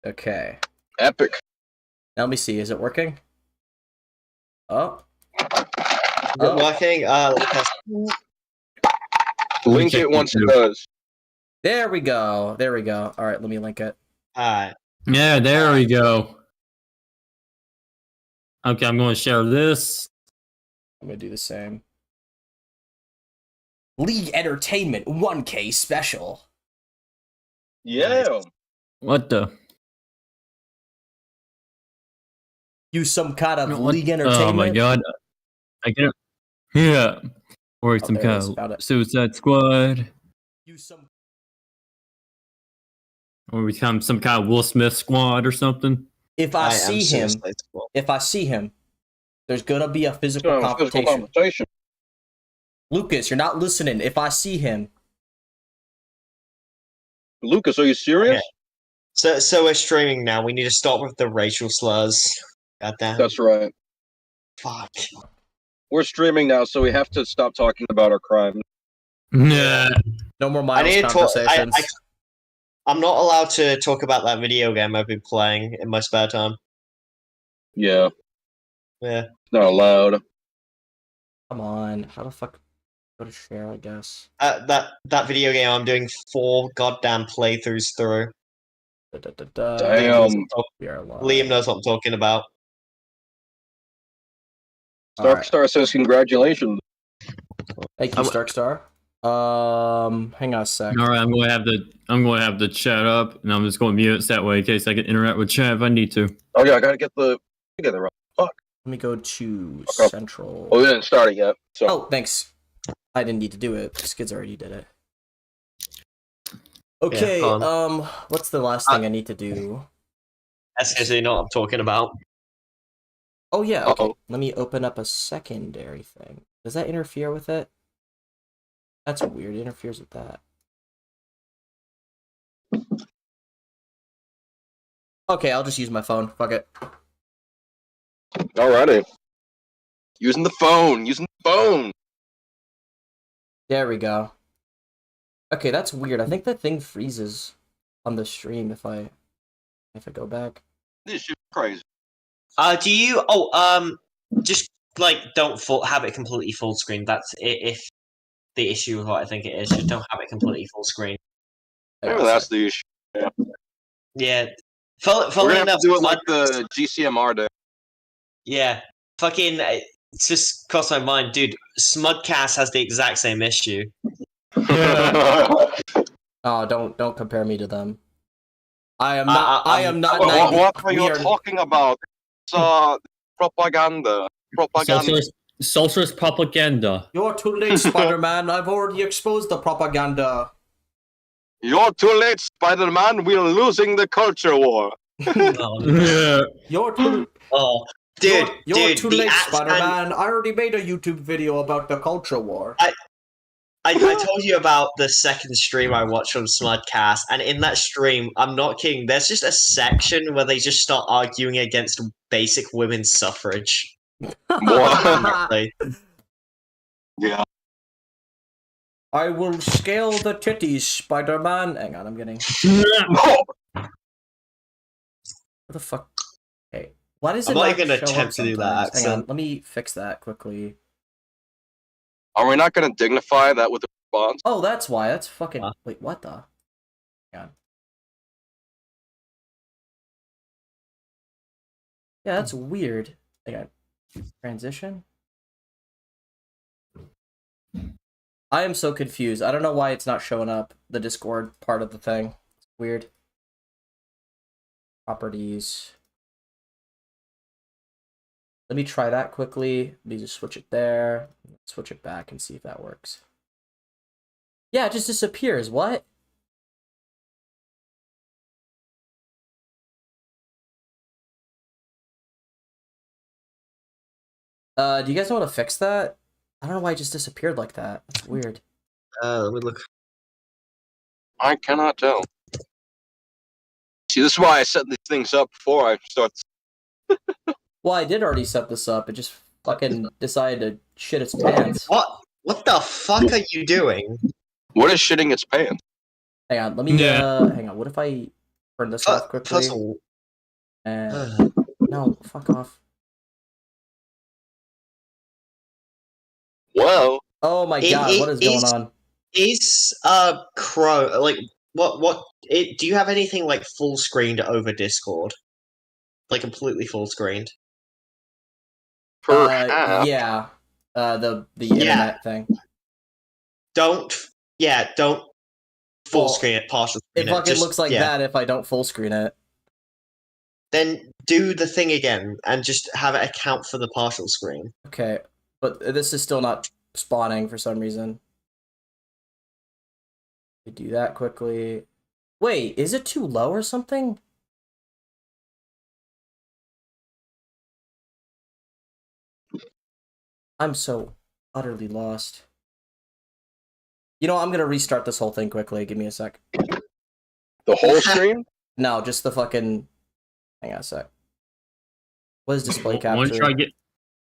Okay. Epic. Now let me see. Is it working? Oh. Is it working? Link it once it does. There we go. There we go. All right, let me link it. Alright. Yeah, there we go. Okay, I'm going to share this. I'm gonna do the same. League Entertainment 1K special. Yeah. What the? Use some kind of What? League Entertainment. Oh my god. I can't. Yeah. Or some there it kind is, found of it. Suicide Squad. Use some. Or become some kind of Will Smith squad or something. If I see him, there's gonna be a physical confrontation. Lucas, you're not listening. If I see him, Lucas, are you serious? Okay. So we're streaming now. We need to stop with the racial slurs. Goddamn. That's right. Fuck. We're streaming now, so we have to stop talking about our crimes. Nah. no more mindless conversations. I'm not allowed to talk about that video game I've been playing in my spare time. Yeah. Yeah. Not allowed. Come on, how the fuck go to share? I guess. That video game I'm doing 4 goddamn playthroughs through. Damn. Liam knows what I'm talking about. Starkstar says congratulations. Thank you, Starkstar. Hang on a sec. All right, I'm going to have the chat up, and I'm just going to mute it that way in case I can interact with chat if I need to. Okay, I gotta get the together. Right. Fuck. Let me go to Okay. Central. Oh, we didn't start it yet. So. Oh, thanks. I didn't need to do it. Skids already did it. Okay, Yeah, what's the last thing I need to do? That's because you know what I'm talking about. Oh yeah, okay. Uh-oh. Let me open up a secondary thing. Does that interfere with it? That's weird. It interferes with that. Okay, I'll just use my phone. Fuck it. Alrighty. Using the phone. There we go. Okay, that's weird. I think that thing freezes on the stream if I go back. This shit crazy. Do you? Just like don't have it completely full screen. That's if the issue with what I think it is. Just don't have it completely full screen. Maybe that's the issue. Yeah. Yeah. We're gonna have to do it like the GCMR day. Yeah. Fucking. It's just crossed my mind, dude. Smudcast has the exact same issue. Oh, don't compare me to them. I am not. I am not. What are you talking about? It's propaganda. Socialist propaganda. You're too late, Spider-Man. I've already exposed the propaganda. You're too late, Spider-Man. We're losing the culture war. You're too. Oh, dude, you're too late, Spider-Man. I already made a YouTube video about the culture war. I told you about the second stream I watched from Smudcast, and in that stream, I'm not kidding, there's just a section where they just start arguing against basic women's suffrage. What? Yeah. I will scale the titties, Spider-Man. Hang on, I'm getting... What the fuck? Hey, why does it not not even show attempt up to do that sometimes? Hang on, accent. let me fix that quickly. Are we not gonna dignify that with a response? Oh, that's why. That's fucking... Wait, what the... Hang on. Yeah, that's weird. Hang on. Transition? I am so confused. I don't know why it's not showing up, the Discord part of the thing. It's weird. Properties. Let me try that quickly. Let me just switch it there. Switch it back and see if that works. Yeah, it just disappears. What? Do you guys know how to fix that? I don't know why it just disappeared like that. That's weird. Let me look. I cannot tell. See, this is why I set these things up before I start. Well, I did already set this up. It just fucking decided to shit its pants. What the fuck are you doing? What is shitting its pants? Hang on, let me, hang on, what if I... turn this off quickly. Puzzle. And no, fuck off. Well, Oh my It- god, it what is going is- on? Is Crow like what? Do you have anything like full screened over Discord? Like completely full screened? perhaps. Yeah. The Yeah. internet thing. Don't full Well, screen it, partial It screen it. fucking Just, looks like yeah. that if I don't full screen it. Then do the thing again and just have it account for the partial screen. Okay, but this is still not spawning for some reason. We do that quickly. Wait, is it too low or something? I'm so utterly lost. You know, I'm gonna restart this whole thing quickly. Give me a sec. The whole stream? No, just the fucking. Hang on a sec. What is display capture? Want to try get?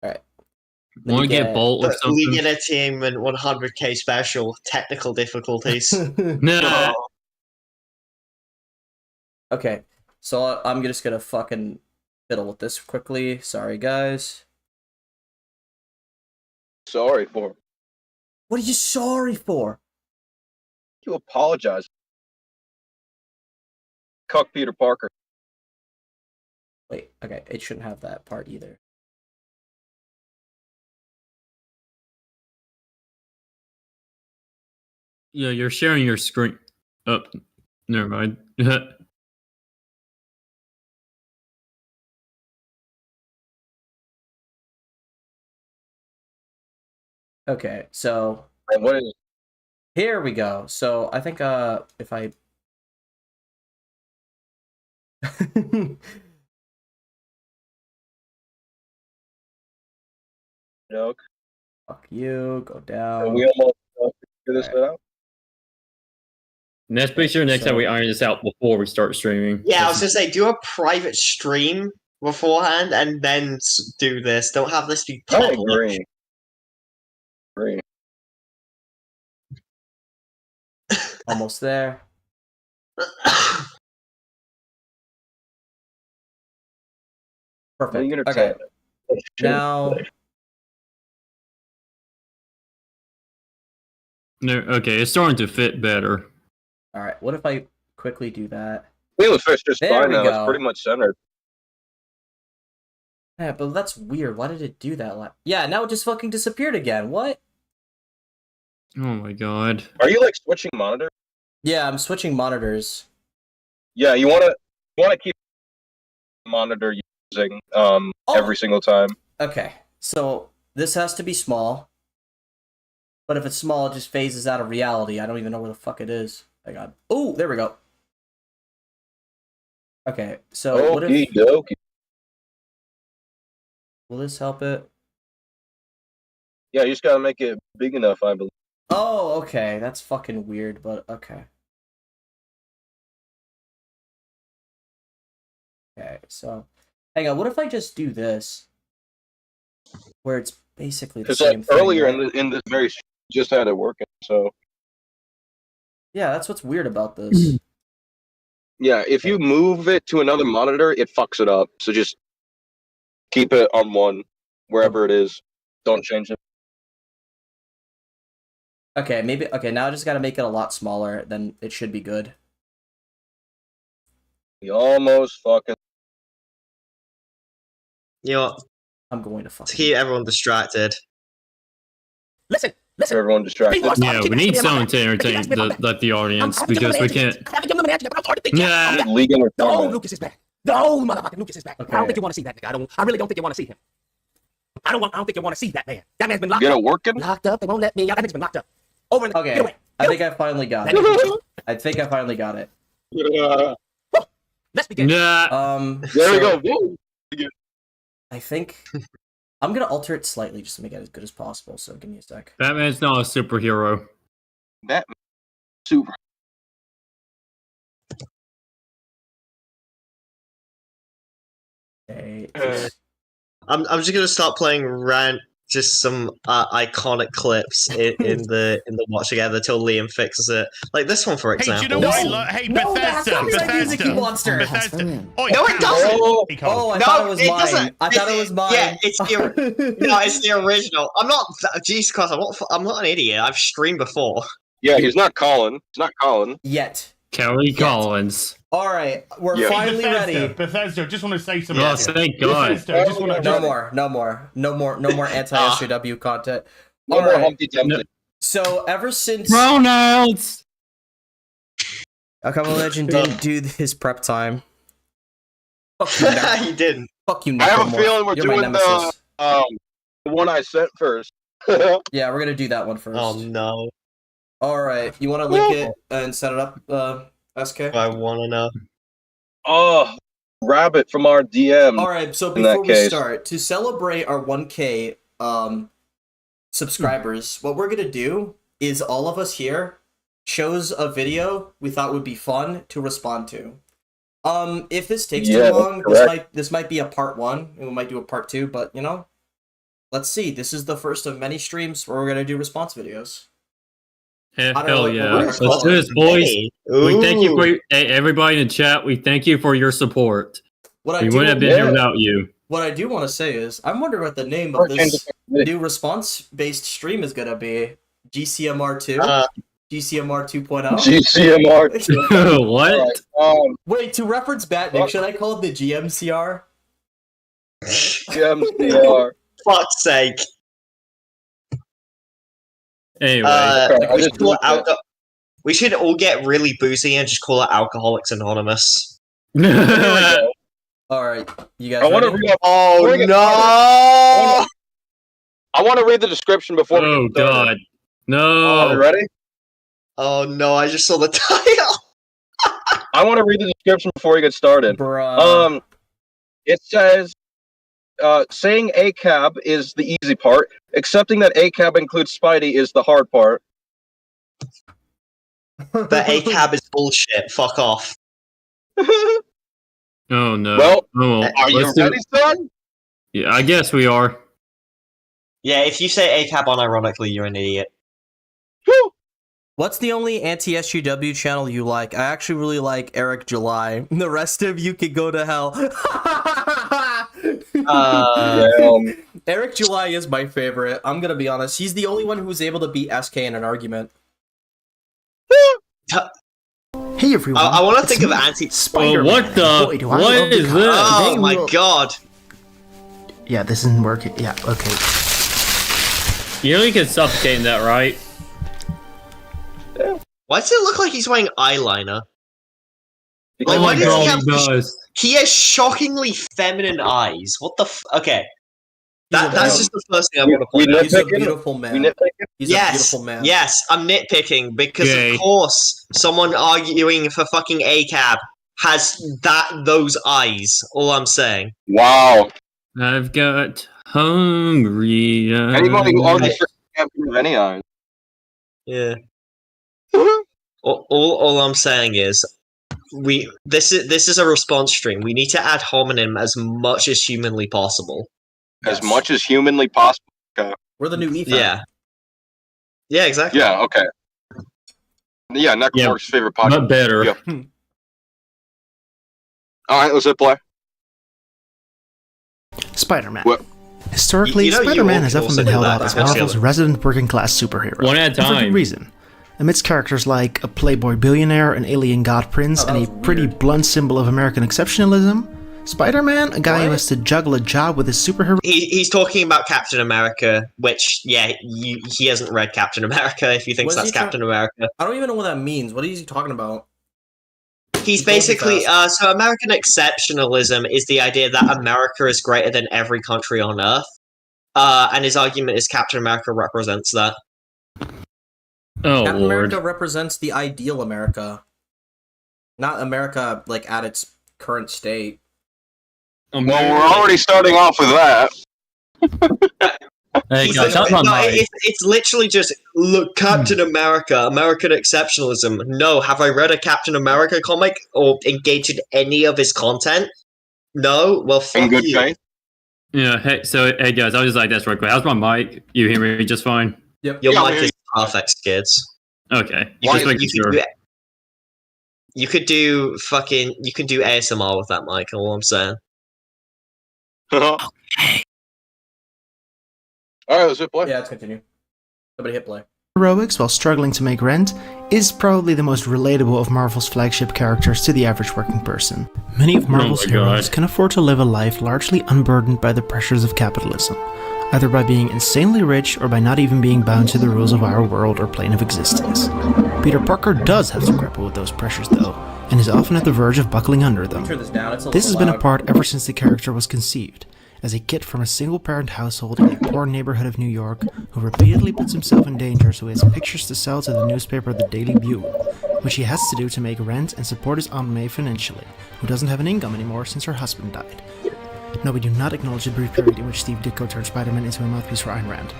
Alright. Want to get Bolt or But something? League Entertainment 100k special technical difficulties. Nah. Okay, so I'm just gonna fucking fiddle with this quickly. Sorry, guys. Sorry for What are you sorry for? you. Apologize. Cuck Peter Parker. Wait, okay, it shouldn't have that part either. Yeah, you're sharing your screen. Oh, never mind. Okay, so And what is here we go. So I think if I joke? fuck you, go Are down. we almost figure this out? Let's be sure next time So- we iron this out before we start streaming. Yeah, I was gonna say, do a private stream beforehand and then do this. Don't have this be I public. agree. Agree. Almost there. Perfect. League Okay, Entertainment. now No, okay, it's starting to fit better. all right. What if I quickly do that? I think it fits just There fine we now. go. It's pretty much centered. Yeah, but that's weird. Why did it do that? Yeah, now it just fucking disappeared again. What? Oh my god. Are you like switching monitor? Yeah, I'm switching monitors. Yeah, you wanna keep the monitor using every single time. Okay, so this has to be small. But if it's small, it just phases out of reality. I don't even know where the fuck it is. Hang on. Oh, there we go. Okay, so what Okie if... dokie. Will this help it? Yeah, you just gotta make it big enough, I believe. Oh, okay. That's fucking weird, but okay. Okay, so... Hang on, what if I just do this? Where it's basically the Because same like thing. earlier right? in this very just had it working. So Yeah, that's what's weird about this. yeah, if you move it to another monitor, it fucks it up. So just keep it on one wherever it is. Don't change it. Okay, maybe... Okay, now I just gotta make it a lot smaller, then it should be good. You almost fucking. You know, I'm going to to fucking... keep everyone distracted. Listen! Everyone distracted. Yeah, we need someone to entertain the audience because we can't. Yeah. League The old Entertainment. Lucas is back. The old motherfucking Lucas is back. I Okay. don't think you want to see that nigga. I really don't think you want to see him. I don't think you want to see that man. That man's been locked Get up. it working? Locked up. They won't let me out. That man's been locked up. Over in the Okay, Get away. I think I finally got That it. nigga- I think I finally got it. Let's begin. Yeah. There we so go. Woo. I think I'm gonna alter it slightly just to make it as good as possible. So give me a sec. Batman's not a superhero. That super. Okay. Uh, I'm just gonna start playing just some iconic clips in the watch together till Liam fixes it. Like this one, for Hey, do you example. know what I love? Hey, No, that's Bethesda, copyright music, you monster. Bethesda. Oi, No, it doesn't. Oh, I No, thought it was it mine. doesn't. I thought it was mine. Yeah, it's the no, it's the original. I'm not. Jesus Christ, I'm not an idiot. I've streamed before. Yeah, he's not Colin. He's not Colin. Yet. Kelly Collins. All right, we're Hey, finally Bethesda, ready. Bethesda, just want to say something. Oh, thank God. Bethesda, I just want to. No more anti-SJW content. No All more right. Humpty Dumpty. So ever since Pronouns. Akama Legend didn't do his prep time. Fuck you, Nick. He didn't. Fuck you, I have a Necromorph. feeling we're You're my doing nemesis. the one I sent first. Yeah, we're gonna do that one first. Oh no, All right, you want to link it and set it up, SK? I want to know. Oh, Rabbit from our DM. All right, so In that before we case. start, to celebrate our 1K subscribers, what we're gonna do is all of us here chose a video we thought would be fun to respond to. If this takes Yeah, too long, correct. this might be a part 1, and we might do a part 2, but you know, let's see. This is the first of many streams where we're gonna do response videos. I don't know Hell what yeah. we're Let's gonna call do this, boys. Hey, We thank you ooh. for hey, everybody in the chat. We thank you for your support. What I We do, wouldn't have been here without you. what I do want to say is, I'm wondering what the name of this new response-based stream is gonna be. GCMR2, GCMR 2.0. GCMR. What? Wait, to reference Batnik, should I call it the GMCR? GMCR. Fuck's sake. Anyway. We should all get really boozy and just call it Alcoholics Anonymous. All right, you guys. I want to ready? read. Oh Bring it. no! I want to read the description before. we Oh get started. God. Are we No. ready? Oh no! I just saw the title. I want to read the description before we get started. Bruh. It says, saying ACAB is the easy part. Accepting that ACAB includes Spidey is the hard part. The ACAB is bullshit. Fuck off. Oh no. Well, Oh, Are you let's do- ready, son? Yeah, I guess we are. Yeah, if you say ACAB unironically, you're an idiot. Whew. What's the only anti-SGW channel you like? I actually really like Eric July. The rest of you can go to hell. Eric July is my favorite. I'm gonna be honest. He's the only one who was able to beat SK in an argument. Hey everyone. I want to it's think of me, anti. Oh, Spider-Man. what the? Boy, do I What love the is comic. this? Oh Today my we'll- god! Yeah, this isn't working. Yeah, okay. You know you can suffocate in that, right? Why does it look like he's wearing eyeliner? Like, Oh why my does he God, have? he does. He has shockingly feminine eyes. What the? Okay, that's just the first thing I want to We point out. He's a nitpicking? beautiful We man. nitpicking? He's a Yes, beautiful man. yes, I'm nitpicking because Gay. of course someone arguing for fucking ACAB has those eyes. All I'm saying. Wow. I've got hungry. Anybody who argues for ACAB can have any eyes. Yeah. all I'm saying is this is a response stream. We need to add homonym as much as humanly possible. As much as humanly possible. We're the new EFAP. Yeah. Yeah, exactly. Yeah, okay. Yeah, Necromorph's favorite podcast. But better. Yeah. Alright, let's hit play. Spider-Man. What? Historically, You know you Spider-Man all has can often also been do held that, out as that's Marvel's the other. resident working-class superhero. One at a And for good time. reason. Amidst characters like a playboy billionaire, an alien god prince, Oh, that and a was pretty weird. blunt symbol of American exceptionalism, Spider-Man, a guy who What? has to juggle a job with his superhero He's talking about Captain America, which he hasn't read Captain America. If he thinks What is that's he Captain America, I don't even know what that means. What is he talking about? he's He told me basically fast. so American exceptionalism is the idea that America is greater than every country on Earth, and his argument is Captain America represents that. Oh Captain Lord. America represents the ideal America, not America like at its current state. Well, we're already starting off with that. Hey He's guys, like, how's my no, mic? it's literally just look Captain America, American exceptionalism. No, have I read a Captain America comic or engaged in any of his content? No. Well, In fuck good you. faith. Yeah, hey guys, I was just like this real quick. How's my mic? You hear me just fine? Your Yeah, mic man. is perfect, Skids. Okay. Why Just is- making sure. You could do ASMR with that mic, all I'm saying. All right, let's hit play. Yeah, let's continue. Somebody hit play. Heroics while struggling to make rent is probably the most relatable of Marvel's flagship characters to the average working person. Many of Marvel's my heroes God. can afford to live a life largely unburdened by the pressures of capitalism, either by being insanely rich or by not even being bound to the rules of our world or plane of existence. Peter Parker does have to grapple with those pressures though, and is often at the verge of buckling under them. Turn this down. It's a This has little been a loud. part ever since the character was conceived, as a kid from a single-parent household in a poor neighborhood of New York who repeatedly puts himself in danger so he has pictures to sell to the newspaper The Daily Bugle, which he has to do to make rent and support his Aunt May financially, who doesn't have an income anymore since her husband died. No, we do not acknowledge the brief period in which Steve Ditko turned Spider-Man into a mouthpiece for Ayn Rand.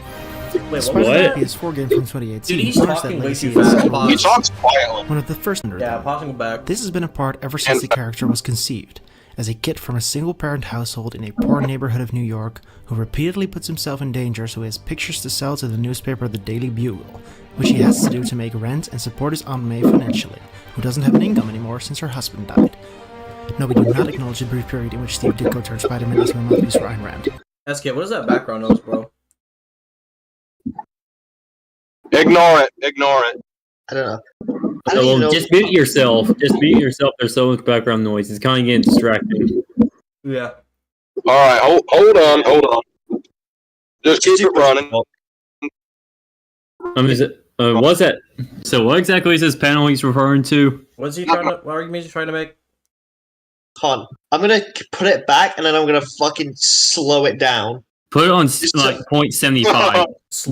Wait, Spider-Man What? PS4 game from 2018 Dude, he's honors that talking way legacy too as fast. one He talks quietly. of the first under Yeah, them. pausing back. This has been a part ever since the character was conceived, as a kid from a single-parent household in a poor neighborhood of New York who repeatedly puts himself in danger so he has pictures to sell to the newspaper The Daily Bugle, which he has to do to make rent and support his Aunt May financially, who doesn't have an income anymore since her husband died. No, we do not acknowledge the brief period in which Steve Ditko turned Spider-Man into a mouthpiece for Ayn Rand. SK, what is that background noise, bro? Ignore it. Ignore it. I don't know. I don't even know. Just mute yourself. Just mute yourself. There's so much background noise. It's kind of getting distracting. Yeah. All right, hold on. Just keep it running. What's that? So what exactly is this panel he's referring to? What's he trying to? What argument is he trying to make? Hon, I'm gonna put it back and then I'm gonna fucking slow it down. Put it on Just like 0.75. Put it on Just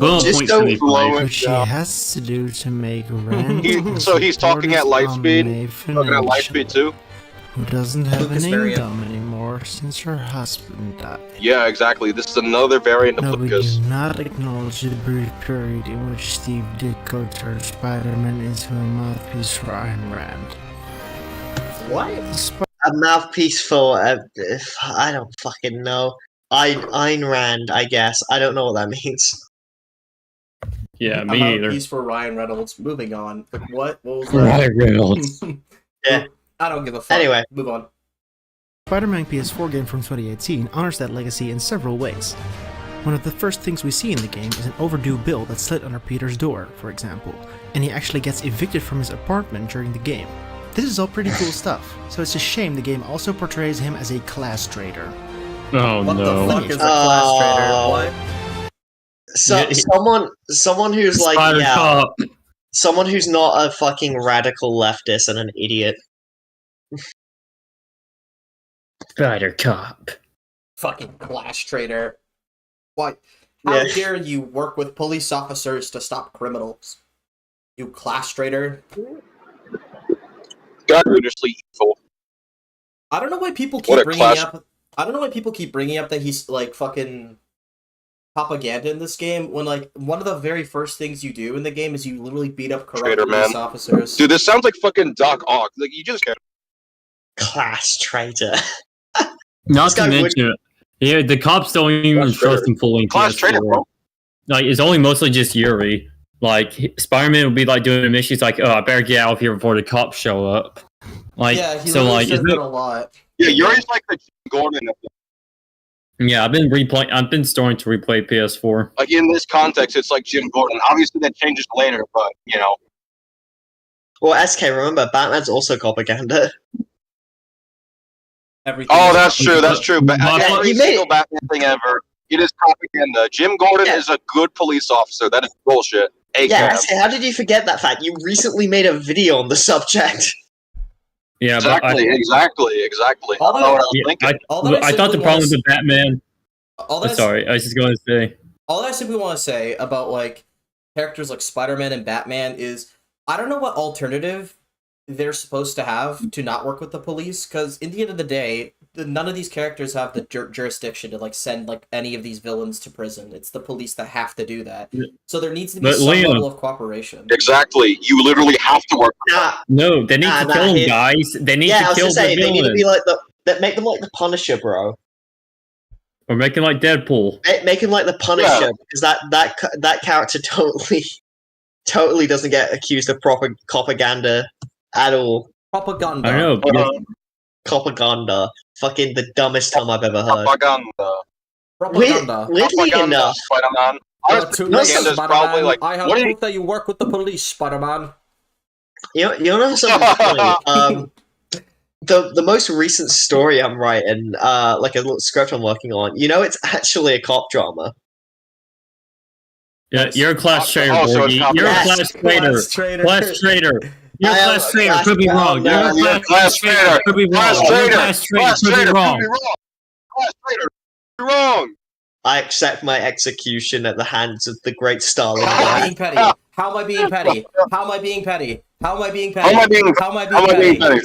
don't 0.75. slow it. Which he has to do to make rent. So he's talking at light speed? Talking Talking at light speed too. Who doesn't have Lucas an variant. income anymore since her husband died. Yeah, exactly. This is another variant of No, we Lucas. do not acknowledge the brief period in which Steve Ditko turned Spider-Man into a mouthpiece for Ayn Rand. What? A mouthpiece for I don't fucking know. Ayn Rand, I guess. I don't know what that means. Yeah, I'm me out either. piece for Ryan Reynolds. Moving on. Like, what? What was that? Ryan Reynolds. Yeah. I don't give a fuck. Anyway. Move on. Spider-Man PS4 game from 2018 honors that legacy in several ways. One of the first things we see in the game is an overdue bill that slid under Peter's door, for example, and he actually gets evicted from his apartment during the game. This is all pretty cool stuff, so it's a shame the game also portrays him as a class traitor. Oh What no. the fuck is a class trader? What? So Yeah, someone who's like Spider Cop. someone who's not a fucking radical leftist and an idiot. Spider Cop. Fucking class trader. Why? How Yeah. dare you work with police officers to stop criminals? You class trader. God, ridiculously evil. I don't know why people What keep a bringing class- up. I don't know why people keep bringing up that he's like fucking propaganda in this game. When like one of the very first things you do in the game is you literally beat up corrupt Traitor, police man. officers. Dude, this sounds like fucking Doc Ock. Like you just Class traitor. Not This to guy would- mention, yeah, the cops don't even Class trust traitor. him fully. in class PS4. trader, bro. Like, it's only mostly just Yuri. Like, Spider-Man would be like doing a mission. He's like, "Oh, I better get out of here before the cops show up." Like, yeah, he so literally like, says isn't that it- a lot. Yeah, Yuri's like the Jim Gordon of yeah, I've been starting to replay PS4. like in this context, it's like Jim Gordon. Obviously, that changes later, but you know, Well, SK, remember, Batman's also propaganda. Everything. oh, is- that's true. That's true. But Yeah, every you made- single Batman thing ever, it is propaganda. Jim Gordon Yeah. is a good police officer. That is bullshit. Yeah, ACAB. SK, how did you forget that fact? You recently made a video on the subject. Yeah, but Exactly. All I don't know what I was yeah, thinking. all that I thought the simply problem wanna with Batman. all that I- Sorry, I was just going to say. all I simply want to say about like characters like Spider-Man and Batman is I don't know what alternative they're supposed to have to not work with the police, because in the end of the day, none of these characters have the jurisdiction to like send like any of these villains to prison. It's the police that have to do that. Yeah. So there needs to be But some Liam- level of cooperation. Exactly. You literally have to work. Nah, No, they need Nah, to nah, kill them, it- guys. They need yeah, I to was kill gonna say, the they need to villain. be like that make them like the Punisher, bro. Or make him like Deadpool. Make him like the Punisher, because that character totally doesn't get accused of proper propaganda at all. Propaganda. I don't know. Propaganda. Fucking the dumbest term I've ever heard. Propaganda. Weirdly enough, Spider-Man. Too No, late, Spider-Man. Probably like, I have what do you- proof that you work with the police, Spider-Man. you know something funny? The most recent story I'm writing, like a little script I'm working on, it's actually a cop drama. Yeah, you're a class traitor, so it's Borgie. not- You're a Yes. class traitor. Class traitor. You're a I am class a traitor. class- Could be wrong. no, You're a class traitor. Could be wrong. Class You're a traitor. class traitor. Class Could be traitor. wrong. Could be wrong. Class traitor. Could be wrong. I accept my execution at the hands of the great Stalin. How am I being petty? How am I being petty? How am I being petty? How am I being petty? How am I being- How am I How am I being being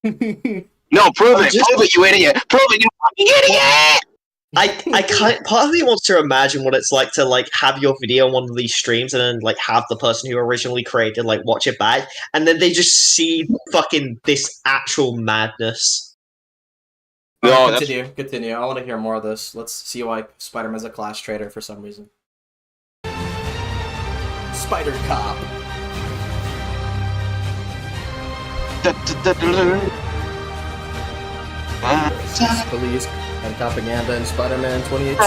petty? No, prove I'm it. just- Prove it, you idiot. Prove it, you fucking idiot. Part of me wants to imagine what it's like to have your video on one of these streams and then have the person who originally created watch it back, and then they just see fucking this actual madness. No, Alright, that's continue. I want to hear more of this. Let's see why Spider-Man's a class traitor for some reason. Spider Cop. Police and propaganda in Spider-Man 2018.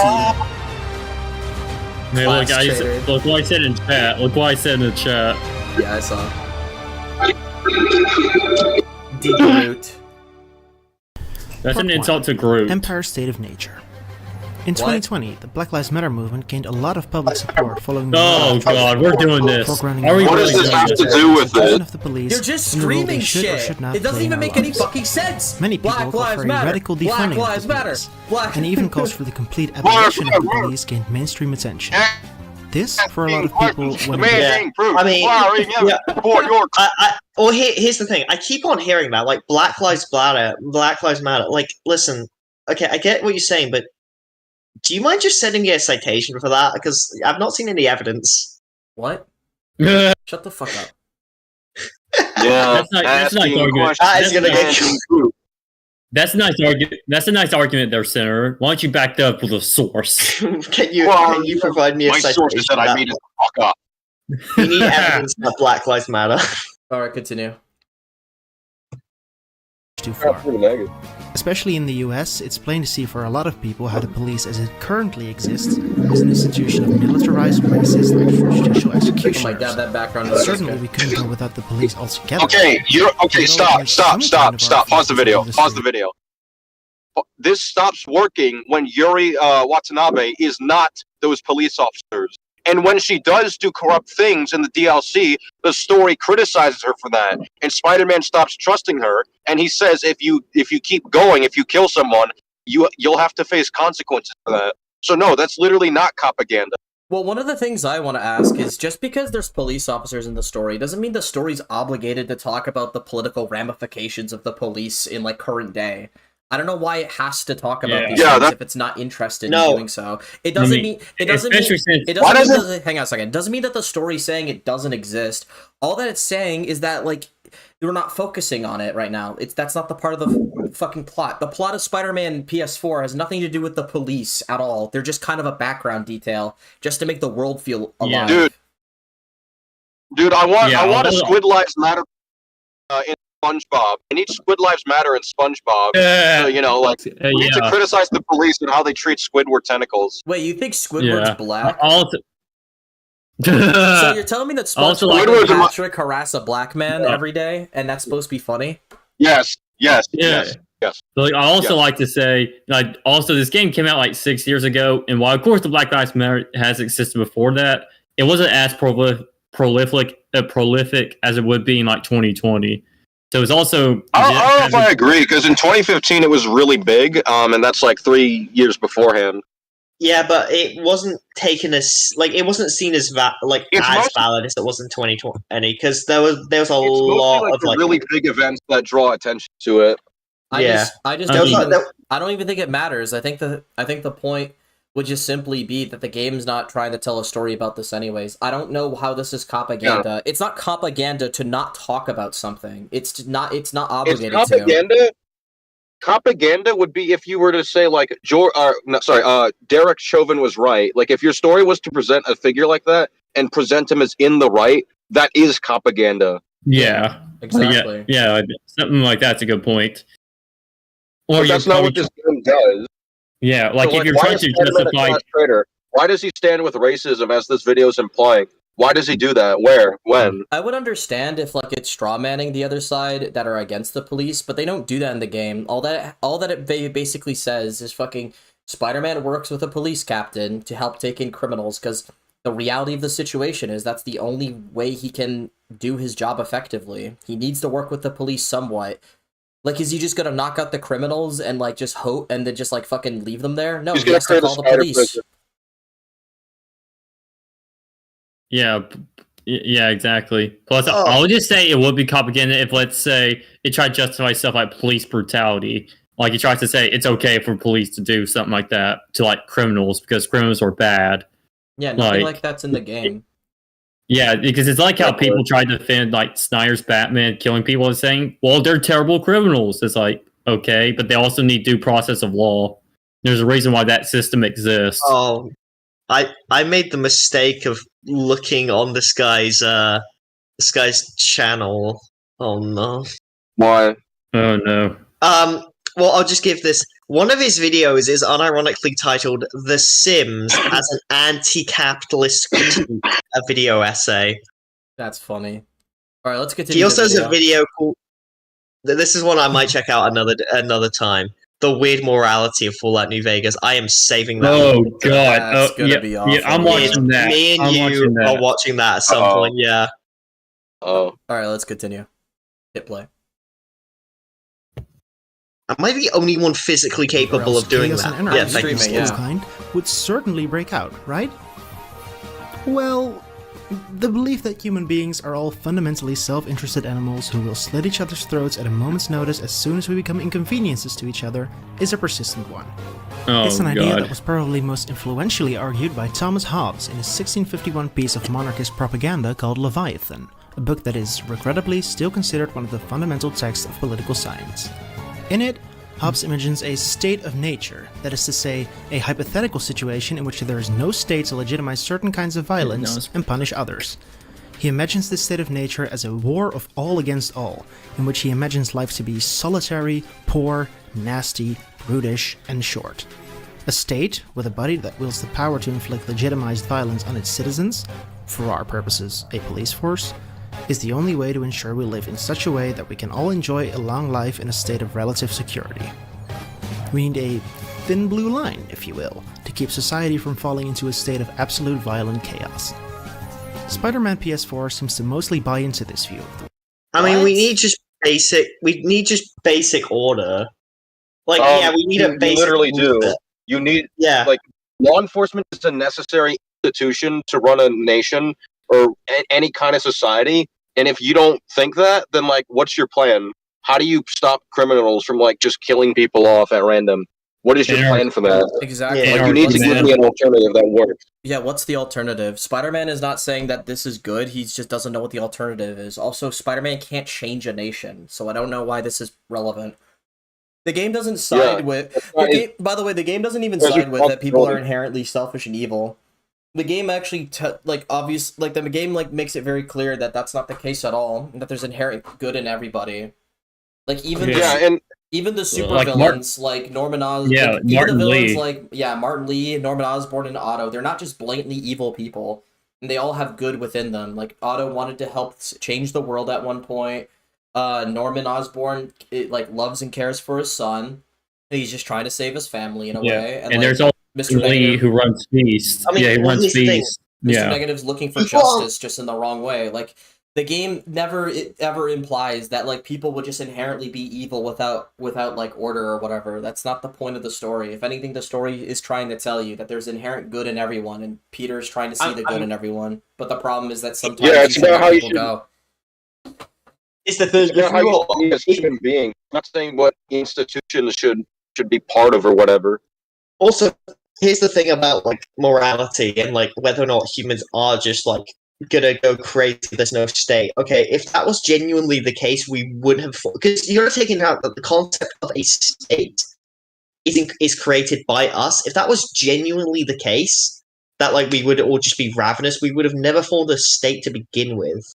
Hey, look, Class traitor. look what I said in chat. Look what I said in the chat. Yeah, I saw. Deep root. That's an Part insult to Groot. Empire State of Nature. In 2020, the Black Lives Matter movement gained a lot of public support following the Oh god, we're doing this. Are we What really does this doing have this? to do with it? Of the police You're just and the role they screaming should or shit. should not It doesn't play in even our make any lives. fucking sense. Many people Black call Lives for a Matter. radical Black defunding Lives of the Matter. police, Black. and even calls for the complete abolition of the police gained mainstream attention. This, for a lot of people, when it Amazing proof. I mean, yeah. For your Well, here's the thing. I keep on hearing that, Black Lives Matter, Black Lives Matter. Listen, okay, I get what you're saying, but do you mind just sending me a citation for that? Because I've not seen any evidence. What? Yeah. Shut the fuck up. Yeah, That's not asking argument. questions That is gonna get and proof. That's a nice argument. That's a nice argument there, Senator. Why don't you back that up with a source? Can you provide me a My citation? sources said for I that? made it the fuck up. We need evidence that Black Lives Matter. Alright, continue. too far. Especially in the US, it's plain to see for a lot of people how the police as it currently exists is an institution of militarized races like judicial Oh my executioners. god, that background is Certainly we couldn't go without the police altogether. Okay, stop. Pause the video. Pause the video. This stops working when Yuri Watanabe is not those police officers. And when she does do corrupt things in the DLC, the story criticizes her for that. And Spider-Man stops trusting her, and he says if you keep going, if you kill someone, you'll have to face consequences for that. So no, that's literally not propaganda. Well, one of the things I want to ask is just because there's police officers in the story doesn't mean the story's obligated to talk about the political ramifications of the police in current day. I don't know why it has to talk about these things if it's not interested in doing so. It doesn't mean it doesn't mean hang on a second. It doesn't mean that the story's saying it doesn't exist. All that it's saying is that we're not focusing on it right now. That's not the part of the fucking plot. The plot of Spider-Man PS4 has nothing to do with the police at all. They're just kind of a background detail just to make the world feel alive. Dude, I want a Squid Lives Matter in SpongeBob. I need Squid Lives Matter in SpongeBob. So, we need to criticize the police and how they treat Squidward tentacles. Wait, you think Squidward's black? So you're telling me that SpongeBob and Patrick harass a black man every day, and that's supposed to be funny? Yes. So, I also like to say, also this game came out 6 years ago, and while of course the Black Lives Matter has existed before that, it wasn't as prolific as it would be in 2020. So it's also. I don't know if I agree, because in 2015 it was really big, and that's 3 years beforehand. Yeah, but it wasn't taken as it wasn't seen as as valid as it was in 2020, because there was a lot of really big events that draw attention to it. I don't even think it matters. I think the point would just simply be that the game's not trying to tell a story about this anyways. I don't know how this is propaganda. Yeah. It's not propaganda to not talk about something. It's not obligated it's propaganda to. propaganda would be if you were to say like Derek Chauvin was right. Like if your story was to present a figure like that and present him as in the right, that is propaganda. Yeah. Exactly. Yeah, something like that's a good point. Or But that's not what this game does. Yeah, like So, if you're why trying is to Spider-Man a justify. class traitor? Why does he stand with racism as this video is implying? Why does he do that? Where? When? I would understand if like it's strawmanning the other side that are against the police, but they don't do that in the game. All that it basically says is fucking Spider-Man works with a police captain to help take in criminals because the reality of the situation is that's the only way he can do his job effectively. He needs to work with the police somewhat. Like, is he just gonna knock out the criminals and like just hope and then just like fucking leave them there? No, He's he gonna has to create a call the spider police. prison. Yeah, exactly. Plus, I would just say it would be propaganda if, let's say, it tried to justify stuff like police brutality. Like, it tries to say it's okay for police to do something like that to, like, criminals because criminals are bad. Yeah, nothing like that's in the game. Yeah, because it's like how people try to defend, like, Snyder's Batman killing people and saying, well, they're terrible criminals. It's like, okay, but they also need due process of law. There's a reason why that system exists. Oh, I made the mistake of looking on this guy's channel. Oh no. Why? Oh no. Well, I'll just give this. One of his videos is unironically titled "The Sims as an Anti-Capitalist Critique," a video essay. That's funny. All right, let's continue. He also has a video called. This is one I might check out another time. The Weird Morality of Fallout New Vegas. I am saving that. Oh god! That's gonna be awful. Yeah, I'm watching that. Me and you are watching that at some point. Yeah. Oh. All right, let's continue. Hit play. Am I the only one physically capable of doing chaos that? and Yeah, anarchy thank you. of Streaming, this yeah. kind would certainly break out, right? Well, the belief that human beings are all fundamentally self-interested animals who will slit each other's throats at a moment's notice as soon as we become inconveniences to each other is a persistent one. It's an idea that was probably most influentially argued by Thomas Hobbes in his 1651 piece of monarchist propaganda called Leviathan, a book that is, regrettably, still considered one of the fundamental texts of political science. In it, Hobbes imagines a state of nature, that is to say, a hypothetical situation in which there is no state to legitimize certain kinds of violence and punish others. He imagines this state of nature as a war of all against all, in which he imagines life to be solitary, poor, nasty, brutish, and short. A state, with a body that wields the power to inflict legitimized violence on its citizens, for our purposes a police force, is the only way to ensure we live in such a way that we can all enjoy a long life in a state of relative security. We need a thin blue line, if you will, to keep society from falling into a state of absolute violent chaos. Spider-Man PS4 seems to mostly buy into this view. I mean, we need just basic order. Like, yeah, we need a basic. You literally order. do. You need, Yeah. like, law enforcement is a necessary institution to run a nation or any kind of society. And if you don't think that, then, like, what's your plan? How do you stop criminals from, like, just killing people off at random? What is your plan for that? Exactly. Yeah, Like, you need to give me an alternative that works. Yeah, what's the alternative? Spider-Man is not saying that this is good, he just doesn't know what the alternative is. Also, Spider-Man can't change a nation, so I don't know why this is relevant. The game doesn't side with... by the way, the game doesn't even side with that people are inherently selfish and evil. The game actually, the game makes it very clear that that's not the case at all, that there's inherent good in everybody. Like, even even the super villains, like Norman Osborn, Martin Lee. Martin Lee, Norman Osborn, and Otto, they're not just blatantly evil people, and they all have good within them. Like, Otto wanted to help change the world at one point. Norman Osborn loves and cares for his son. He's just trying to save his family in a way. And there's also Mr. Lee who runs Feast. He runs Feast. Mr. Negative's looking for justice just in the wrong way. Like, the game never ever implies that like people would just inherently be evil without like order or whatever. That's not the point of the story. If anything, the story is trying to tell you that there's inherent good in everyone, and Peter's trying to see the good in everyone. But the problem is that sometimes it's about how you should go. It's the thing. It's about how you should be as human beings. I'm not saying what institutions should be part of or whatever. Also, here's the thing about like morality and like whether or not humans are just like gonna go crazy. There's no state. Okay, if that was genuinely the case, we would have, because you're taking out that the concept of a state is created by us. If that was genuinely the case, that like we would all just be ravenous, we would have never formed a state to begin with.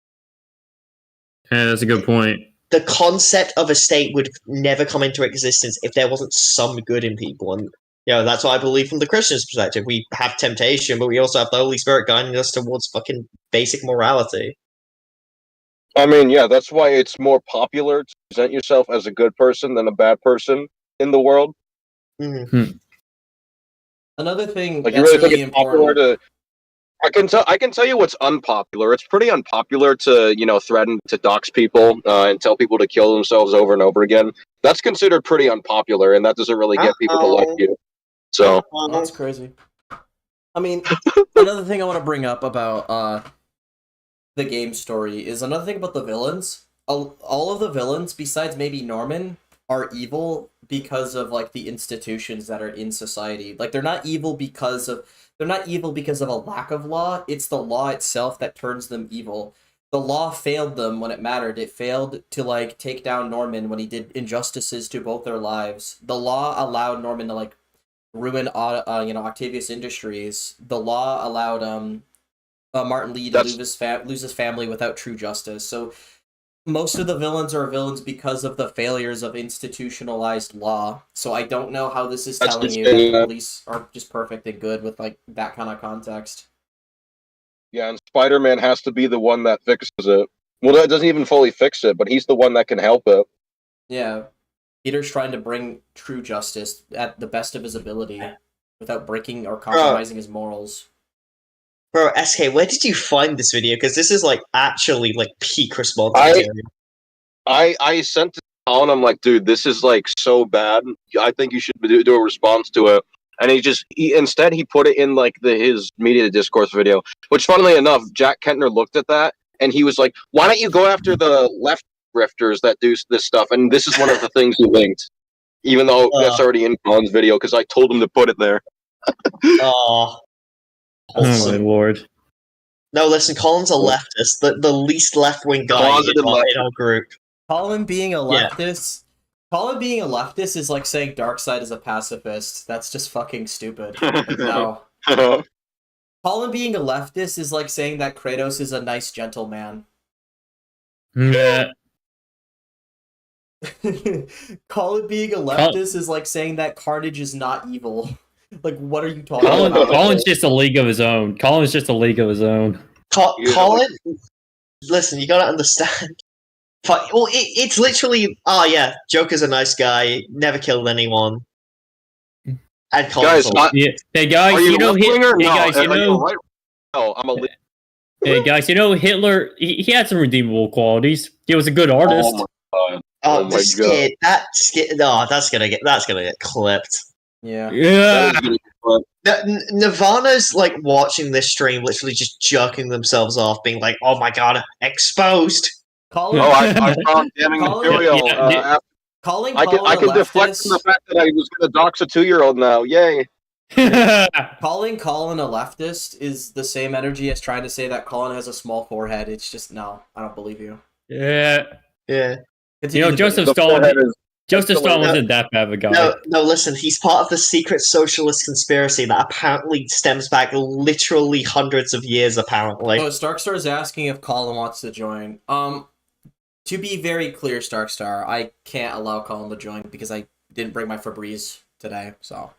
Yeah, that's a good point. The concept of a state would never come into existence if there wasn't some good in people. And that's what I believe from the Christian's perspective. We have temptation, but we also have the Holy Spirit guiding us towards fucking basic morality. I mean, yeah, that's why it's more popular to present yourself as a good person than a bad person in the world. Mm-hmm. Another thing Like, you that's really think really it's popular important. I can tell you what's unpopular. It's pretty unpopular to, threaten to dox people and tell people to kill themselves over and over again. That's considered pretty unpopular, and that doesn't really get people to like you. So That's crazy. I mean, another thing I want to bring up about the game story is another thing about the villains. All of the villains, besides maybe Norman, are evil because of like the institutions that are in society. Like they're not evil because of a lack of law. It's the law itself that turns them evil. The law failed them when it mattered. It failed to like take down Norman when he did injustices to both their lives. The law allowed Norman to like ruin Octavius Industries. The law allowed Martin Lee to lose his family without true justice. So most of the villains are villains because of the failures of institutionalized law. So I don't know how this is telling you that the police are just perfect and good with like that kind of context. yeah, and Spider-Man has to be the one that fixes it. Well, that doesn't even fully fix it, but he's the one that can help it. Yeah. Peter's trying to bring true justice at the best of his ability without breaking or compromising his morals. Bro, SK, where did you find this video? Because this is like actually like peak response. I sent it to Colin. I'm like, dude, this is like so bad. I think you should do a response to it. And instead he put it in like his media discourse video. Which, funnily enough, Jack Kentner looked at that and he was like, "Why don't you go after the left grifters that do this stuff?" And this is one of the things he linked, even though that's already in Colin's video because I told him to put it there. Oh my lord. No, listen, Colin's a leftist, the least left-wing guy in our group. Colin being a leftist is like saying Darkseid is a pacifist. That's just fucking stupid. No. Colin being a leftist is like saying that Kratos is a nice gentleman. Yeah. Colin being a leftist is like saying that Carnage is not evil. Like, what are you talking about? Colin's just a league of his own. Colin's just a league of his own. Colin, listen, you gotta understand. Well, it's literally, Joker's a nice guy, never killed anyone. And Colin's Hey guys, are you know, right? No, I'm a leader. Hey guys, Hitler, he had some redeemable qualities. He was a good artist. Oh my god. That's gonna get clipped. Yeah. Nirvana's like watching this stream, literally just jerking themselves off, being like, "Oh my god, exposed!" Colin, I found damning material. I can deflect from the fact that I was going to dox a 2-year-old now. Yay! Calling Colin a leftist is the same energy as trying to say that Colin has a small forehead. It's just no, I don't believe you. Yeah. Joseph Stalin wasn't that bad of a guy. No, listen, he's part of the secret socialist conspiracy that apparently stems back literally hundreds of years, apparently. Oh, Starkstar is asking if Colin wants to join. To be very clear, Starkstar, I can't allow Colin to join because I didn't bring my Febreze today, so.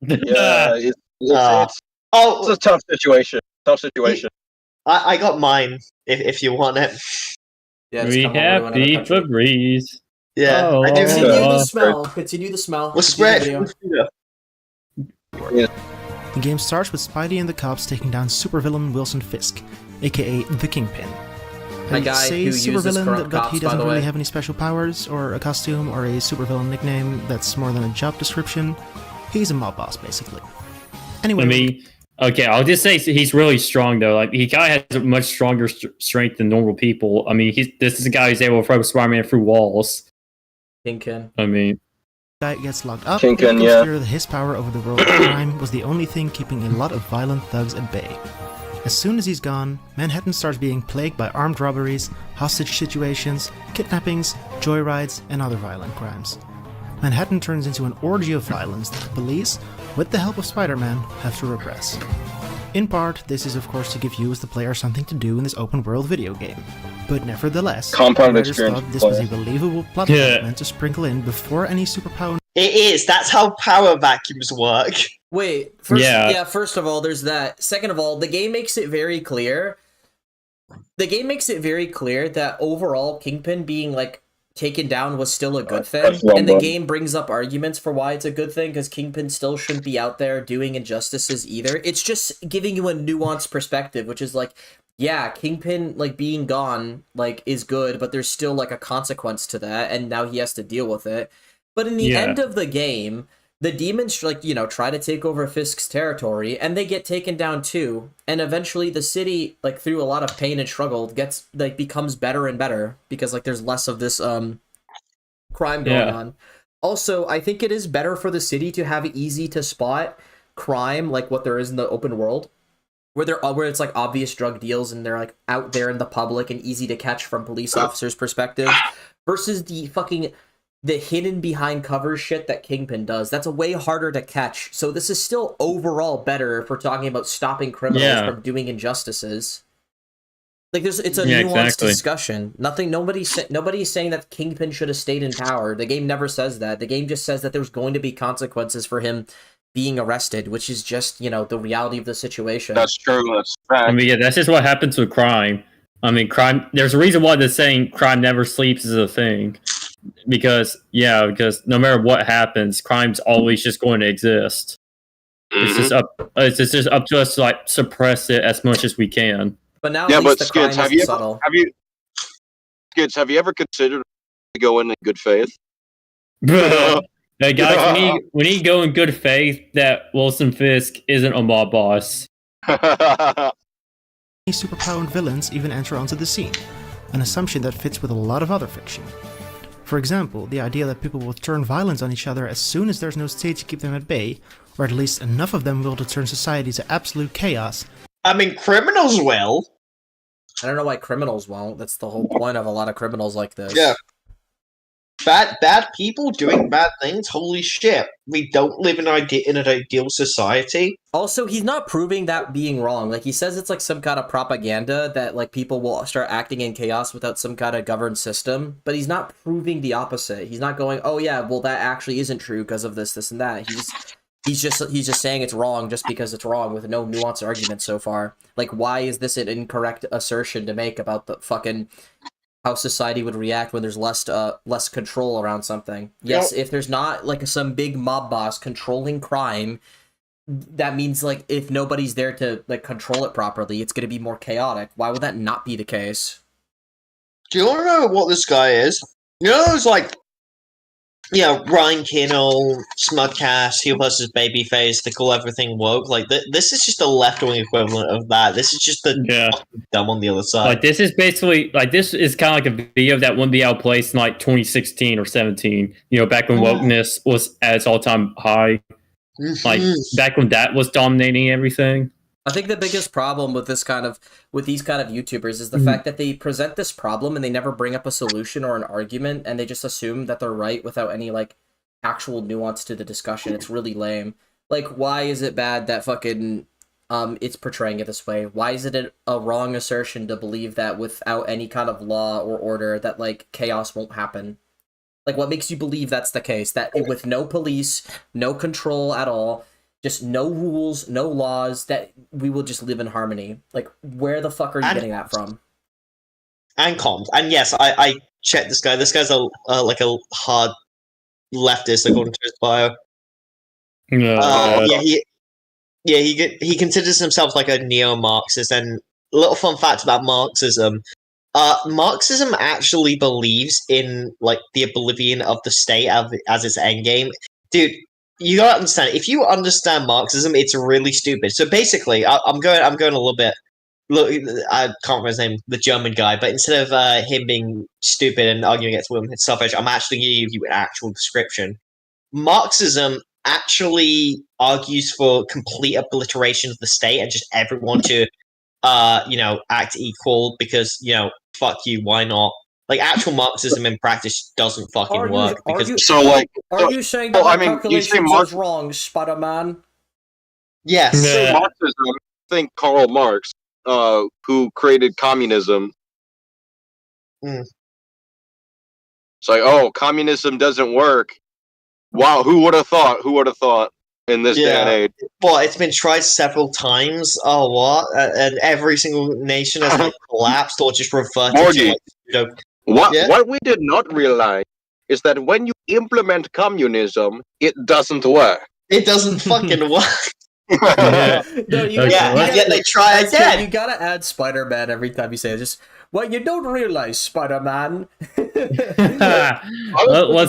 Yeah, it's a tough situation. I got mine, if you want it. Yeah, we have the Febreze. Yeah, I do. Continue the smell. We'll spread. The game starts with Spidey and the cops taking down supervillain Wilson Fisk, aka the Kingpin. A guy who uses corrupt cops, he doesn't really have any special powers, or a costume, or a supervillain nickname that's more than a job description. He's a mob boss, basically. Anyway, okay, I'll just say he's really strong, though. Like, he kind of has a much stronger strength than normal people. I mean, this is a guy who's able to throw Spider-Man through walls. Kingpin. I mean, guy gets locked up, Kingpin, it becomes yeah. clear that his power over the world of crime was the only thing keeping a lot of violent thugs at bay. As soon as he's gone, Manhattan starts being plagued by armed robberies, hostage situations, kidnappings, joyrides, and other violent crimes. Manhattan turns into an orgy of violence that the police, with the help of Spider-Man, have to repress. In part, this is of course to give you as the player something to do in this open-world video game. But nevertheless, Compound writers experience thought this was a player. believable plot Yeah. element to sprinkle in before any superpower It is. That's how power vacuums work. Wait, first of all, there's that. Second of all, the game makes it very clear. The game makes it very clear that overall Kingpin being like taken down was still a good thing, That's wrong, and the bro. game brings up arguments for why it's a good thing because Kingpin still shouldn't be out there doing injustices either. It's just giving you a nuanced perspective, which is like, yeah, Kingpin like being gone like is good, but there's still like a consequence to that, and now he has to deal with it. But in the Yeah. end of the game, the demons, like, you know, try to take over Fisk's territory, and they get taken down too. And eventually the city, like, through a lot of pain and struggle, gets, like, becomes better and better, because, like, there's less of this, crime going Yeah. on. Also, I think it is better for the city to have easy to spot crime, like what there is in the open world, where it's, like, obvious drug deals, and they're, like, out there in the public and easy to catch from police officers' perspective, versus the hidden behind cover shit that Kingpin does. That's a way harder to catch. So this is still overall better if we're talking about stopping criminals Yeah. from doing injustices. Like it's a Yeah, nuanced exactly. discussion. Nobody's saying that Kingpin should have stayed in power. The game never says that. The game just says that there's going to be consequences for him being arrested, which is just, you know, the reality of the situation. That's true. That's I fact. mean, yeah, that's just what happens with crime. I mean, crime. There's a reason why they're saying crime never sleeps is a thing, because no matter what happens, crime's always just going to exist. It's just up. It's just up to us to like suppress it as much as we can. But now Yeah, at least but the crime Skids, have isn't you subtle. have you ever considered to go in good faith? Hey guys, we need to go in good faith that Wilson Fisk isn't a mob boss. superpowered villains even enter onto the scene, an assumption that fits with a lot of other fiction. For example, the idea that people will turn violent on each other as soon as there's no state to keep them at bay, or at least enough of them will to turn society to absolute chaos. I mean, criminals will. I don't know why criminals won't. That's the whole point of a lot of criminals like this. Yeah. Bad people doing bad things. Holy shit! We don't live in an ideal society. Also, he's not proving that being wrong. Like, he says it's like some kind of propaganda that like people will start acting in chaos without some kind of governed system. But he's not proving the opposite. He's not going, oh yeah, well that actually isn't true because of this and that. He's just saying it's wrong just because it's wrong with no nuanced argument so far. Like, why is this an incorrect assertion to make about the fucking how society would react when there's less control around something? Yes, if there's not like some big mob boss controlling crime, that means like if nobody's there to like control it properly, it's going to be more chaotic. Why would that not be the case? Do you want to know what this guy is? You know those like, Ryan Kinnell, Smudcast, Heel vs. Babyface, they call everything woke. Like this is just the left wing equivalent of that. This is just the dumb on the other side. Like this is basically like this is kind of like a video that wouldn't be outplaced in like 2016 or 17. You know, back when wokeness was at its all-time high. Like back when that was dominating everything. I think the biggest problem with these kind of YouTubers is the fact that they present this problem and they never bring up a solution or an argument, and they just assume that they're right without any like actual nuance to the discussion. It's really lame. Like, why is it bad that fucking it's portraying it this way? Why is it a wrong assertion to believe that without any kind of law or order that like chaos won't happen? Like, what makes you believe that's the case? That with no police, no control at all, just no rules, no laws, that we will just live in harmony. Like, where the fuck are you getting that from? And comms. And yes, I checked this guy. This guy's a hard leftist according to his bio. He considers himself like a neo-Marxist. And a little fun fact about Marxism. Marxism actually believes in like the oblivion of the state as its endgame. Dude, you gotta understand. If you understand Marxism, it's really stupid. So basically, I'm going a little bit. Look, I can't remember his name, the German guy. But instead of him being stupid and arguing against women's suffrage, I'm actually going to give you an actual description. Marxism actually argues for complete obliteration of the state and just everyone to, act equal because, fuck you, why not? Like, actual Marxism in practice doesn't fucking work because... So, like, Are you saying that well, my I mean, you say calculations Marx- is wrong, Spider-Man? Yes. Yeah. Marxism, I think Karl Marx, who created communism. Mm. It's like, oh, communism doesn't work. Wow, who would have thought? Who would have thought in this day and Yeah. age? Well, it's been tried several times. Oh, what? And every single nation has like collapsed or just reverted Morgy. to like, What we did not realize is that when you implement communism, it doesn't work. it doesn't fucking work. Yeah. No, you Okay, Yeah, well, and yet they try You again. gotta add Spider-Man every time you say it. Just, well, you don't realize, Spider-Man. Let's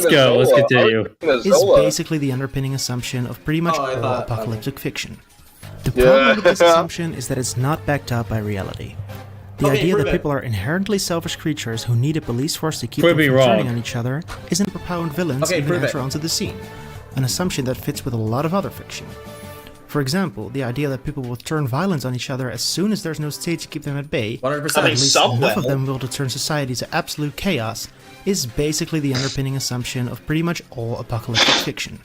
go. Let's continue. Is basically the underpinning assumption of pretty much Oh, I all thought- apocalyptic fiction. The problem with this assumption is that it's not backed up by reality. The Okay, idea prove that it. people are inherently selfish creatures who need a police force to keep Prove them me from wrong. turning on each other isn't propound villains Okay, even prove enter it. onto the scene. An assumption that fits with a lot of other fiction. For example, the idea that people will turn violence on each other as soon as there's no state to keep them at bay, 100%. I mean, at least some enough of will. them will to turn society to absolute chaos, is basically the underpinning assumption of pretty much all apocalyptic fiction.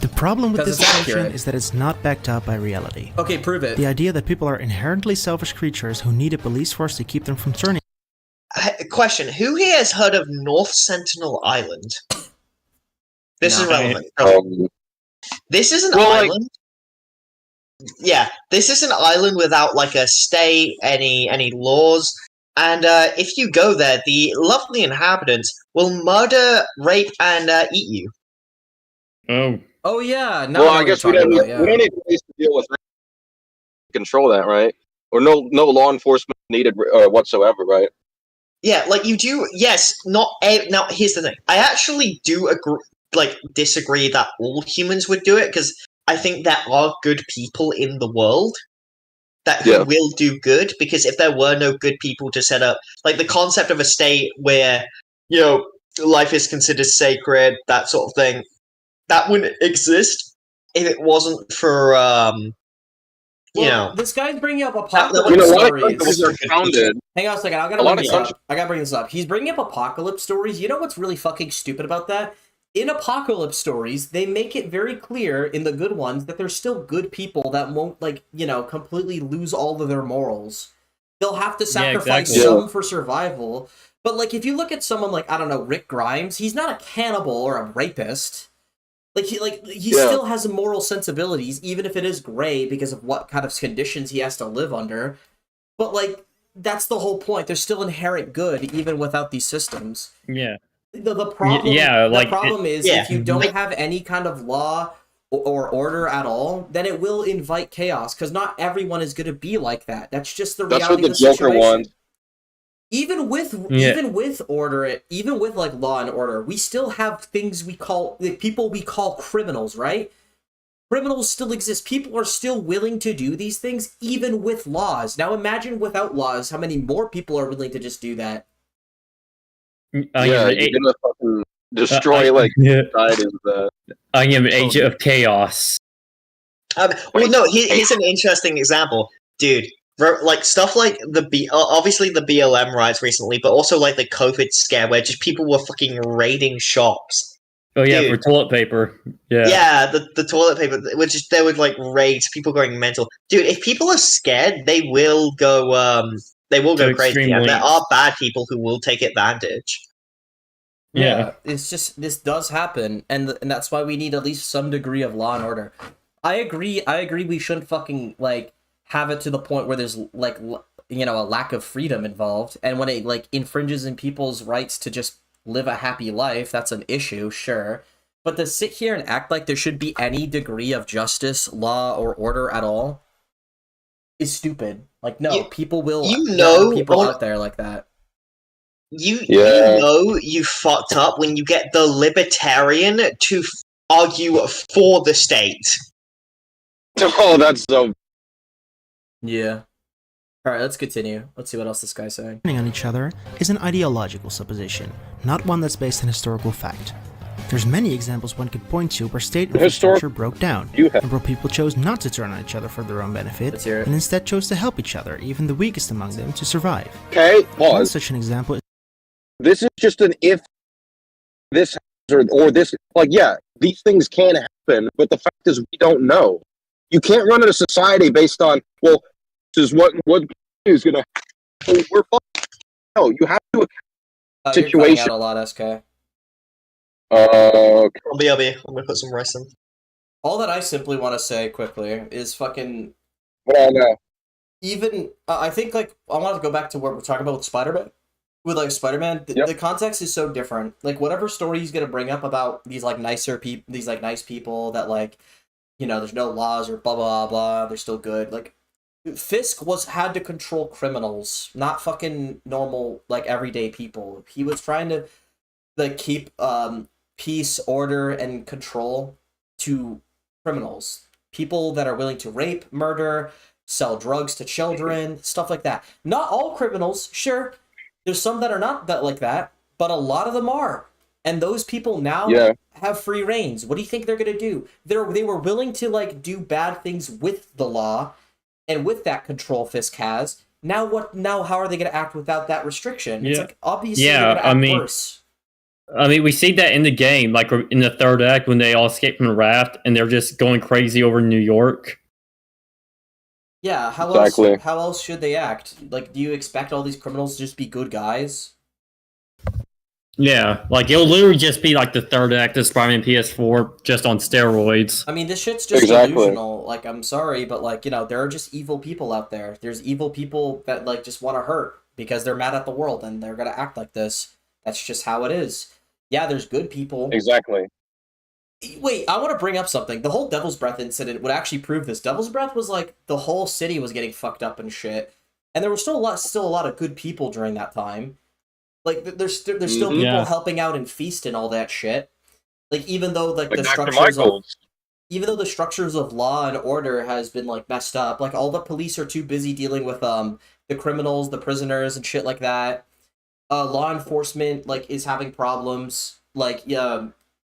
The problem with 'Cause this it's assumption accurate. is that it's not backed up by reality. Okay, prove it. The idea that people are inherently selfish creatures who need a police force to keep them from turning Question: who here has heard of North Sentinel Island? This is No. relevant. This is an Well, like- island. Yeah, this is an island without like a state, any laws, and if you go there, the lovely inhabitants will murder, rape, and eat you. Oh, Oh yeah, no. Well, I guess we don't need ways to deal with that. Control that, right? Or no law enforcement needed whatsoever, right? Yeah, like you do. Yes, not now. Here's the thing. I actually do disagree that all humans would do it because I think there are good people in the world that who Yeah. will do good. Because if there were no good people to set up, like the concept of a state where life is considered sacred, that sort of thing, that wouldn't exist if it wasn't for This guy's bringing up that apocalypse would- A lot of stories. countries are founded. Hang on a second. I A gotta lot bring of this up. I gotta bring this up. He's bringing up apocalypse stories. You know what's really fucking stupid about that? In apocalypse stories, they make it very clear in the good ones that there's still good people that won't completely lose all of their morals. They'll have to sacrifice exactly. some for survival. But like if you look at someone like, I don't know, Rick Grimes, he's not a cannibal or a rapist. He Yeah. still has moral sensibilities, even if it is gray because of what kind of conditions he has to live under. But like that's the whole point. There's still inherent good even without these systems. yeah. The problem, yeah, like, the problem is yeah. if you don't have any kind of law or order at all, then it will invite chaos because not everyone is going to be like that. That's just the That's reality what of the the Joker situation. wants. Even with order, even with like law and order, we still have things we call people we call criminals, right? Criminals still exist. People are still willing to do these things even with laws. Now imagine without laws, how many more people are willing to just do that? I Yeah, am you're gonna fucking destroy society with that. I am an agent of chaos. Well, no. Here's an interesting example, dude. Like stuff like obviously the BLM riots recently, but also like the COVID scare where just people were fucking raiding shops. Oh yeah, Dude. for toilet paper. Yeah. Yeah, the toilet paper, which they would like raid, people going mental. Dude, if people are scared, they will go To crazy. extreme Yeah, there lengths. are bad people who will take advantage. Yeah. It's just this does happen, and that's why we need at least some degree of law and order. I agree. We shouldn't fucking like have it to the point where there's like a lack of freedom involved, and when it like infringes in people's rights to just live a happy life, that's an issue, sure. But to sit here and act like there should be any degree of justice, law, or order at all is stupid. Like no, people will. There are people out there like that. You Yeah. you fucked up when you get the libertarian to argue for the state. Oh, that's so. Yeah. All right, let's continue. Let's see what else this guy's saying. on each other is an ideological supposition, not one that's based on historical fact. There's many examples one could point to where state Historic- infrastructure broke down, You have and where people chose not to turn on each other for their own benefit, Let's hear it. and instead chose to help each other, even the weakest among them, to survive. okay. One Pause. such an example is This is just an if this or this. Like, yeah, these things can happen, but the fact is, we don't know. You can't run a society based on well, this is what is gonna. Well, we're fucked. No, you have to. You're cutting Situation. out a lot, SK. I'll be. I'm gonna put some rice in. All that I simply want to say quickly is fucking Well, no. even I think like I want to go back to what we're talking about with Spider-Man. With like Spider-Man, Yep. the context is so different. Like whatever story he's gonna bring up about these like nicer people, these like nice people that like, you know, there's no laws or blah blah blah. They're still good. Like Fisk had to control criminals, not fucking normal like everyday people. He was trying to like keep peace, order, and control to criminals, people that are willing to rape, murder, sell drugs to children, stuff like that. Not all criminals, sure. There's some that are not that like that, but a lot of them are. And those people now Yeah. have free reigns. What do you think they're gonna do? They were willing to like do bad things with the law, and with that control Fisk has. Now what? Now how are they gonna act without that restriction? It's Yeah. like obviously Yeah, they're gonna I act mean- worse. I mean, we see that in the game, like in the third act when they all escape from the raft and they're just going crazy over New York. Yeah, how Exactly. else? How else should they act? Like, do you expect all these criminals to just be good guys? Yeah, like it'll literally just be like the third act of Spider-Man PS4 just on steroids. I mean, this shit's just Exactly. delusional. Like, I'm sorry, but like, you know, there are just evil people out there. There's evil people that like just want to hurt because they're mad at the world and they're gonna act like this. That's just how it is. Yeah, there's good people. Exactly. Wait, I want to bring up something. The whole Devil's Breath incident would actually prove this. Devil's Breath was like the whole city was getting fucked up and shit, and there were still a lot of good people during that time. Like there's still people Yeah. helping out in Feast and all that shit. Like even though like Like the Dr. structures of, Michaels. even though the structures of law and order has been like messed up, like all the police are too busy dealing with the criminals, the prisoners and shit like that. Law enforcement like is having problems like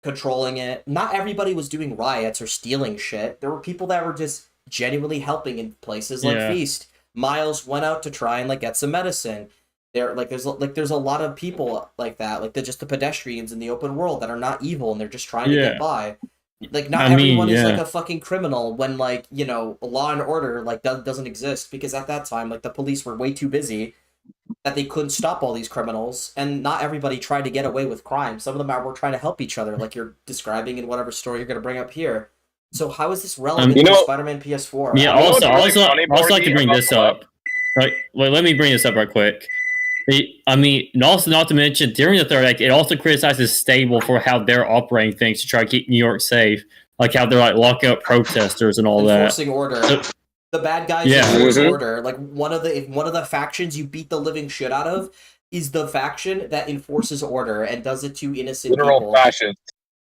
controlling it. Not everybody was doing riots or stealing shit. There were people that were just genuinely helping in places like Yeah. Feast. Miles went out to try and like get some medicine. There's a lot of people like that, like just the pedestrians in the open world that are not evil and they're just trying to Yeah. get by. Like not I mean, everyone is yeah. like a fucking criminal when like, you know, law and order like doesn't exist because at that time like the police were way too busy that they couldn't stop all these criminals, and not everybody tried to get away with crime. Some of them were trying to help each other, like you're describing in whatever story you're going to bring up here. So how is this relevant You to know- Spider-Man PS4? Yeah, I know also, what's really funny, I'd also like to Borgie, bring about this the up. Right, wait, let me bring this up right quick. I mean, and also not to mention, during the third act, it also criticizes Stable for how they're operating things to try to keep New York safe, like how they're like locking up protesters and all that. Enforcing order. So- The bad guys Yeah. enforce Mhm. order. Like one of the factions you beat the living shit out of is the faction that enforces order and does it to innocent Literal people. fascist.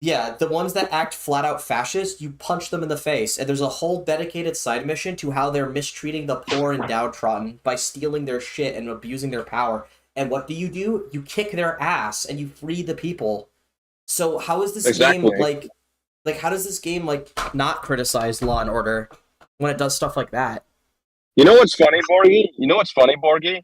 Yeah, the ones that act flat out fascist, you punch them in the face. And there's a whole dedicated side mission to how they're mistreating the poor and downtrodden by stealing their shit and abusing their power. And what do? You kick their ass and you free the people. So how is this game Exactly. like how does this game like not criticize law and order when it does stuff like that? You know what's funny, Borgie?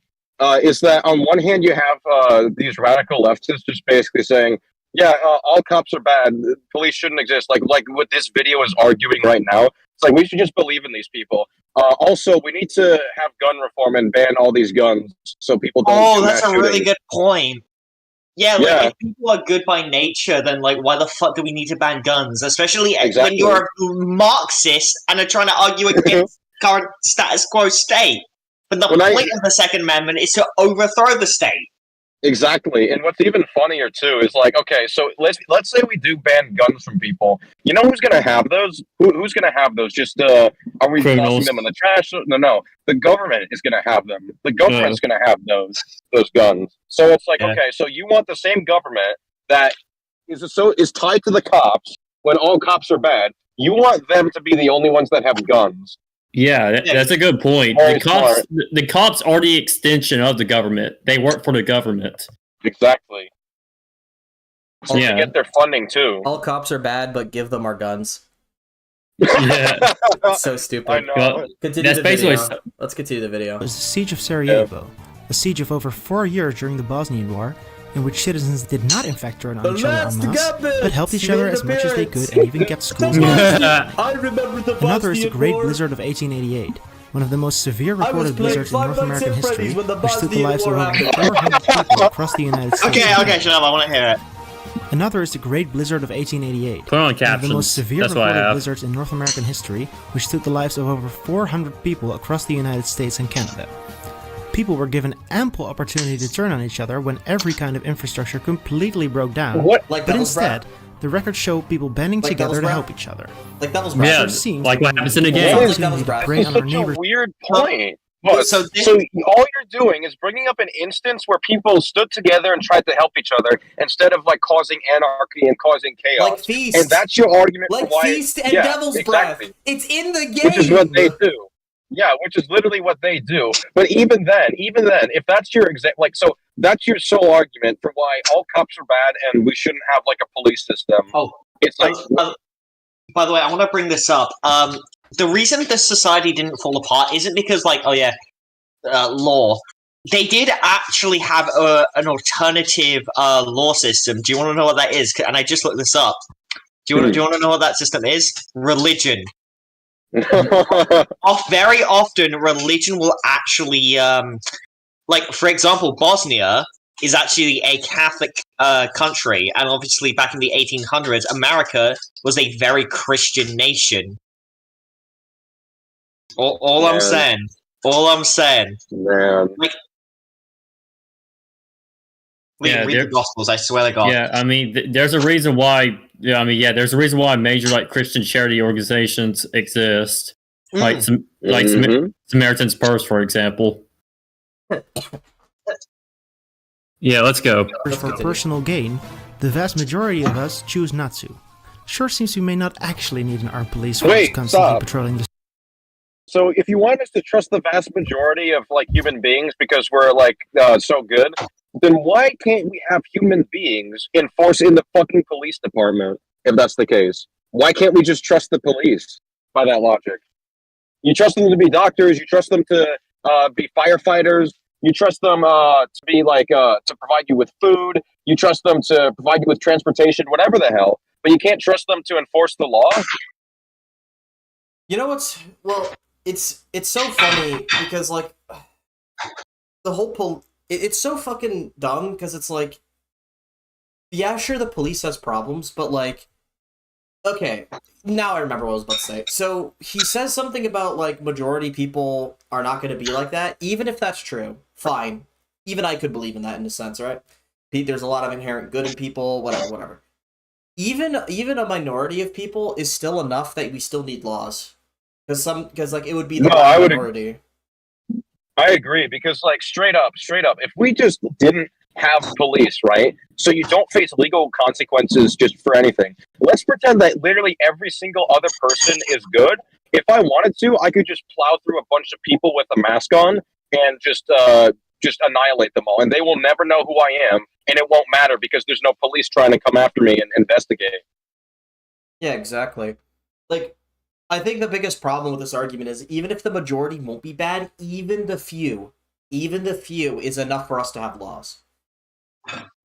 Is that on one hand you have these radical leftists just basically saying, yeah, all cops are bad. Police shouldn't exist. Like what this video is arguing right now. It's like we should just believe in these people. Also, we need to have gun reform and ban all these guns so people don't. Oh, do that's mass a really shootings. good point. Yeah, like Yeah. if people are good by nature, then like why the fuck do we need to ban guns? Especially Exactly. when you're a Marxist and are trying to argue against current status quo state. But the When point of the Second Amendment is to overthrow the state. Exactly, and what's even funnier too is like, okay, so let's say we do ban guns from people. You know who's gonna have those? Who's gonna have those? Just are we Criminals. tossing them in the trash? No. The government is gonna have them. The government's gonna have those guns. So it's like, Yeah. okay, so you want the same government that is tied to the cops when all cops are bad. You want them to be the only ones that have guns. Yeah, that's a good point. Very The cops are the extension of the government. They work for the government. Exactly. So they Yeah. get their funding too. All cops are bad, but give them our guns. Yeah. It's so stupid. I know. Well, Continue That's the basically video. Let's continue the video. was the Siege of Sarajevo, a siege of over 4 years during the Bosnian War, in which citizens did not in fact turn on each other en masse, but helped each other as much as they could and even kept schools open. I remember the Another is the Bosnian Great War. Blizzard of 1888, one of the most severe I was recorded playing blizzards in Five North Nights American at history, Freddy's when the which took the Bosnian lives of War over happened. 400 people across the United States. Okay, shut up. I want to hear it. Another is the Great Blizzard of 1888, Put on one of the captions. most severe That's what I recorded have. blizzards in North American history, which took the lives of over 400 people across the United States and Canada. People were given ample opportunity to turn on each other when every kind of infrastructure completely broke down. What? Like But Devil's instead, Breath? the records show people banding Like together Devil's to Breath? help each other. Like Devil's Yeah, Breath. It seems like what happens in a Yeah. game. Like opportunity Devil's to Breath. prey on our Such a neighbors. weird point. But, So so, this- all you're doing is bringing up an instance where people stood together and tried to help each other instead of like causing anarchy and causing chaos. Like Feast. And that's your argument Like for why Feast and yeah, Devil's exactly. Breath. It's in the game. Which is what they do. Yeah, which is literally what they do. But even then, if that's your so that's your sole argument for why all cops are bad and we shouldn't have like a police system. Oh, It's like by the way, I want to bring this up. The reason this society didn't fall apart isn't because, like, law. They did actually have an alternative law system. Do you want to know what that is? And I just looked this up. Do you want to know what that system is? Religion. Very often, religion will actually, like, for example, Bosnia is actually a Catholic country, and obviously back in the 1800s, America was a very Christian nation. All I'm saying. man. Read the Gospels, I swear to God. Yeah, I mean, there's a reason why. Yeah, I mean, yeah, there's a reason why major like Christian charity organizations exist, like Samaritan's Purse, for example. Yeah, let's go. For personal gain, the vast majority of us choose not to. Sure seems we may not actually need an armed police force Wait, constantly stop. patrolling the So if you want us to trust the vast majority of like human beings because we're like so good, then why can't we have human beings enforce in the fucking police department if that's the case? Why can't we just trust the police by that logic? You trust them to be doctors, you trust them to be firefighters, you trust them to be like to provide you with food, you trust them to provide you with transportation, whatever the hell, but you can't trust them to enforce the law? You know what's it's so funny because like the whole it's so fucking dumb because it's like, yeah, sure, the police has problems, but like, okay, now I remember what I was about to say. So he says something about like majority people are not going to be like that. Even if that's true, fine. Even I could believe in that in a sense, right? There's a lot of inherent good in people, whatever. Even a minority of people is still enough that we still need laws. Because like it would be the minority. I agree because like straight up, if we just didn't have police, right? So you don't face legal consequences just for anything. Let's pretend that literally every single other person is good. If I wanted to, I could just plow through a bunch of people with a mask on and just annihilate them all, and they will never know who I am, and it won't matter because there's no police trying to come after me and investigate. Yeah, exactly. Like, I think the biggest problem with this argument is even if the majority won't be bad, even the few is enough for us to have laws.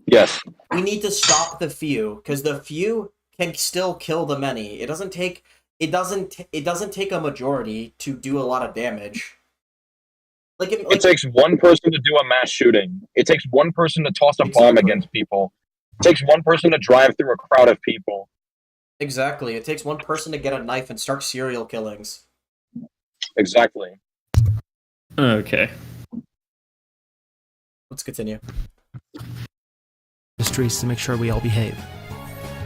Yes. We need to stop the few because the few can still kill the many. It doesn't take a majority to do a lot of damage. It takes one person to do a mass shooting. It takes one person to toss a bomb against people. It takes one person to drive through a crowd of people. Exactly. It takes one person to get a knife and start serial killings. Exactly. Okay. Let's continue. the streets to make sure we all behave.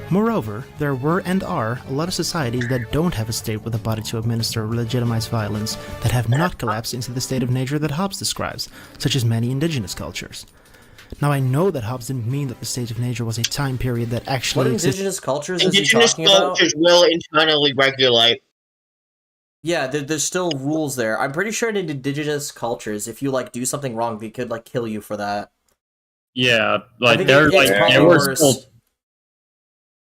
Moreover, there were and are a lot of societies that don't have a state with a body to administer or legitimize violence that have not collapsed into the state of nature that Hobbes describes, such as many indigenous cultures. Now I know that Hobbes didn't mean that the state of nature was a time period that actually What existed. indigenous cultures is he Indigenous talking about? cultures will internally regulate. Yeah, there's still rules there. I'm pretty sure in indigenous cultures, if you like do something wrong, they could like kill you for that. Yeah, I like think there, it's like probably there were worse. still,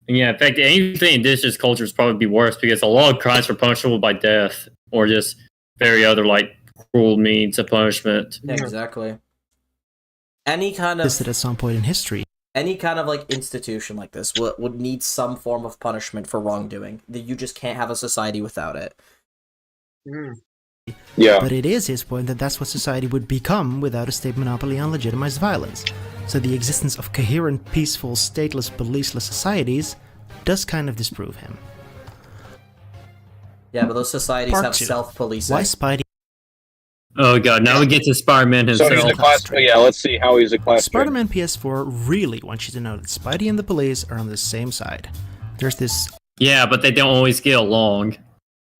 And yeah, in fact, anything indigenous cultures probably be worse because a lot of crimes are punishable by death or just very other like cruel means of punishment. Exactly. Any kind of Existed at some point in history. any kind of like institution like this would need some form of punishment for wrongdoing. That you just can't have a society without it. Yeah. But it is his point that that's what society would become without a state monopoly on legitimized violence. So the existence of coherent, peaceful, stateless, policeless societies does kind of disprove him. Yeah, but those societies Part have 2. self-policing. Why Spidey? Oh god, now we get to Spider-Man So himself. he's a class. Yeah, let's see how he's a class. Spider-Man PS4 really wants you to know that Spidey and the police are on the same side. There's this Yeah, but they don't always get along,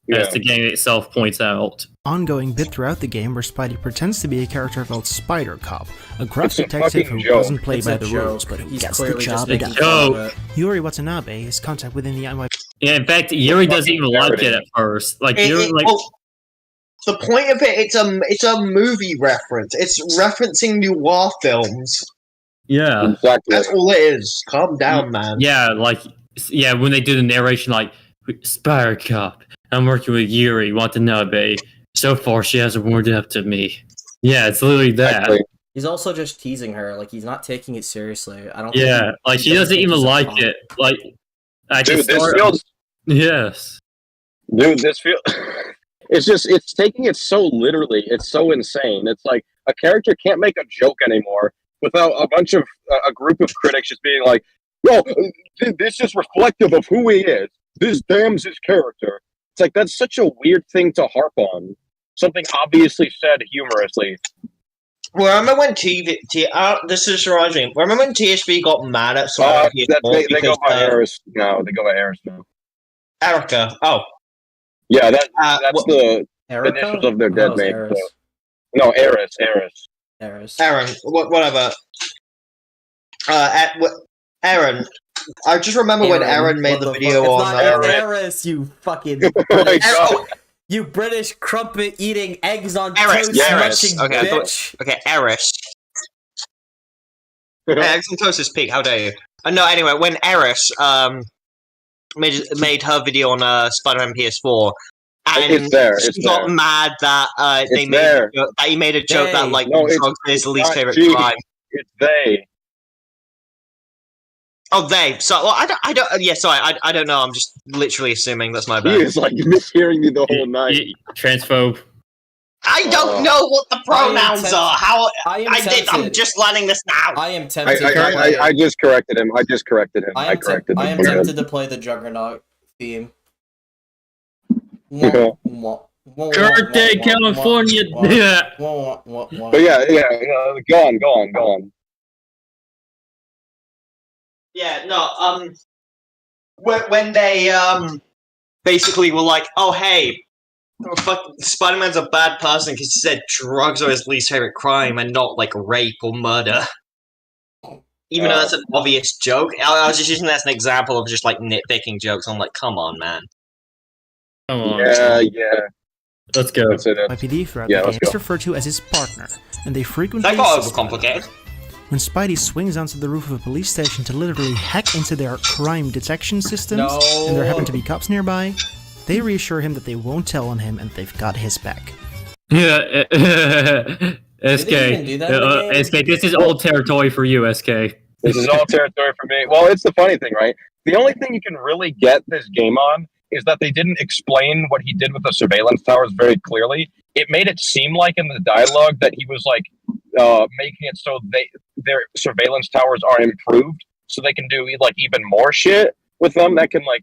Yeah. as the game itself points out. ongoing bit throughout the game where Spidey pretends to be a character called Spider Cop, a gruff It's a detective fucking who joke. doesn't play It's by a the joke. rules, but who He's gets the clearly just job making done. fun of it. Yuri Watanabe is contact within the NYPD. Yeah, in fact, Yuri doesn't even like parody. it at first. Like Yuri, like The point of it, it's a movie reference. It's referencing noir films. yeah, Exactly. That's all it is. Calm down, man. yeah, like yeah, when they do the narration, like Spider Cop, I'm working with Yuri Watanabe. So far, she hasn't warmed up to me. Yeah, it's literally that. Exactly. He's also just teasing her. Like he's not taking it seriously. I don't. Yeah, think like he she doesn't think even he's a like cop. it. Like I Dude, just this start- feels. yes. Dude, this feel. It's taking it so literally. It's so insane. It's like a character can't make a joke anymore without a bunch of a group of critics just being like, "Yo, this is reflective of who he is. This damns his character." It's like that's such a weird thing to harp on. Something obviously said humorously. Remember when this is Rajin. Remember when TSB got mad at someone They go by Eris now. They go by Eris now. Erica. Oh, Yeah, that's what- the Erica? initials of their Oh, dead it was mate. Eris. So. No, Eris. Eris. Aaron. Whatever. Aaron. I just remember when Aaron made what the fuck? video It's on not Aaron. Eris, you fucking Oh my British, God. you British crumpet eating eggs on Eris, toast Eris. munching Okay, I thought- bitch. Okay, Eris. Eggs and Toast is peak. How dare you? No, anyway, when Eris made her video on Spider-Man PS4, and It's there, she it's got there. mad that they It's made there. that he made a joke that They. like No, it's drugs is his least not favorite she. crime. It's they. Oh, they. So well, I don't. Yeah, sorry, I don't know. I'm just literally assuming. That's my He bad. is like mishearing me the whole night. Transphobe. I don't know what the pronouns tempted- are. How I am I'm tempted. just learning this now. I am tempted. to I play- just corrected him. I I am, corrected I him. am tempted to play the Juggernaut theme. Birthday, California. Yeah. But yeah, go on. Yeah, no, when they basically were like, oh hey, fuck, Spider-Man's a bad person because he said drugs are his least favorite crime and not like rape or murder. Even though that's an obvious joke, I was just using that as an example of just like nitpicking jokes. I'm like, come on, man. Come on. Yeah. Let's go. That's it. YPD throughout Yeah, the let's game is go. referred to as his partner, and they frequently That got assist one overcomplicated. another. When Spidey swings onto the roof of a police station to literally hack into their crime detection systems, No. and there happen to be cops nearby, they reassure him that they won't tell on him and they've got his back. Yeah. SK. even do that in the game? SK, this is old territory for you, SK. This is all territory for me. Well, it's the funny thing, right? The only thing you can really get this game on is that they didn't explain what he did with the surveillance towers very clearly. It made it seem like in the dialogue that he was like making it so their surveillance towers are improved, so they can do like even more shit with them that can like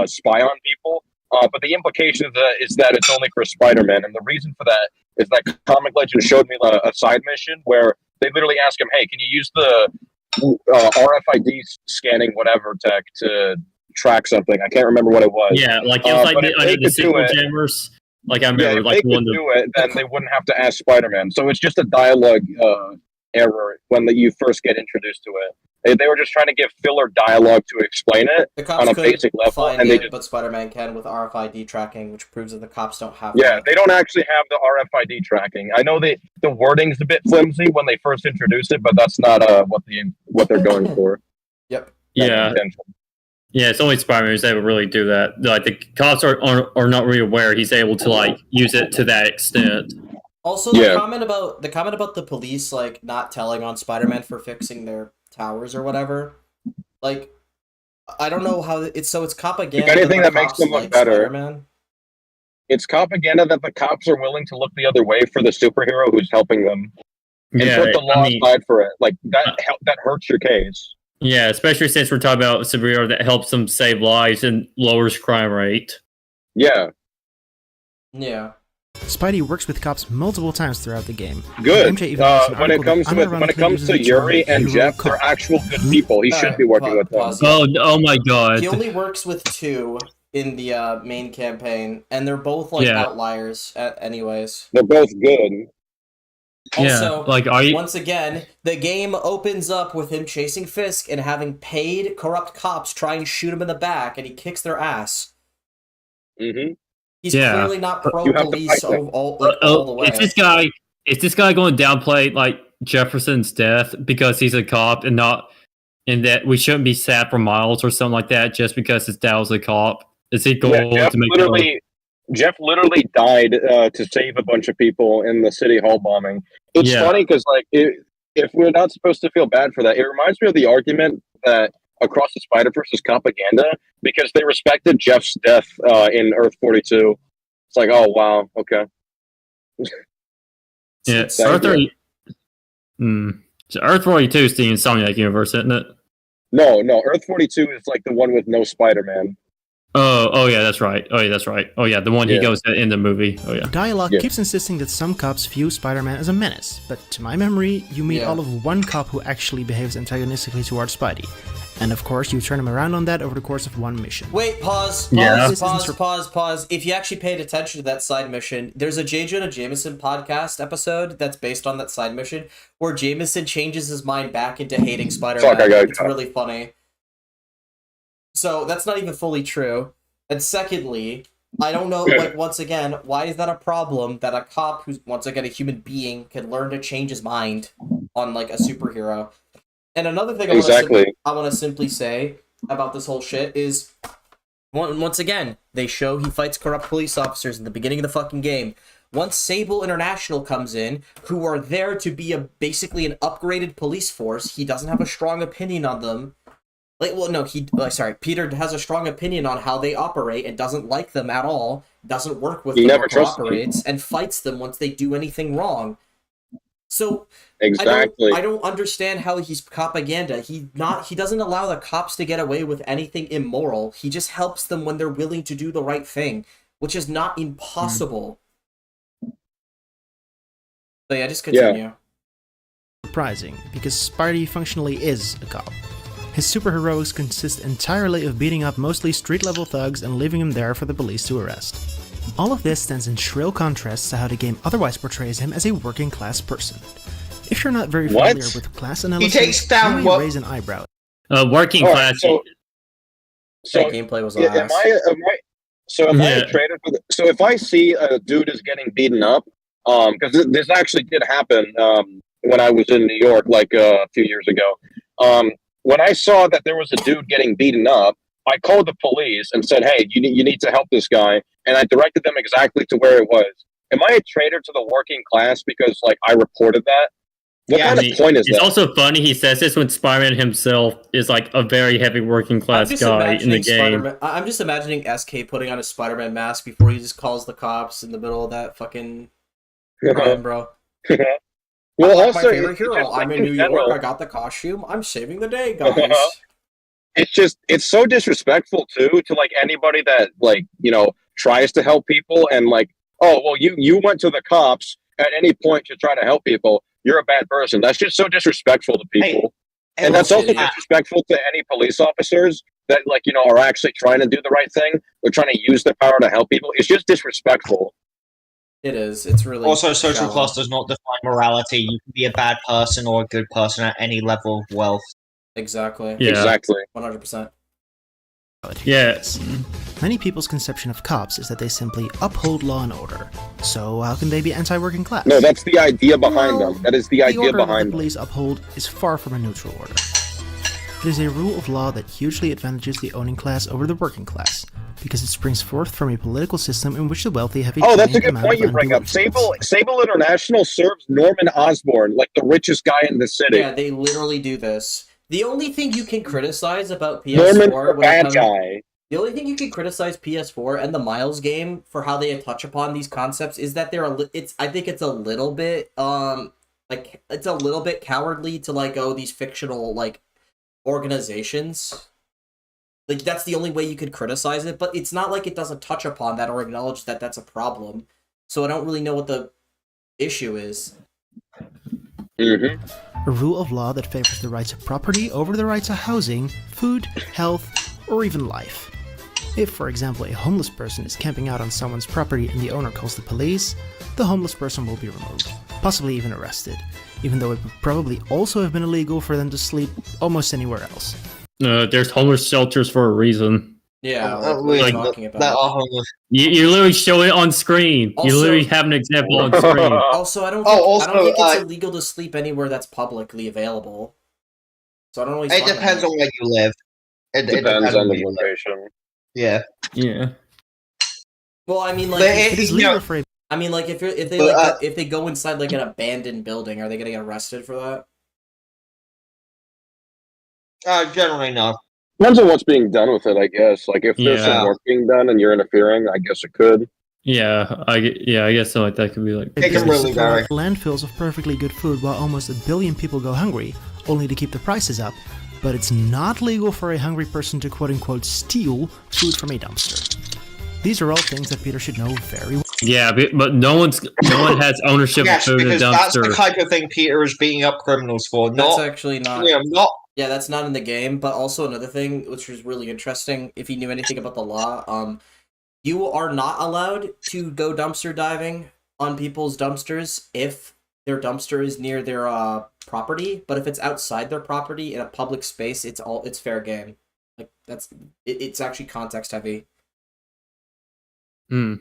spy on people. But the implication is that it's only for Spider-Man, and the reason for that is that Comic Legend showed me a side mission where they literally ask him, "Hey, can you use the RFID scanning whatever tech to track something?" I can't remember what it was. Yeah, like it was but if they like the could do signal it- jammers. Like I Yeah, remember, if like they one could of the do it, then they wouldn't have to ask Spider-Man. So it's just a dialogue error when you first get introduced to it. They were just trying to give filler dialogue to explain it The cops on a could basic level, find and they it, just but Spider-Man can with RFID tracking, which proves that the cops don't have. yeah, that. they don't actually have the RFID tracking. I know the wording's a bit flimsy when they first introduced it, but that's not what they're going for. Yep. yeah. Intention. Yeah, it's only Spider-Man who's able to really do that. Like the cops are not really aware he's able to like use it to that extent. Also, the comment about the police like not telling on Spider-Man for fixing their towers or whatever. Like, I don't know how it's propaganda. If anything, that that makes them look better. Spider-Man. It's propaganda that the cops are willing to look the other way for the superhero who's helping them, and put the law aside for it. Like that hurts your case. Yeah, especially since we're talking about a superhero that helps them save lives and lowers crime rate. Yeah. Yeah. Spidey works with cops multiple times throughout the game. Good. MJ even has an When it article comes to Yuri and Jeff, they're actual good people. He should be working with them. Oh my god. He only works with 2 in the main campaign, and they're both like outliers. Anyways, they're both good. Also, like once again, the game opens up with him chasing Fisk and having paid corrupt cops try and shoot him in the back, and he kicks their ass. Mm-hmm. He's clearly not pro-police all the way. Is this guy going to downplay like Jefferson's death because he's a cop and that we shouldn't be sad for Miles or something like that just because his dad was a cop? Is he going to make Jeff literally died to save a bunch of people in the City Hall bombing. It's funny because, like, if we're not supposed to feel bad for that, it reminds me of the argument that Across the Spider-Verse is propaganda because they respected Jeff's death in Earth 42. It's like, oh, wow, okay. Yeah, Earth 42 is the Insomniac universe, isn't it? No, Earth 42 is like the one with no Spider-Man. Oh yeah, that's right. Oh yeah, the one he goes in the movie. Oh yeah. Dialogue keeps insisting that some cops view Spider-Man as a menace, but to my memory, you meet all of one cop who actually behaves antagonistically towards Spidey. And of course, you turn him around on that over the course of one mission. Wait, pause. If you actually paid attention to that side mission, there's a J. Jonah Jameson podcast episode that's based on that side mission, where Jameson changes his mind back into hating Spider-Man. It's really funny. So that's not even fully true. And secondly, I don't know, like, once again, why is that a problem that a cop who's, once again, a human being can learn to change his mind on, like, a superhero? And another thing I want to simply say about this whole shit is, once again, they show he fights corrupt police officers in the beginning of the fucking game. Once Sable International comes in, who are there to be basically an upgraded police force, he doesn't have a strong opinion on them. Peter has a strong opinion on how they operate and doesn't like them at all, doesn't work with them, or cooperates, and fights them once they do anything wrong. So I don't understand how he's propaganda. He doesn't allow the cops to get away with anything immoral. He just helps them when they're willing to do the right thing, which is not impossible. So yeah, just continue. Yeah. Surprising, because Spidey functionally is a cop. His superheroics consist entirely of beating up mostly street-level thugs and leaving them there for the police to arrest. All of this stands in shrill contrast to how the game otherwise portrays him as a working-class person. If you're not very familiar with class analysis, you may raise an eyebrow. Working class. So gameplay was ass. So if I see a dude is getting beaten up, because this actually did happen when I was in New York like a few years ago. When I saw that there was a dude getting beaten up, I called the police and said, "Hey, you need to help this guy," and I directed them exactly to where it was. Am I a traitor to the working class because, like, I reported that? What kind of point is that? It's also funny he says this when Spider-Man himself is like a very heavy working class guy in the game. I'm just imagining SK putting on a Spider-Man mask before he just calls the cops in the middle of that fucking crime, bro. Well, I'm also, my favorite hero. I'm in New York. I got the costume. I'm saving the day, guys. It's so disrespectful too to like anybody that like tries to help people and like, oh well, you went to the cops at any point to try to help people. You're a bad person. That's just so disrespectful to people, and that's also disrespectful to any police officers that like are actually trying to do the right thing. They're trying to use their power to help people. It's just disrespectful. It is. It's really also social class does not define morality. You can be a bad person or a good person at any level of wealth. Exactly. Yeah. Exactly. 100%. Yes. Many people's conception of cops is that they simply uphold law and order. So how can they be anti-working class? No, that's the idea behind them. That is the idea behind them. The police uphold is far from a neutral order. It is a rule of law that hugely advantages the owning class over the working class, because it springs forth from a political system in which the wealthy have a Oh, that's a giant good amount point of you bring undue up. influence. Sable International serves Norman Osborn, like the richest guy in the city. Yeah, they literally do this. The only thing you can criticize about Norman's PS4 the when it bad comes, guy. the only thing you can criticize PS4 and the Miles game for how they touch upon these concepts is that I think it's a little bit like it's a little bit cowardly to like these fictional like organizations. Like that's the only way you could criticize it, but it's not like it doesn't touch upon that or acknowledge that that's a problem. So I don't really know what the issue is. A rule of law that favors the rights of property over the rights of housing, food, health, or even life. If, for example, a homeless person is camping out on someone's property and the owner calls the police, the homeless person will be removed, possibly even arrested, even though it would probably also have been illegal for them to sleep almost anywhere else. There's homeless shelters for a reason. Yeah, Wait, what are you talking about? that are homeless. You literally show it on screen. Also- You literally have an example on screen. Also, I don't think, also, I don't think it's illegal to sleep anywhere that's publicly available. So I don't know what he's It talking depends about. on where you live. It Depends on where the you live. location. Yeah. Yeah. Well, I mean, like, But It is you know, legal for a I mean, like, if they But, like if they go inside like an abandoned building, are they gonna get arrested for that? generally no. Depends on what's being done with it, I guess. Like, if there's Yeah. some work being done and you're interfering, I guess it could. Yeah, I guess something like that could be like. It can business really supply vary. of landfills of perfectly good food while almost 1 billion people go hungry, only to keep the prices up. But it's not legal for a hungry person to quote-unquote steal food from a dumpster. These are all things that Peter should know very well. Yeah, but no one has ownership Yes, of food in a because that's the dumpster. type of thing Peter is beating up criminals for. That's Not, actually not. not. Yeah, that's not in the game. But also another thing, which is really interesting, if you knew anything about the law, you are not allowed to go dumpster diving on people's dumpsters if their dumpster is near their property. But if it's outside their property in a public space, it's fair game. Like it's actually context heavy. Hmm.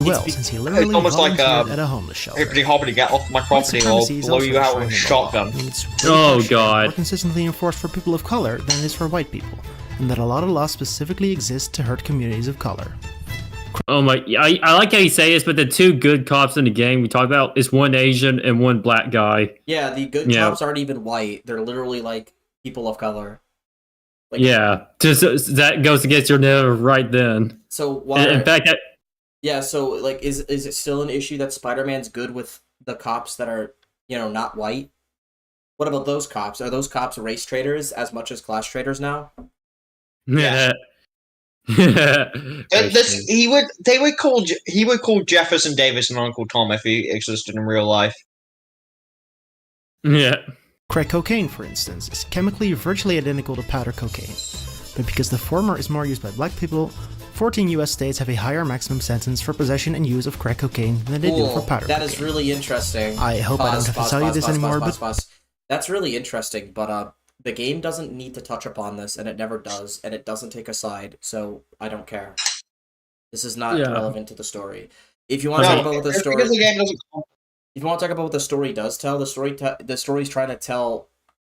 Well, be- since he literally almost like, volunteered at a homeless shelter. Everybody hopping to get off my White property or supremacy is blow also you out enshrined with a in the shotgun. law, and it's way Oh, harsher and God. more consistently enforced for people of color than it is for white people, and that a lot of laws specifically exist to hurt communities of color. Oh my! I like how you say this, but the two good cops in the game we talk about is one Asian and one black guy. Yeah, the good Yeah. cops aren't even white. They're literally like people of color. Like, Yeah, just that goes against your narrative right then. So why? In fact, Yeah, so like is it still an issue that Spider-Man's good with the cops that are, not white? What about those cops? Are those cops race traitors as much as class traitors now? yeah. He would call Jefferson Davis and Uncle Tom if he existed in real life. Yeah. Crack cocaine, for instance, is chemically virtually identical to powder cocaine, but because the former is more used by black people, 14 US states have a higher maximum sentence for possession and use of crack cocaine than they do for powder That cocaine. is really interesting. I hope I don't have to tell you this anymore, but Pause. That's really interesting, but the game doesn't need to touch upon this, and it never does, and it doesn't take a side, so I don't care. This is not Yeah. relevant to the story. If you want to talk about what the Just story, because the game doesn't. if you want to talk about what the story does tell, the story's trying to tell.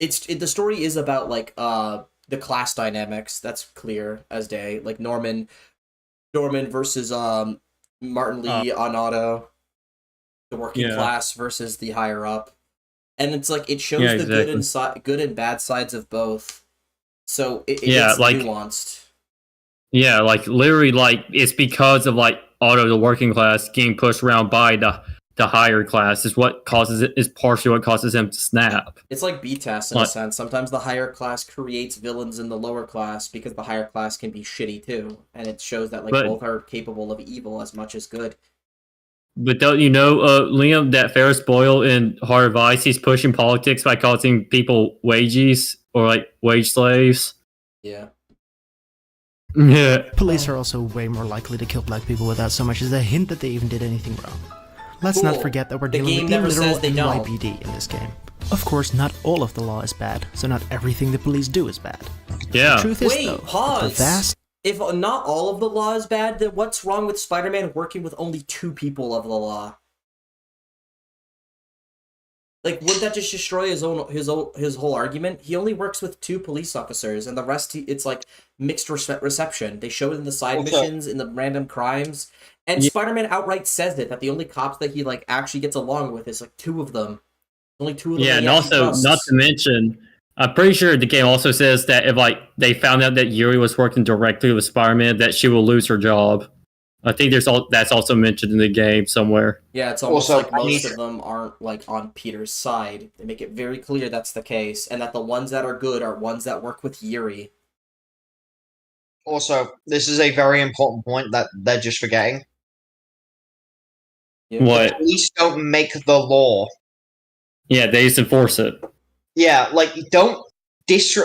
The story is about like the class dynamics. That's clear as day. Like Norman versus Martin Lee on Otto, the working Yeah. class versus the higher up, and it's like it shows Yeah, the exactly. good and bad sides of both. So it's nuanced. Yeah, like literally, like it's because of like Otto, the working class, getting pushed around by the higher class is what causes it. Is partially what causes him to snap. It's like B-Test in a What? sense. Sometimes the higher class creates villains in the lower class because the higher class can be shitty too, and it shows that like But- both are capable of evil as much as good. But don't you know, Liam, that Ferris Boyle in Heart of Ice, he's pushing politics by causing people wages or like wage slaves. Yeah. Yeah. police are also way more likely to kill black people without so much as a hint that they even did anything wrong. Let's not Cool. forget that we're The dealing game with the never literal says they don't. NYPD in this game. Of course, not all of the law is bad, so not everything the police do is bad. The Yeah. truth is, Wait, though, that pause. the vast If not all of the law is bad, then what's wrong with Spider-Man working with only 2 people of the law? Like, would that just destroy his whole argument? He only works with 2 police officers, and the rest it's like mixed reception. They show it in the side Okay. missions, in the random crimes, and Yeah. Spider-Man outright says it that the only cops that he like actually gets along with is like 2 of them. Only 2 of them. Yeah, that he and actually also, not trusts. to mention, I'm pretty sure the game also says that if like they found out that Yuri was working directly with Spider-Man, that she will lose her job. I think that's also mentioned in the game somewhere. Yeah, it's almost Also, like I most need- of them aren't like on Peter's side. They make it very clear that's the case, and that the ones that are good are ones that work with Yuri. Also, this is a very important point that they're just forgetting. Yeah. What? Police don't make the law. Yeah, they just enforce it. Yeah, like don't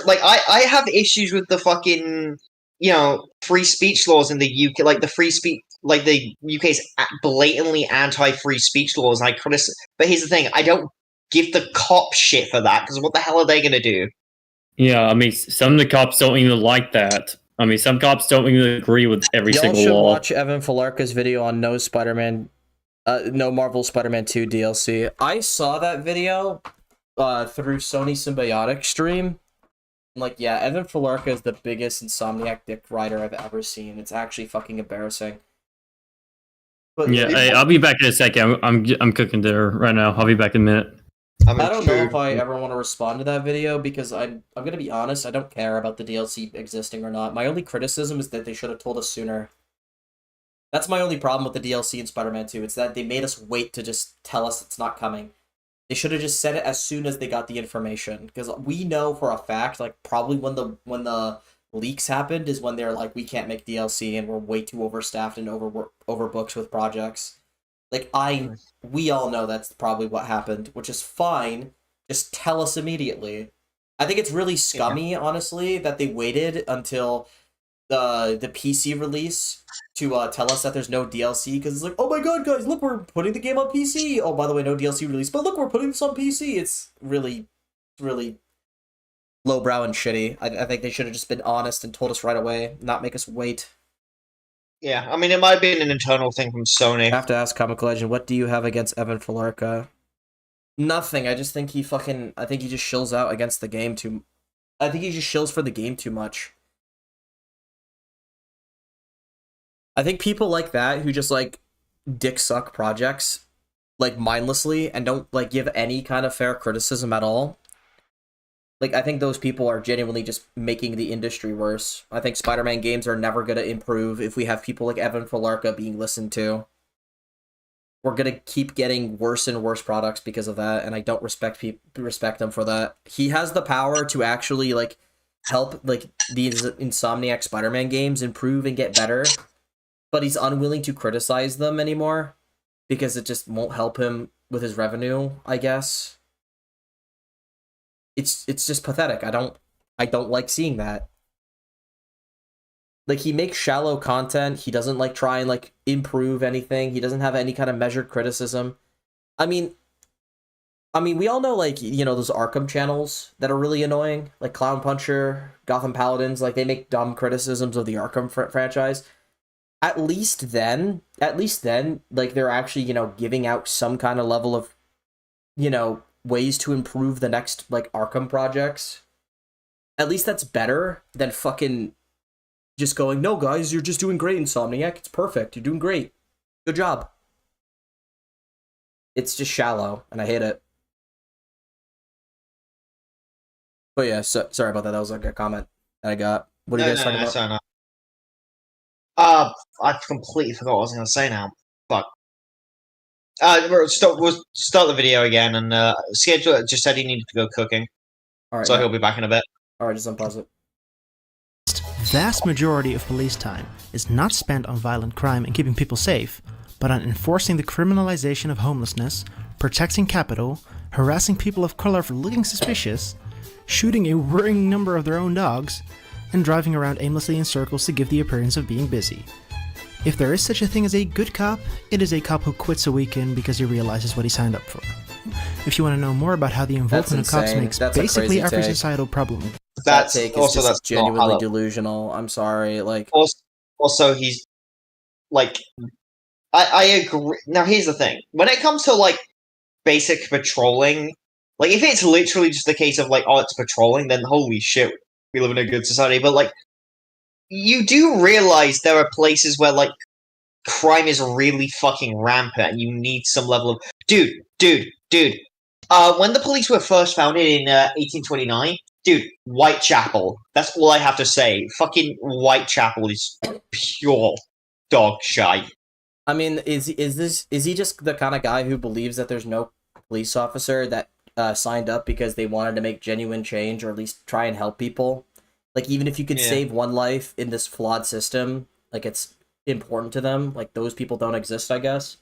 like I have issues with the fucking free speech laws in the UK, like the free speech, like the UK's blatantly anti-free speech laws. And I criticize, but here's the thing: I don't give the cops shit for that because what the hell are they gonna do? Yeah, I mean, some of the cops don't even like that. I mean, some cops don't even agree with every single law. Evan Falarca's video on no Marvel Spider-Man 2 DLC. I saw that video through Sony Symbiotic stream. Like, yeah, Evan Falarca is the biggest Insomniac dick rider I've ever seen. It's actually fucking embarrassing. But Yeah, hey, I'll be back in a second. I'm cooking dinner right now. I'll be back in a minute. I don't know if I ever want to respond to that video because I'm gonna be honest, I don't care about the DLC existing or not. My only criticism is that they should have told us sooner. That's my only problem with the DLC in Spider-Man 2. It's that they made us wait to just tell us it's not coming. They should have just said it as soon as they got the information, because we know for a fact, like probably when the leaks happened is when they're like, we can't make DLC and we're way too overstaffed and overbooked with projects. Like we all know that's probably what happened, which is fine. Just tell us immediately. I think it's really scummy, honestly, that they waited until the PC release to tell us that there's no DLC, because it's like, oh my god, guys, look, we're putting the game on PC. Oh, by the way, no DLC release, but look, we're putting this on PC. It's really lowbrow and shitty. I think they should have just been honest and told us right away, not make us wait. Yeah, I mean, it might have been an internal thing from Sony. I have to ask Comic Legend, what do you have against Evan Falarca? Nothing. I just think he just shills out against the game too. I think he just shills for the game too much. I think people like that who just like dick suck projects like mindlessly and don't like give any kind of fair criticism at all. Like, I think those people are genuinely just making the industry worse. I think Spider-Man games are never going to improve if we have people like Evan Falarca being listened to. We're going to keep getting worse and worse products because of that, and I don't respect him for that. He has the power to actually like help like these Insomniac Spider-Man games improve and get better, but he's unwilling to criticize them anymore because it just won't help him with his revenue, I guess. It's just pathetic. I don't like seeing that. Like, he makes shallow content. He doesn't like try and like improve anything. He doesn't have any kind of measured criticism. I mean, we all know, like, you know, those Arkham channels that are really annoying, like Clown Puncher, Gotham Paladins. Like, they make dumb criticisms of the Arkham franchise. At least then, like, they're actually, you know, giving out some kind of level of, you know, ways to improve the next like Arkham projects. At least that's better than fucking just going, no guys, you're just doing great, Insomniac, it's perfect, you're doing great, good job. It's just shallow and I hate it. But yeah, sorry about that. That was like a comment that I got. What are you guys talking about? No. I completely forgot what I was going to say now. Fuck. We'll start the video again, and Schedule just said he needed to go cooking, All right, so he'll be back in a bit. all right, just unpause it. Vast majority of police time is not spent on violent crime and keeping people safe, but on enforcing the criminalization of homelessness, protecting capital, harassing people of color for looking suspicious, shooting a worrying number of their own dogs, and driving around aimlessly in circles to give the appearance of being busy. If there is such a thing as a good cop, it is a cop who quits a weekend because he realizes what he signed up for. If you want to know more about how the involvement of cops insane. makes That's a basically crazy every take. societal problem. That take is just that's genuinely delusional. I'm sorry, like, Also, he's like, I agree. Now, here's the thing: when it comes to like basic patrolling, Like, if it's literally just the case of, like, oh, it's patrolling, then holy shit, we live in a good society. But, like, you do realize there are places where, like, crime is really fucking rampant and you need some level of... Dude. When the police were first founded in 1829, dude, Whitechapel. That's all I have to say. Fucking Whitechapel is pure dog shite. I mean, is he just the kind of guy who believes that there's no police officer that signed up because they wanted to make genuine change or at least try and help people? Like, even if you could save one life in this flawed system, like, it's important to them. Like, those people don't exist, I guess.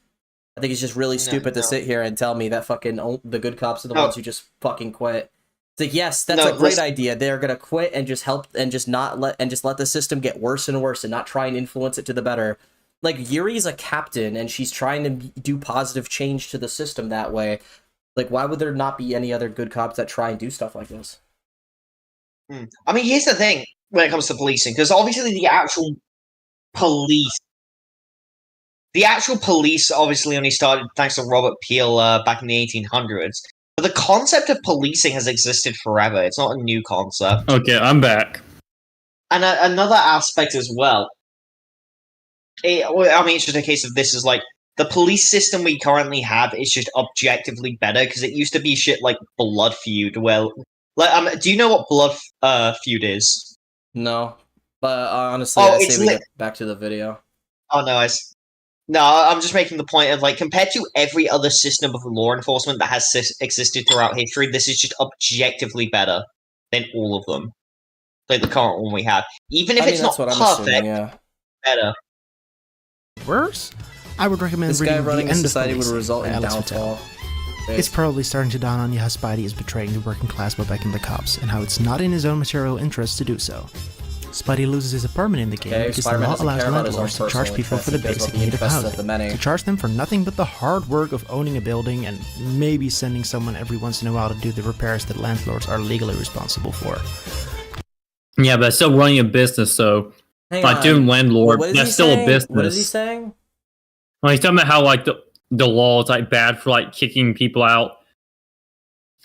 I think it's just really stupid to sit here and tell me that fucking the good cops are the ones who just fucking quit. It's like, yes, that's a great idea. They're gonna quit and just help and just not let the system get worse and worse and not try and influence it to the better. Like, Yuri's a captain and she's trying to do positive change to the system that way. Like, why would there not be any other good cops that try and do stuff like this? I mean, here's the thing when it comes to policing, because obviously the actual police obviously only started thanks to Robert Peel back in the 1800s. But the concept of policing has existed forever. It's not a new concept. Okay, I'm back. And another aspect as well. It's just a case of this is like the police system we currently have is just objectively better because it used to be shit like Blood Feud. Well, like, do you know what Blood Feud is? No, but honestly, I say we get back to the video. Oh no, I'm just making the point of, like, compared to every other system of law enforcement that has existed throughout history, this is just objectively better than all of them. Like the current one we have, even if it's not perfect, better. Worse, I would recommend this guy reading running The a End of society would Policing result by in Alice downfall. Patel. It's probably starting to dawn on you how Spidey is betraying the working class by backing the cops, and how it's not in his own material interest to do so. Spidey loses his apartment in the game because the law allows landlords to charge people for the basic need of housing, to charge them for nothing but the hard work of owning a building and maybe sending someone every once in a while to do the repairs that landlords are legally responsible for. Yeah, but it's still running a business, so like doing landlord, that's still a business. What is he saying? Well, he's talking about how like the law is like bad for like kicking people out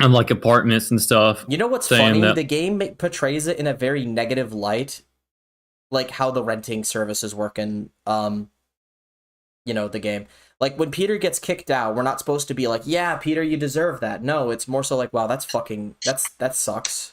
of like apartments and stuff. You know what's funny? The game portrays it in a very negative light, like how the renting services work in the game. Like when Peter gets kicked out, we're not supposed to be like, yeah, Peter, you deserve that. No, it's more so like, wow, that sucks.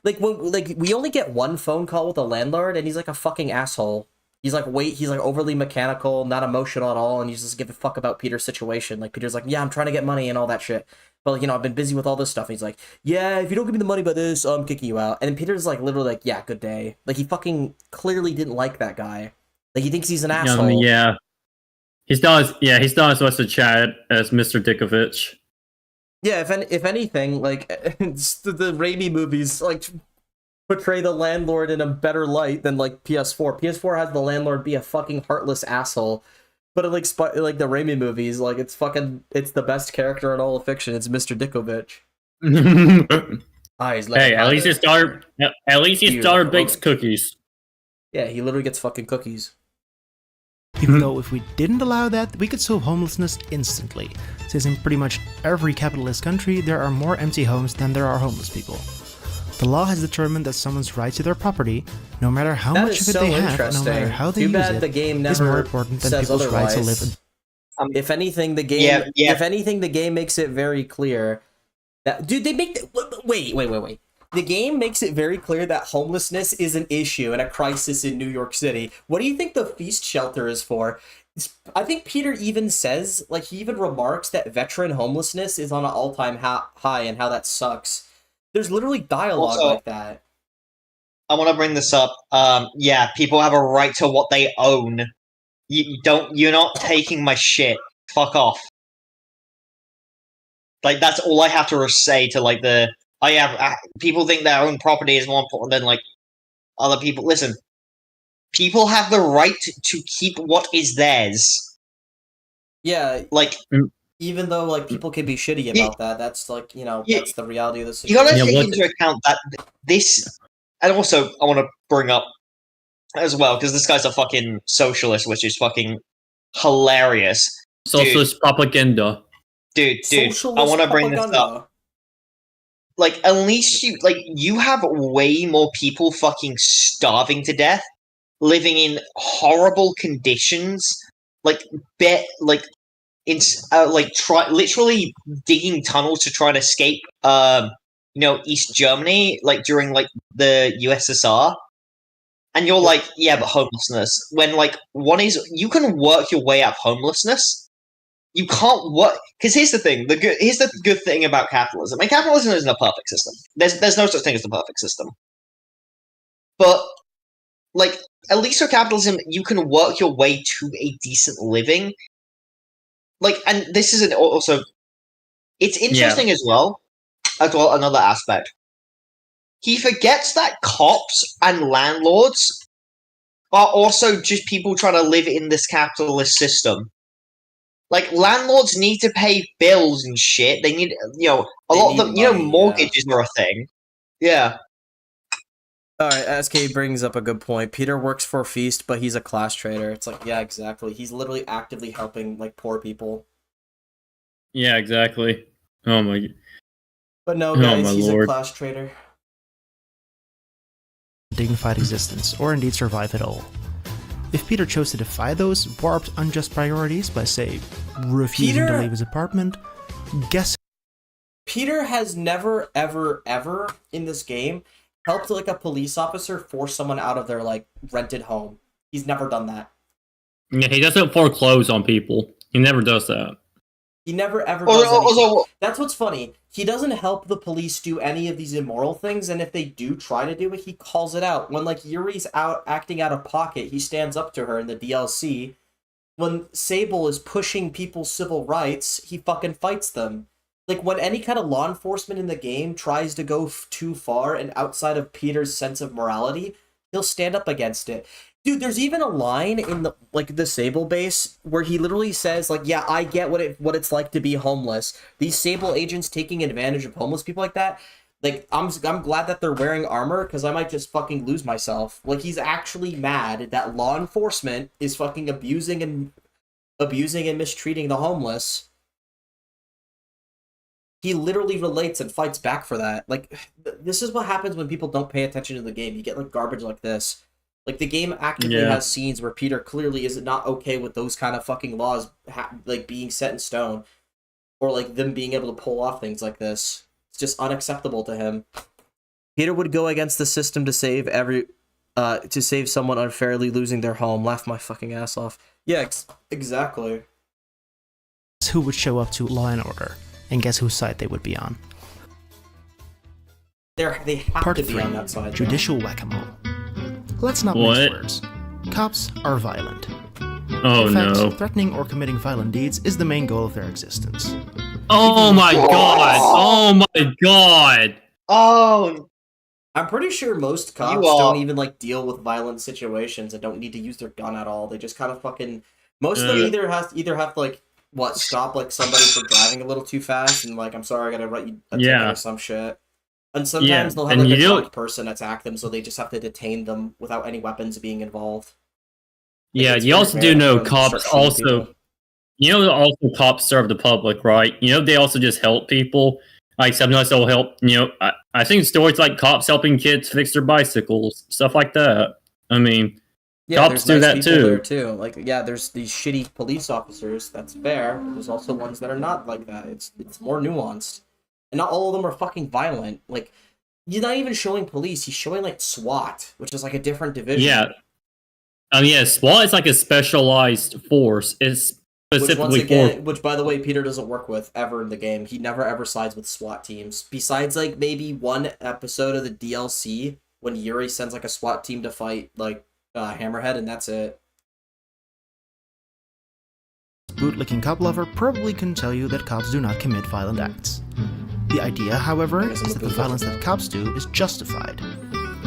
Like we only get one phone call with a landlord and he's like a fucking asshole. He's like overly mechanical, not emotional at all, and he just give a fuck about Peter's situation. Like Peter's like, yeah, I'm trying to get money and all that shit. But like, I've been busy with all this stuff. And he's like, yeah, if you don't give me the money by this, I'm kicking you out. And then Peter's like literally like, yeah, good day. Like he fucking clearly didn't like that guy. Like he thinks he's an asshole. Yeah. He's not as much a Chad as Mr. Dickovich. Yeah, if anything, like the Raimi movies like portray the landlord in a better light than like PS4. PS4 has the landlord be a fucking heartless asshole, but like the Raimi movies, like it's the best character in all of fiction. It's Mr. Dickovich. Hey, at least his daughter bakes cookies. Yeah, he literally gets fucking cookies. Even though if we didn't allow that, we could solve homelessness instantly, since in pretty much every capitalist country there are more empty homes than there are homeless people. The law has determined that someone's right to their property, no matter how much of it they have, and no matter how they use it, is more important than people's right to live. If anything, the game makes it very clear that wait. The game makes it very clear that homelessness is an issue and a crisis in New York City. What do you think the feast shelter is for? I think Peter even says, like, he even remarks that veteran homelessness is on an all-time high and how that sucks. There's literally dialogue also, like that. I want to bring this up. People have a right to what they own. You're not taking my shit. Fuck off. Like, that's all I have to say to, like, people think their own property is more important than, like, other people. Listen, people have the right to keep what is theirs. Yeah. Like, even though, like, people can be shitty about that, that's, like, that's the reality of the situation. You gotta take into account that this... And also, I want to bring up as well, because this guy's a fucking socialist, which is fucking hilarious. Socialist propaganda. Dude, I want to bring this up. like at least you have way more people fucking starving to death, living in horrible conditions, like literally digging tunnels to try to escape East Germany, like during like the USSR. And you're like, yeah, but homelessness. When like one is, you can work your way out of homelessness. You can't work, because here's the thing. Here's the good thing about capitalism. I mean, capitalism isn't a perfect system. There's no such thing as the perfect system. But like, at least with capitalism, you can work your way to a decent living. Like, and this is also, it's interesting as well. Another aspect. He forgets that cops and landlords are also just people trying to live in this capitalist system. Like, landlords need to pay bills and shit. They need, a lot of them, money, mortgages are a thing. Yeah. Alright, SK brings up a good point. Peter works for Feast, but he's a class trader. It's like, yeah, exactly. He's literally actively helping, like, poor people. Yeah, exactly. Oh my. But no, guys, he's Lord. a class trader. Dignified existence, or indeed survive at all. If Peter chose to defy those warped, unjust priorities by, say, refusing to leave his apartment, guess Peter has never, ever, ever in this game helped like a police officer force someone out of their like rented home. He's never done that. Yeah, he doesn't foreclose on people. He never does that. He never ever does anything. That's what's funny. He doesn't help the police do any of these immoral things, and if they do try to do it, he calls it out. When like Yuri's out acting out of pocket, he stands up to her in the DLC. When Sable is pushing people's civil rights, he fucking fights them. Like when any kind of law enforcement in the game tries to go too far and outside of Peter's sense of morality, he'll stand up against it. Dude, there's even a line in the Sable base where he literally says, like, yeah, I get what it's like to be homeless. These Sable agents taking advantage of homeless people like that, like, I'm glad that they're wearing armor, because I might just fucking lose myself. Like, he's actually mad that law enforcement is fucking abusing and mistreating the homeless. He literally relates and fights back for that. Like, this is what happens when people don't pay attention to the game. You get, like, garbage like this. Like, the game actively has scenes where Peter clearly is not okay with those kind of fucking laws, like, being set in stone. Or, like, them being able to pull off things like this. It's just unacceptable to him. Peter would go against the system to save someone unfairly losing their home. Laugh my fucking ass off. Yeah, exactly. who would show up to Law and Order, and guess whose side they would be on. They have Part to 3, be on that side. Judicial Whack-A-Mole. Let's not What? mince words. Cops are violent. Oh In fact, no. threatening or committing violent deeds is the main goal of their existence. Oh my god. Oh my god. Oh, I'm pretty sure most cops You are- don't even like deal with violent situations and don't need to use their gun at all. They just kind of fucking most of them Yeah. either have to like stop like somebody for driving a little too fast and like I'm sorry I gotta write you a ticket Yeah. or some shit. And sometimes they'll have and like a you drunk don't- person attack them, so they just have to detain them without any weapons being involved. Yeah, it's you very also rare do know for them to start cops shooting also. people. You know, also cops serve the public, right? You know, they also just help people. Like sometimes they'll help. You know, I think stories like cops helping kids fix their bicycles, stuff like that. I mean, Yeah, cops there's do nice that people too. there too. Like, yeah, there's these shitty police officers. That's fair. There's also ones that are not like that. It's more nuanced, and not all of them are fucking violent. Like, he's not even showing police. He's showing like SWAT, which is like a different division. Yeah. Yeah, SWAT is like a specialized force. It's specifically Which by the way, Peter doesn't work with ever in the game. He never ever sides with SWAT teams. Besides like maybe one episode of the DLC when Yuri sends like a SWAT team to fight like Hammerhead, and that's it. Bootlicking cop lover probably can tell you that cops do not commit violent acts. The idea, however, is that the violence that cops do is justified.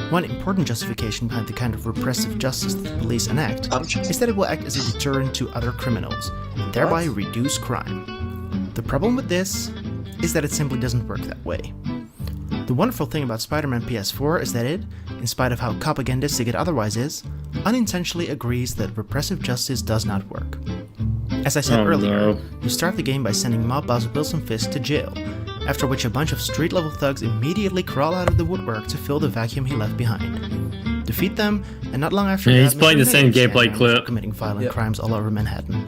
One important justification behind the kind of repressive justice that the police enact is that it will act as a deterrent to other criminals, and thereby reduce crime. The problem with this is that it simply doesn't work that way. The wonderful thing about Spider-Man PS4 is that it, in spite of how propagandistic it otherwise is, unintentionally agrees that repressive justice does not work. As I said earlier, no. you start the game by sending mob boss Wilson Fisk to jail, after which a bunch of street-level thugs immediately crawl out of the woodwork to fill the vacuum he left behind. Defeat them, and not long after Yeah, that, he's playing the same Negative gameplay gang clip. members are committing violent crimes all over Manhattan.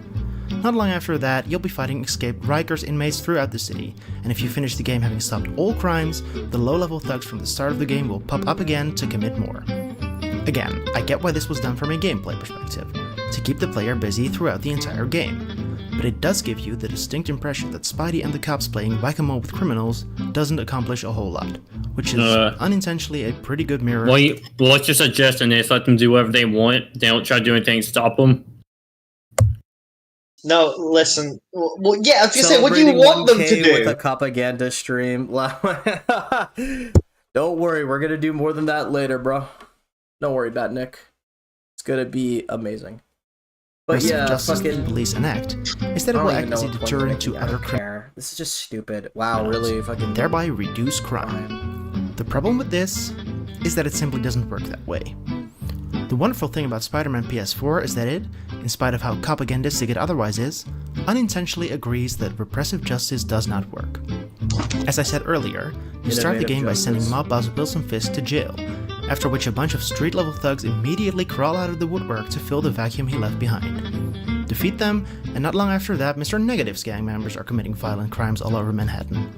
Not long after that, you'll be fighting escaped Rikers inmates throughout the city, and if you finish the game having stopped all crimes, the low-level thugs from the start of the game will pop up again to commit more. Again, I get why this was done from a gameplay perspective, to keep the player busy throughout the entire game, but it does give you the distinct impression that Spidey and the cops playing whack-a-mole with criminals doesn't accomplish a whole lot, which is unintentionally a pretty good mirror. Well, what's your suggestion is let them do whatever they want. They don't try to do anything to stop them. No, listen. Well, yeah, I was gonna say, what do you want them to Celebrating 1K do? with a propaganda stream. Don't worry, we're gonna do more than that later, bro. Don't worry, Batnick. It's gonna be amazing. But yeah, justice fucking the police enact is that it I will don't act even as a know which one's deterrent making to I other don't criminals, care. This is just stupid. Wow, really? Fucking thereby reduce crime. The problem with this is that it simply doesn't work that way. The wonderful thing about Spider-Man PS4 is that it, in spite of how propagandistic it otherwise is, unintentionally agrees that repressive justice does not work. As I said earlier, you start the game by sending mob boss Wilson Fisk to jail, after which a bunch of street-level thugs immediately crawl out of the woodwork to fill the vacuum he left behind. Defeat them, and not long after that, Mr. Negative's gang members are committing violent crimes all over Manhattan.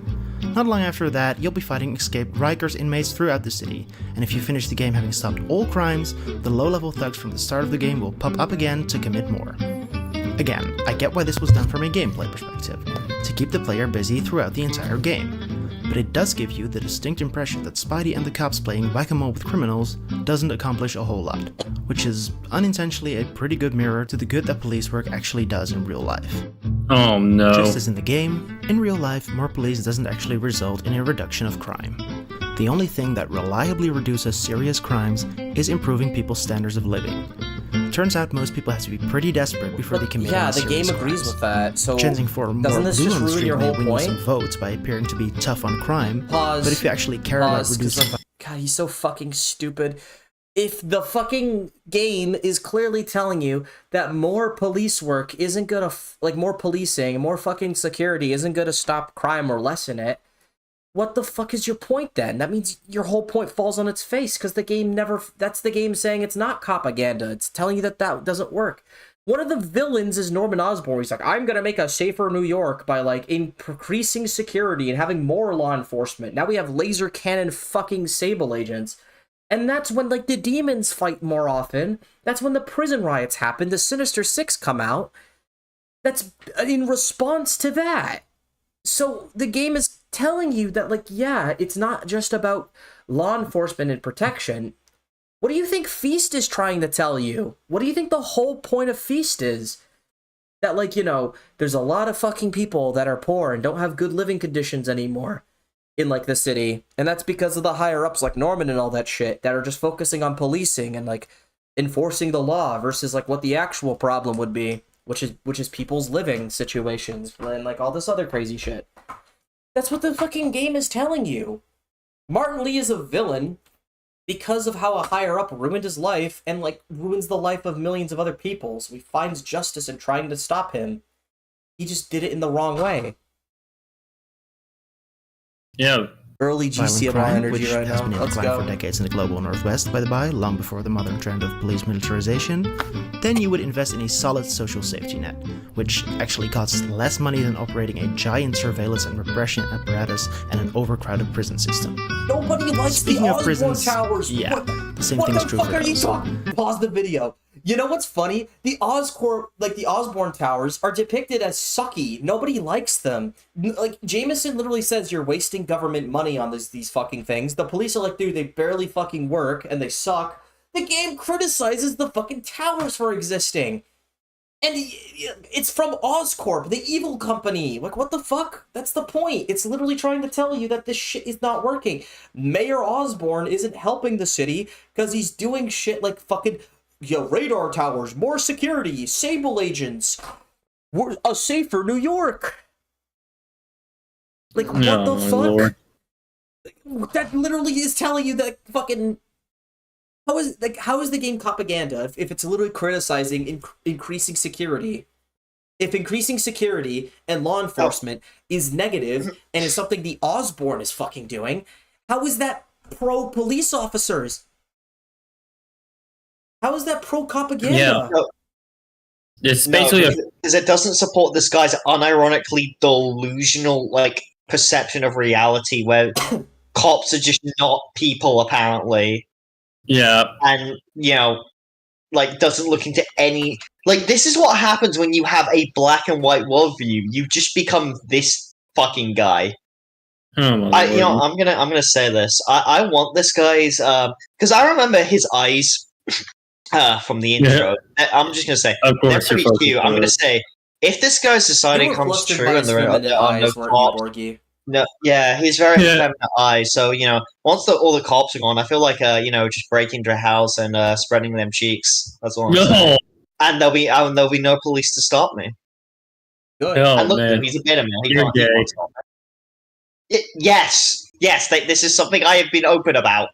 Not long after that, you'll be fighting escaped Rikers inmates throughout the city, and if you finish the game having stopped all crimes, the low-level thugs from the start of the game will pop up again to commit more. Again, I get why this was done from a gameplay perspective, to keep the player busy throughout the entire game, but it does give you the distinct impression that Spidey and the cops playing whack-a-mole with criminals doesn't accomplish a whole lot, which is unintentionally a pretty good mirror to the good that police work actually does in real life. Oh no. Just as in the game, in real life, more police doesn't actually result in a reduction of crime. The only thing that reliably reduces serious crimes is improving people's standards of living. Turns out most people have to be pretty desperate before they commit yeah, any the game serious agrees crimes. with that. So Chanting for more doesn't this blue just on the ruin street your may whole win you some point? votes by appearing to be tough on crime, Pause. but if you actually care about 'cause, reducing like, God, he's so fucking stupid. If the fucking game is clearly telling you that more police work isn't gonna, like, more policing, more fucking security isn't gonna stop crime or lessen it, what the fuck is your point then? That means your whole point falls on its face, because the game never, that's the game saying it's not propaganda. It's telling you that that doesn't work. One of the villains is Norman Osborn. He's like, I'm gonna make a safer New York by, like, increasing security and having more law enforcement. Now we have laser cannon fucking Sable agents. And that's when, like, the demons fight more often. That's when the prison riots happen. The Sinister Six come out. That's in response to that. So the game is telling you that, like, yeah, it's not just about law enforcement and protection. What do you think Feast is trying to tell you? What do you think the whole point of Feast is? That, like, you know, there's a lot of fucking people that are poor and don't have good living conditions anymore in, like, the city, and that's because of the higher ups like Norman and all that shit that are just focusing on policing and, like, enforcing the law versus, like, what the actual problem would be, which is people's living situations and, like, all this other crazy shit. That's what the fucking game is telling you. Martin Lee is a villain because of how a higher up ruined his life and, like, ruins the life of millions of other people, so he finds justice in trying to stop him. He just did it in the wrong way. Yeah. Early violent GCMR crime, energy which right has now. been in Let's decline go. for decades in the global northwest, by the by, long before the modern trend of police militarization, then you would invest in a solid social safety net, which actually costs less money than operating a giant surveillance and repression apparatus and an overcrowded prison system. Nobody likes Speaking the of Osborn prisons, Towers. yeah, What the same what thing the is true fuck for are you those. talking? Pause the video. You know what's funny? The Oscorp, like the Osborn Towers, are depicted as sucky. Nobody likes them. Like, Jameson literally says you're wasting government money on these fucking things. The police are like, dude, they barely fucking work and they suck. The game criticizes the fucking towers for existing. And it's from Oscorp, the evil company. Like, what the fuck? That's the point. It's literally trying to tell you that this shit is not working. Mayor Osborn isn't helping the city because he's doing shit like fucking, radar towers, more security, Sable agents, a safer New York. Like, what Oh, the my fuck? Lord. That literally is telling you that fucking... How is the game propaganda if it's literally criticizing increasing security? If increasing security and law enforcement is negative and is something the Osborne is fucking doing, how is that pro police officers? How is that pro propaganda? Yeah. No. It's basically because it doesn't support this guy's unironically delusional like perception of reality, where cops are just not people apparently, and like doesn't look into any like. This is what happens when you have a black and white worldview. You just become this fucking guy. Oh my Lord. I'm gonna say this. I want this guy's because I remember his eyes. From the intro, I'm just gonna say Of they're course, pretty cute. I'm gonna say if this guy's deciding comes true and they're no cops, he's very feminine eyes. So once all the cops are gone, I feel like just breaking into a house and spreading them cheeks. That's all I'm saying. And there'll be no police to stop me. Good. Oh, And look, man. he's a bit of man. You're gay. Yes. This is something I have been open about.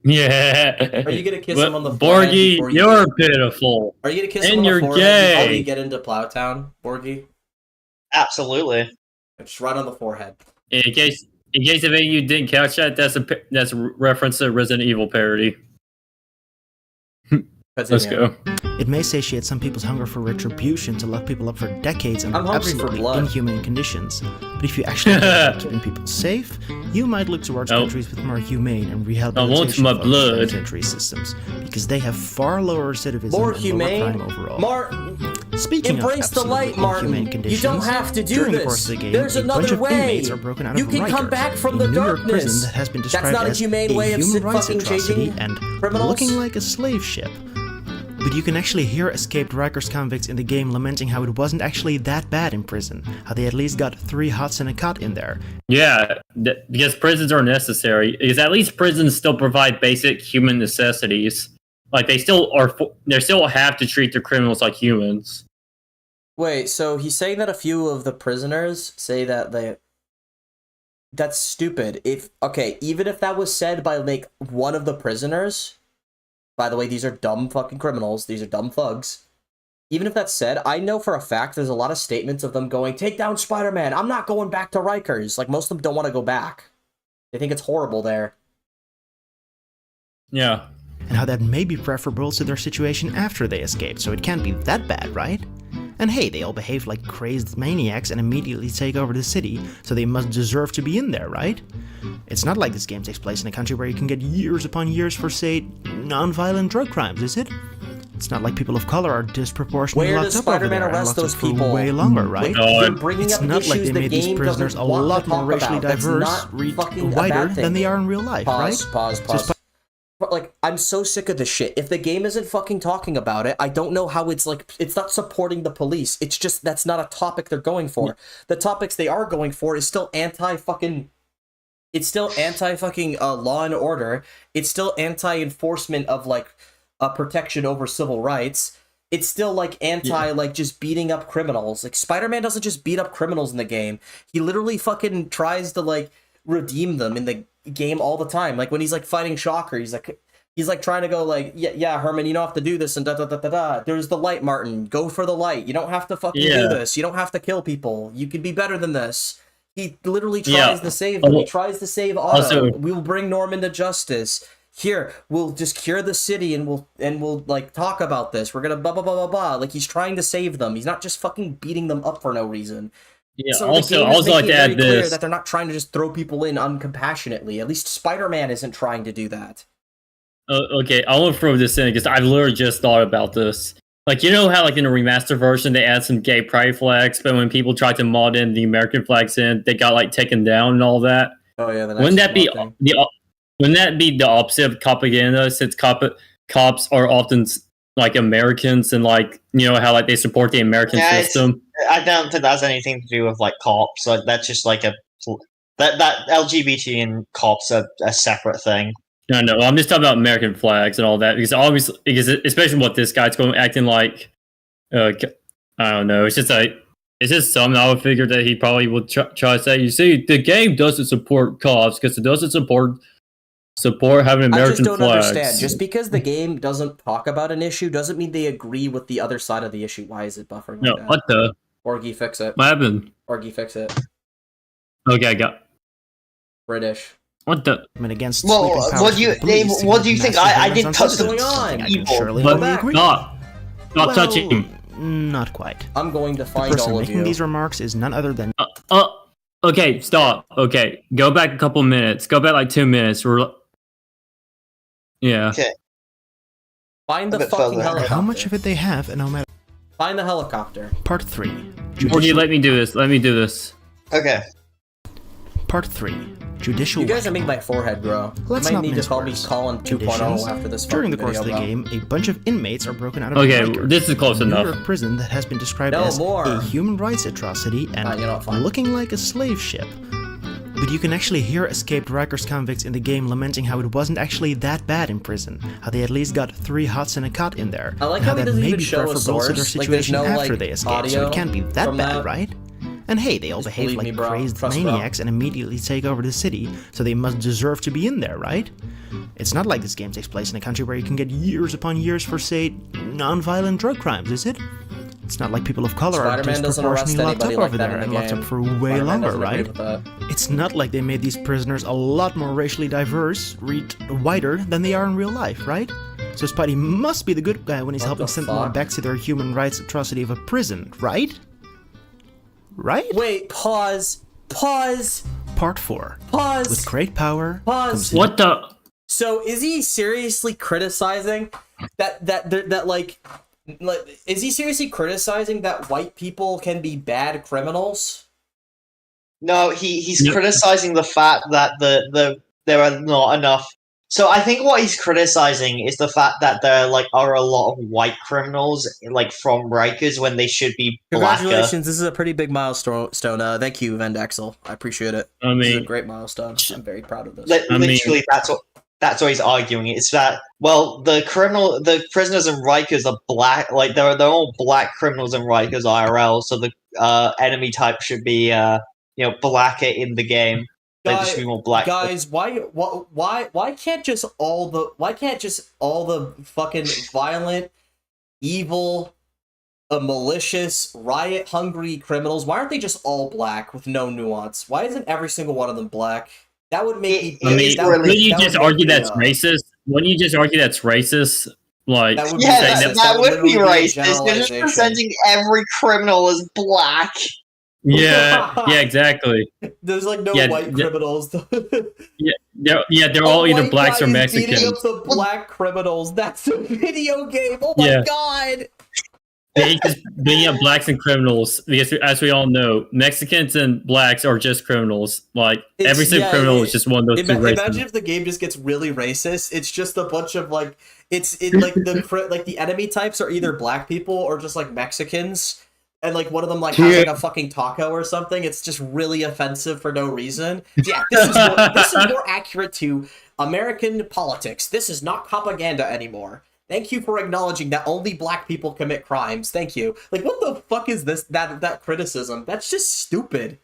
Yeah. Are you gonna kiss him on the forehead Borgie, before you're pitiful. Are you gonna kiss And him on the you're forehead gay. before you get into Plowtown, Borgie? Absolutely. Just right on the forehead. In case of any of you didn't catch that, that's a reference to Resident Evil parody. Let's go. It may satiate some people's hunger for retribution to lock people up for decades under I'm hungry for absolutely blood. inhuman conditions. But if you actually care about keeping people safe, you might look towards Oh. countries with more humane and I want rehabilitation my focused blood. penitentiary systems, because they have far lower recidivism More and humane. lower crime overall. Martin, Speaking embrace of the light, absolutely Martin. inhumane You conditions, don't have to do during this. the course of the game, There's a another bunch of way. inmates are broken out You of can come Rikers, back from a the New York darkness. prison that has been That's described not a as humane way of human rights fucking atrocity changing and criminals. looking like a slave ship. But you can actually hear escaped Rikers convicts in the game lamenting how it wasn't actually that bad in prison, how they at least got 3 hots and a cot in there. Yeah, because prisons are necessary. Because at least prisons still provide basic human necessities. Like they still have to treat their criminals like humans. Wait, so he's saying that a few of the prisoners say that they... That's stupid. Even if that was said by, like, one of the prisoners... By the way, these are dumb fucking criminals. These are dumb thugs. Even if that's said, I know for a fact there's a lot of statements of them going, take down Spider-Man. I'm not going back to Rikers. Like, most of them don't want to go back. They think it's horrible there. Yeah. And how that may be preferable to their situation after they escaped, so it can't be that bad, right? And hey, they all behave like crazed maniacs and immediately take over the city, so they must deserve to be in there, right? It's not like this game takes place in a country where you can get years upon years for, say, non-violent drug crimes, is it? It's not like people of color are disproportionately Where locked does up over Spider-Man there and arrest locked up those for people? way longer, right? You're bringing It's up not like issues they the made these game prisoners doesn't a want lot to more talk racially about. That's diverse, not fucking a wider bad thing. than they are in real life, right? Pause. But, like, I'm so sick of this shit. If the game isn't fucking talking about it, I don't know how it's, like, it's not supporting the police. It's just, that's not a topic they're going for. The topics they are going for is still anti-fucking... It's still anti-fucking law and order. It's still anti-enforcement of, like, protection over civil rights. It's still, like, like, just beating up criminals. Like, Spider-Man doesn't just beat up criminals in the game. He literally fucking tries to, like, redeem them in the game all the time. Like, when he's, like, fighting Shocker, he's like trying to go, like, yeah, Herman, you don't have to do this, and da-da-da-da-da. There's the light, Martin. Go for the light. You don't have to fucking do this. You don't have to kill people. You can be better than this. He literally tries to save them. He tries to save Otto. Also, we will bring Norman to justice. Here, we'll just cure the city and we'll like talk about this. We're gonna blah blah blah blah blah. Like, he's trying to save them. He's not just fucking beating them up for no reason. Yeah. So Also, the game is like making to it add very clear this. that they're not trying to just throw people in uncompassionately. At least Spider-Man isn't trying to do that. Okay, I want to throw this in because I literally just thought about this. Like, you know how, like, in the remaster version, they add some gay pride flags, but when people tried to mod in the American flags in, they got, like, taken down and all that. Oh yeah, Wouldn't that be the opposite of propaganda? Since cops are often like Americans, and like, you know how, like, they support the American system. I don't think that has anything to do with like cops. Like, that's just like that LGBT and cops are a separate thing. No, I'm just talking about American flags and all that because especially what this guy's going acting like. I don't know. It's just something I would figure that he probably would try to say. You see, the game doesn't support cops because it doesn't support having American I just don't flags. understand. Just because the game doesn't talk about an issue doesn't mean they agree with the other side of the issue. Why is it buffering? No, like that? Orgy, fix it. What happened? Orgy, fix it. Okay, I got. British. What the? Against Well, sweeping powers what do you- of the police to what do you commit think? massive I violence didn't on touch citizens, them. something I can Evil. surely But only agree with. Stop touching him. Not quite. I'm going to The find person all of making you. these remarks is none other than Okay, stop. Okay, go back a couple minutes. Go back like 2 minutes. Yeah. Find the A bit fucking further. helicopter. how much of it they have, and no matter. Find the helicopter. Part 3. Orgy, let me do this. Let me do this. Okay. Part 3. Judicial. You guys are making my forehead grow. Let's you might not need to mince call me words. Colin 2.0 Conditions. after this During the fucking course of the video, game, a bunch of inmates are broken out of Okay, Rikers, this is close a New enough. York prison that has been described No as more. a human rights atrocity and you know, fine. looking like a slave ship. But you can actually hear escaped Rikers convicts in the game lamenting how it wasn't actually that bad in prison, how they at least got 3 huts and a cot in there, I like and how how he that doesn't may even be show a preferable to their source. Like, there's situation no, after like, they escape, so audio it can't be that from bad, that. right? And hey, they all Just behave believe like me, bro. crazed Trust, bro. maniacs and immediately take over the city, so they must deserve to be in there, right? It's not like this game takes place in a country where you can get years upon years for, say, non-violent drug crimes, is it? It's not like people of color are Spider-Man doesn't arrest disproportionately locked up anybody like over that there in and the locked game. up for way Spider-Man longer, doesn't agree right? with that. It's not like they made these prisoners a lot more racially diverse, read whiter than they are in real life, right? So Spidey must be the good guy when he's What helping the send them fuck? back to their human rights atrocity of a prison, right? Right? Wait, pause. Part 4. With great power Pause. comes What the? So is he seriously criticizing that like is he seriously criticizing that white people can be bad criminals? No, he's Yep. criticizing the fact that there are not enough. So I think what he's criticizing is the fact that there are a lot of white criminals from Rikers when they should be blacker. Congratulations, this is a pretty big milestone. Thank you, Vendaxel. I appreciate it. I This is a mean, great milestone. I'm very proud of this. I mean- Literally, that's what he's arguing. It's that the prisoners in Rikers are black. Like they're all black criminals in Rikers IRL. So the enemy type should be blacker in the game. They just be more black. Guys, why can't just all the fucking violent, evil, malicious, riot hungry criminals, why aren't they just all black with no nuance? Why isn't every single one of them black? That would make I mean, that would wouldn't you that just would make argue me, that's racist? Wouldn't you just argue that's racist? Like, That would be Yeah, racist. that would be literally a racist. They're just generalization. presenting every criminal as black. yeah, exactly. There's like no Yeah, white yeah. criminals. They're all A either white blacks guy or is beating Mexicans. up the black criminals. That's a video game. Oh my Yeah. god. They just being up blacks and criminals because, as we all know, Mexicans and blacks are just criminals. Like every single criminal is just one of those two races. Imagine if the game just gets really racist. It's just a bunch of like the enemy types are either black people or just like Mexicans, and like one of them has like a fucking taco or something. It's just really offensive for no reason. Yeah, this is more accurate to American politics. This is not propaganda anymore. Thank you for acknowledging that only black people commit crimes. Thank you. Like, what the fuck is this? That criticism? That's just stupid.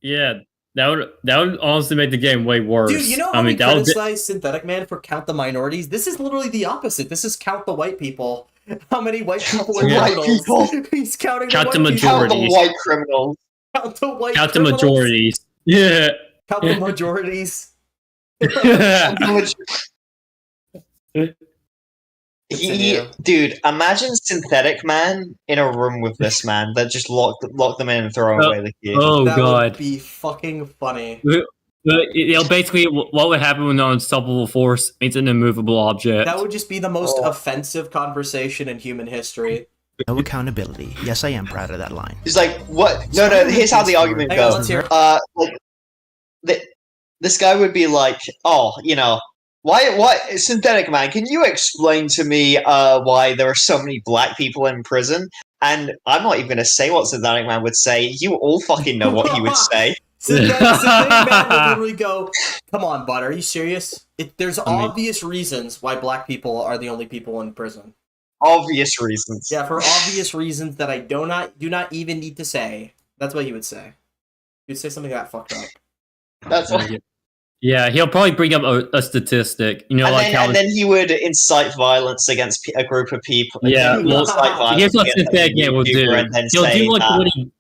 Yeah, that would honestly make the game way worse. Dude, you know how we criticize Synthetic Man for count the minorities? This is literally the opposite. This is count the white people. How many white people are White criminals? people. He's counting Count the the white Count the Majorities. white criminals. people. Count the white count the criminals. majorities. Yeah. Count the majorities. Dude, imagine Synthetic Man in a room with this man that just lock them in and throw away the key. Oh That god. would be fucking funny. Basically, what would happen when an unstoppable force meets an immovable object? That would just be the most offensive conversation in human history. no accountability. Yes, I am proud of that line. It's like, what? No, here's how the argument Hang on, goes. let's hear it. This guy would be like, oh, why, Synthetic Man, can you explain to me why there are so many black people in prison? And I'm not even going to say what Synthetic Man would say. You all fucking know what he would say. Synthetic Man would literally go, come on, bud, are you serious? There's obvious reasons why black people are the only people in prison. Obvious reasons. Yeah, for obvious reasons that I do not even need to say. That's what he would say. He'd say something that fucked up. That's what. Yeah, he'll probably bring up a statistic. You know, And, like then, how. and then he would incite violence against a group of people. Yeah, He would well, incite violence here's what against Synthetic a Game will do. YouTuber and then He'll say do like that- what he.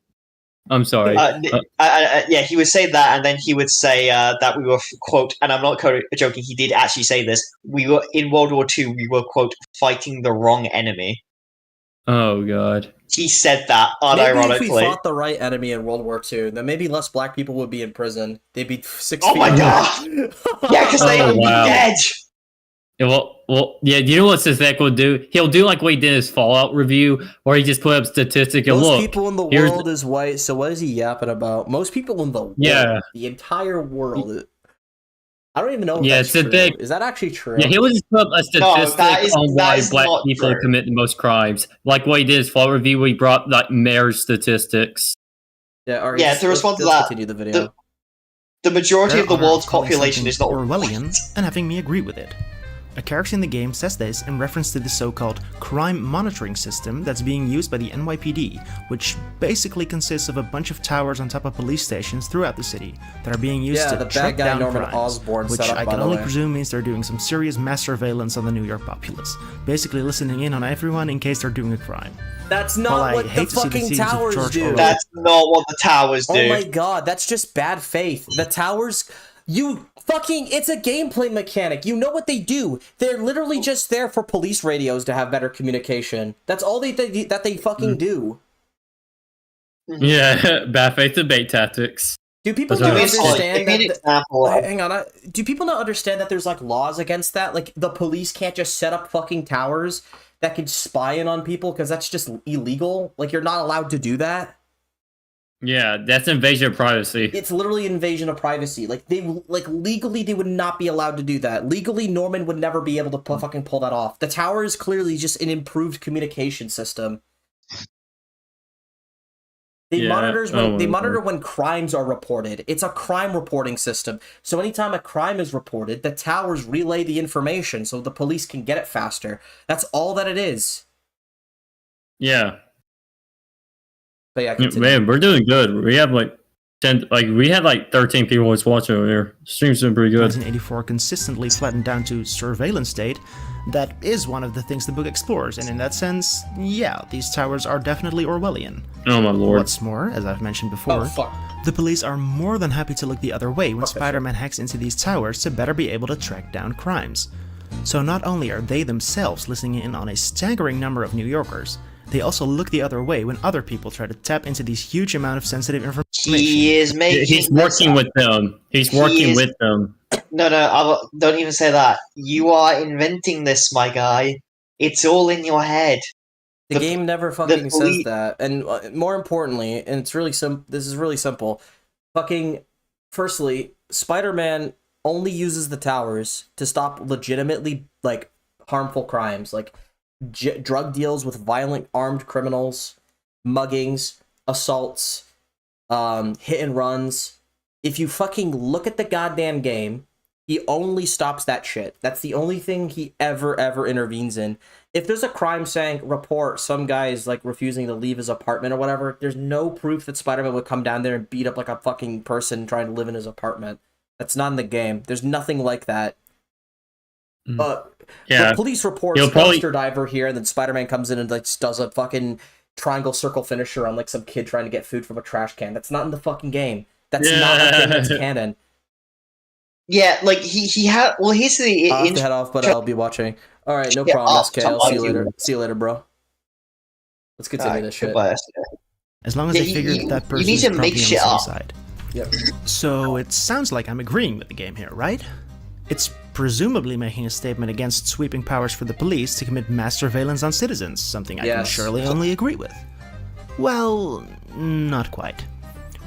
I'm sorry. Yeah, he would say that, and then he would say that we were, quote, and I'm not joking, he did actually say this, we were, in World War II, we were, quote, fighting the wrong enemy. Oh, God. He said that, Maybe if we unironically. fought the right enemy in World War II, then maybe less black people would be in prison. They'd be 6 Oh feet my under. God! Yeah, because they Oh, would wow. be dead! Yeah, well, yeah. You know what Synthetic will do? He'll do like what he did in his Fallout review, where he just put up statistic and Most look. people in the here's world is white, so what is he yapping about? Most people in the world, Yeah. the entire world. I don't even know if Yeah, that's true. Synthetic- Is that actually true? Yeah, he will just put up a statistic that is on why black not people true. commit the most crimes. Like what he did in his Fallout review, where he brought like marriage statistics. Yeah, all right, Yeah, let's- to respond to let's that, continue the video. The majority Their of the honor world's calling population something is not Orwellian and having me agree with it. A character in the game says this in reference to the so-called crime monitoring system that's being used by the NYPD, which basically consists of a bunch of towers on top of police stations throughout the city that are being used Yeah, to the bad track guy down Norman crimes, Osborn which set up, I by can the only way. presume means they're doing some serious mass surveillance on the New York populace, basically listening in on everyone in case they're doing a crime. That's While not I what the hate to see the fucking scenes of towers George do. Orwell- That's not what the towers do. Oh my god, that's just bad faith. The towers, it's a gameplay mechanic. You know what they do. They're literally just there for police radios to have better communication. That's all that they fucking do. Yeah, bad faith debate tactics. Do people That's not what Give me understand an that? example. Hang on, do people not understand that there's like laws against that? Like the police can't just set up fucking towers that could spy in on people because that's just illegal. Like you're not allowed to do that. Yeah, that's invasion of privacy. It's literally invasion of privacy. Legally they would not be allowed to do that. Legally, Norman would never be able to fucking pull that off. The tower is clearly just an improved communication system. They Yeah. monitor when crimes are reported. It's a crime reporting system. So anytime a crime is reported, the towers relay the information so the police can get it faster. That's all that it is. Yeah. But yeah, continue. Man, we're doing good. We have like 10, we had like 13 people was watching over here. Stream's doing pretty good. 1984 consistently flattened down to surveillance state, that is one of the things the book explores, and in that sense, yeah, these towers are definitely Orwellian. Oh my lord. What's more, as I've mentioned before, Oh fuck. the police are more than happy to look the other way when Spider-Man hacks into these towers to better be able to track down crimes. So not only are they themselves listening in on a staggering number of New Yorkers, they also look the other way when other people try to tap into these huge amount of sensitive information. He is making. He's working with them. He's working is- with them. No, don't even say that. You are inventing this, my guy. It's all in your head. The The- game never fucking says police- that, and more importantly, and it's really this is really simple. Fucking, firstly, Spider-Man only uses the towers to stop legitimately like harmful crimes, like drug deals with violent armed criminals, muggings, assaults, hit and runs. If you fucking look at the goddamn game, he only stops that shit. That's the only thing he ever intervenes in. If there's a crime saying report some guy is like refusing to leave his apartment or whatever, there's no proof that Spider-Man would come down there and beat up like a fucking person trying to live in his apartment. That's not in the game. There's nothing like that. Yeah. The police reports He'll probably- dumpster diver here, and then Spider-Man comes in and like does a fucking triangle circle finisher on like some kid trying to get food from a trash can. That's not in the fucking game. That's not a thing that's canon. Yeah, like he had. Well, here's the. I'll have to head off, but I'll be watching. All right, no problem, SK. I'll see you later. See you later, bro. Let's continue this shit. Goodbye. As long as Yeah, they figure you that person need is to probably make on the shit same up. side. Yep. So it sounds like I'm agreeing with the game here, right? It's presumably making a statement against sweeping powers for the police to commit mass surveillance on citizens, something I can Yes. surely only agree with. Well, not quite.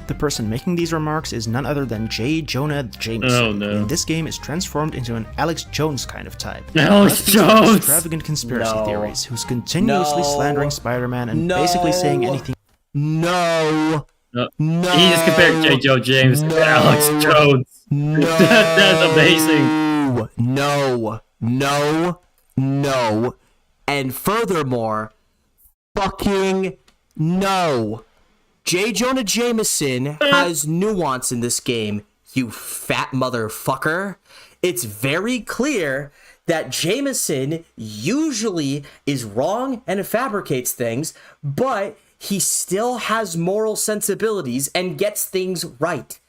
The person making these remarks is none other than J. Jonah Jameson, Oh, no. who in this game is transformed into an Alex Jones kind of type. Alex Thus, these are Jones! Extravagant conspirity No. theories, who's continuously No. slandering Spider-Man and No. basically saying anything. No. No. No. He just compared J. Joe James to Alex Jones. No. That's amazing. No. And furthermore, fucking no. J. Jonah Jameson has nuance in this game. you fat motherfucker. It's very clear that Jameson usually is wrong and fabricates things, but he still has moral sensibilities and gets things right.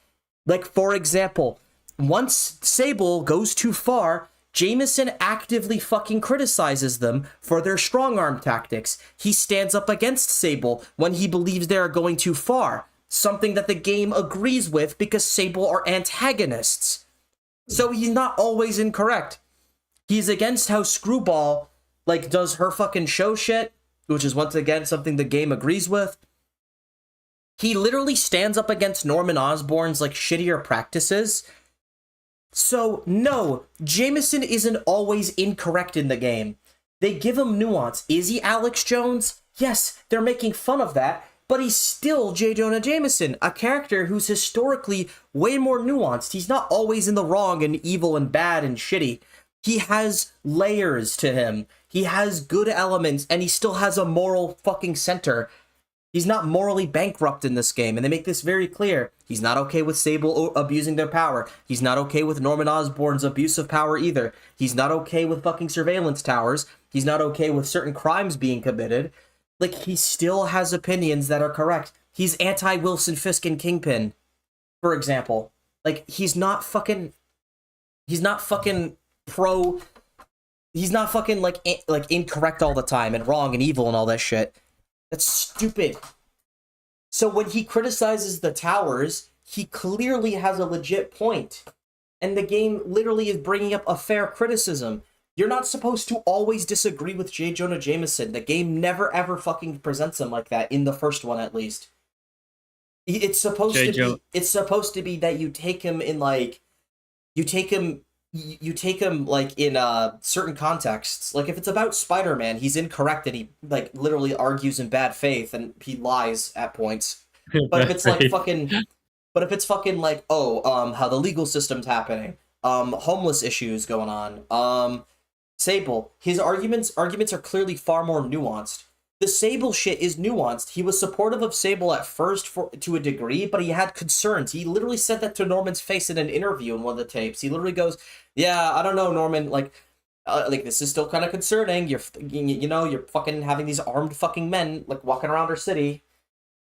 Like, for example, once Sable goes too far, Jameson actively fucking criticizes them for their strong arm tactics. He stands up against Sable when he believes they are going too far, something that the game agrees with because Sable are antagonists. So he's not always incorrect. He's against how Screwball, like, does her fucking show shit, which is once again something the game agrees with. He literally stands up against Norman Osborn's, like, shittier practices. So, no, Jameson isn't always incorrect in the game. They give him nuance. Is he Alex Jones? Yes, they're making fun of that, but he's still J. Jonah Jameson, a character who's historically way more nuanced. He's not always in the wrong and evil and bad and shitty. He has layers to him. He has good elements, and he still has a moral fucking center. He's not morally bankrupt in this game, and they make this very clear. He's not okay with Sable abusing their power. He's not okay with Norman Osborn's abuse of power either. He's not okay with fucking surveillance towers. He's not okay with certain crimes being committed. Like, he still has opinions that are correct. He's anti-Wilson Fisk and Kingpin, for example. Like, he's not fucking pro... He's not fucking, like incorrect all the time and wrong and evil and all that shit. That's stupid. So when he criticizes the towers, he clearly has a legit point. And the game literally is bringing up a fair criticism. You're not supposed to always disagree with J. Jonah Jameson. The game never ever fucking presents him like that, in the first one at least. It's supposed to be that you take him in, like, you take him like in certain contexts. Like, if it's about Spider-Man, he's incorrect and he, like, literally argues in bad faith and he lies at points. But if it's like fucking like, how the legal system's happening, homeless issues going on, Sable, his arguments are clearly far more nuanced. The Sable shit is nuanced. He was supportive of Sable at first to a degree, but he had concerns. He literally said that to Norman's face in an interview in one of the tapes. He literally goes, "Yeah, I don't know, Norman. Like this is still kind of concerning. You're fucking having these armed fucking men like walking around our city."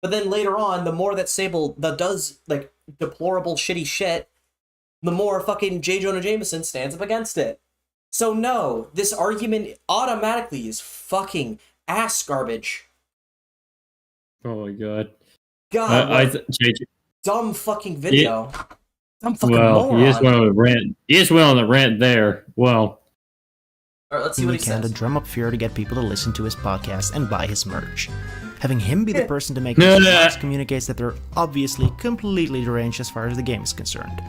But then later on, the more that Sable does like deplorable shitty shit, the more fucking J. Jonah Jameson stands up against it. So no, this argument automatically is fucking ass garbage. Oh my god. God, dumb fucking video. Dumb fucking moron. He just went on a rant. He just went on a rant there. Well. Alright, let's see what he can says. to drum up fear to get people to listen to his podcast and buy his merch. Having him be the person to make these remarks communicates that they're obviously completely deranged as far as the game is concerned.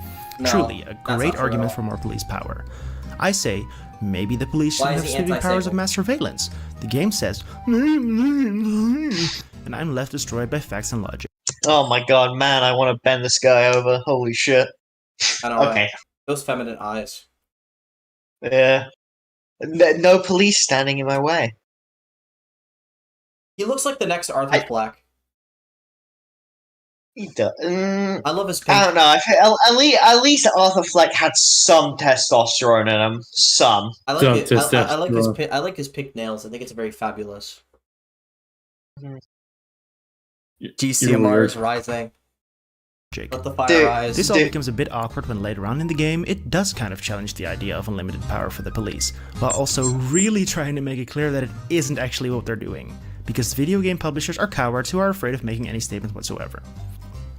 Truly, a great argument for more police power. I say, maybe the police should have sweeping powers of mass surveillance. The game says, and I'm left destroyed by facts and logic. Oh my god, man, I want to bend this guy over. Holy shit. I don't know. Okay. Those feminine eyes. Yeah. No police standing in my way. He looks like the next Arthur Fleck. He does. I love his pink. I don't know. I feel, at least Arthur Fleck had some testosterone in him. Some. I like it. I like his pink nails. I think it's very fabulous. GCMR is rising. Let the fire rise. This all becomes a bit awkward when later on in the game it does kind of challenge the idea of unlimited power for the police, while also really trying to make it clear that it isn't actually what they're doing, because video game publishers are cowards who are afraid of making any statement whatsoever.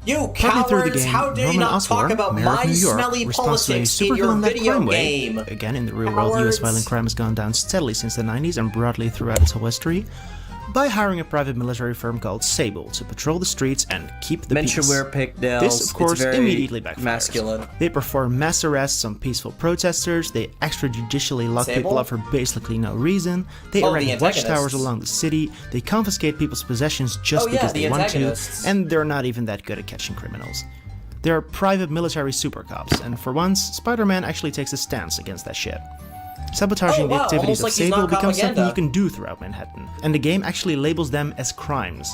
You cowards! How dare you not talk about my smelly politics in your video game? Again, in the real world, US violent crime has gone down steadily since the 90s and broadly throughout its whole history, by hiring a private military firm called Sable to patrol the streets and keep the peace. Wear pigtails. This, of course, immediately backfires. Masculine. They perform mass arrests on peaceful protesters, they extrajudicially lock people up for basically no reason, they erect watchtowers along the city, they confiscate people's possessions just because they want to, and they're not even that good at catching criminals. They're private military super cops, and for once, Spider-Man actually takes a stance against that shit. Sabotaging the activities of Sable becomes something you can do throughout Manhattan, and the game actually labels them as crimes.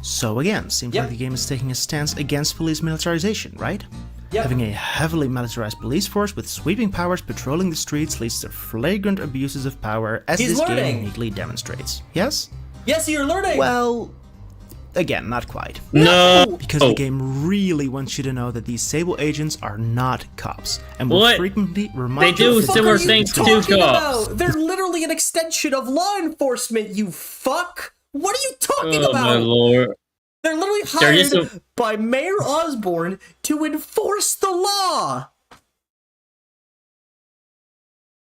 So again, seems like the game is taking a stance against police militarization, right? Yep. Having a heavily militarized police force with sweeping powers patrolling the streets leads to flagrant abuses of power, as He's this learning. game neatly demonstrates. Yes? Yes, you're learning. Well, again, not quite. No. Because the game really wants you to know that these Sable agents are not cops, and will What? frequently remind They you do of the similar difference things between to cops. They're literally an extension of law enforcement, you fuck! What are you talking Oh about? my lord. They're literally They're hired just by Mayor Osborne to enforce the law.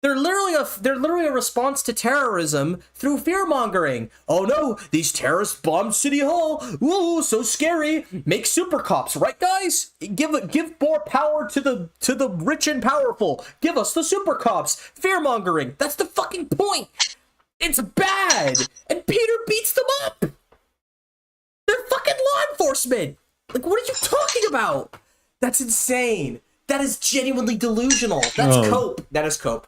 They're literally a response to terrorism through fear-mongering. Oh no, these terrorists bombed City Hall. Whoa, so scary. Make super cops, right guys? Give more power to the rich and powerful. Give us the super cops. Fear-mongering. That's the fucking point. It's bad. And Peter beats them up. They're fucking law enforcement. Like, what are you talking about? That's insane. That is genuinely delusional. That's Oh. cope. That is cope.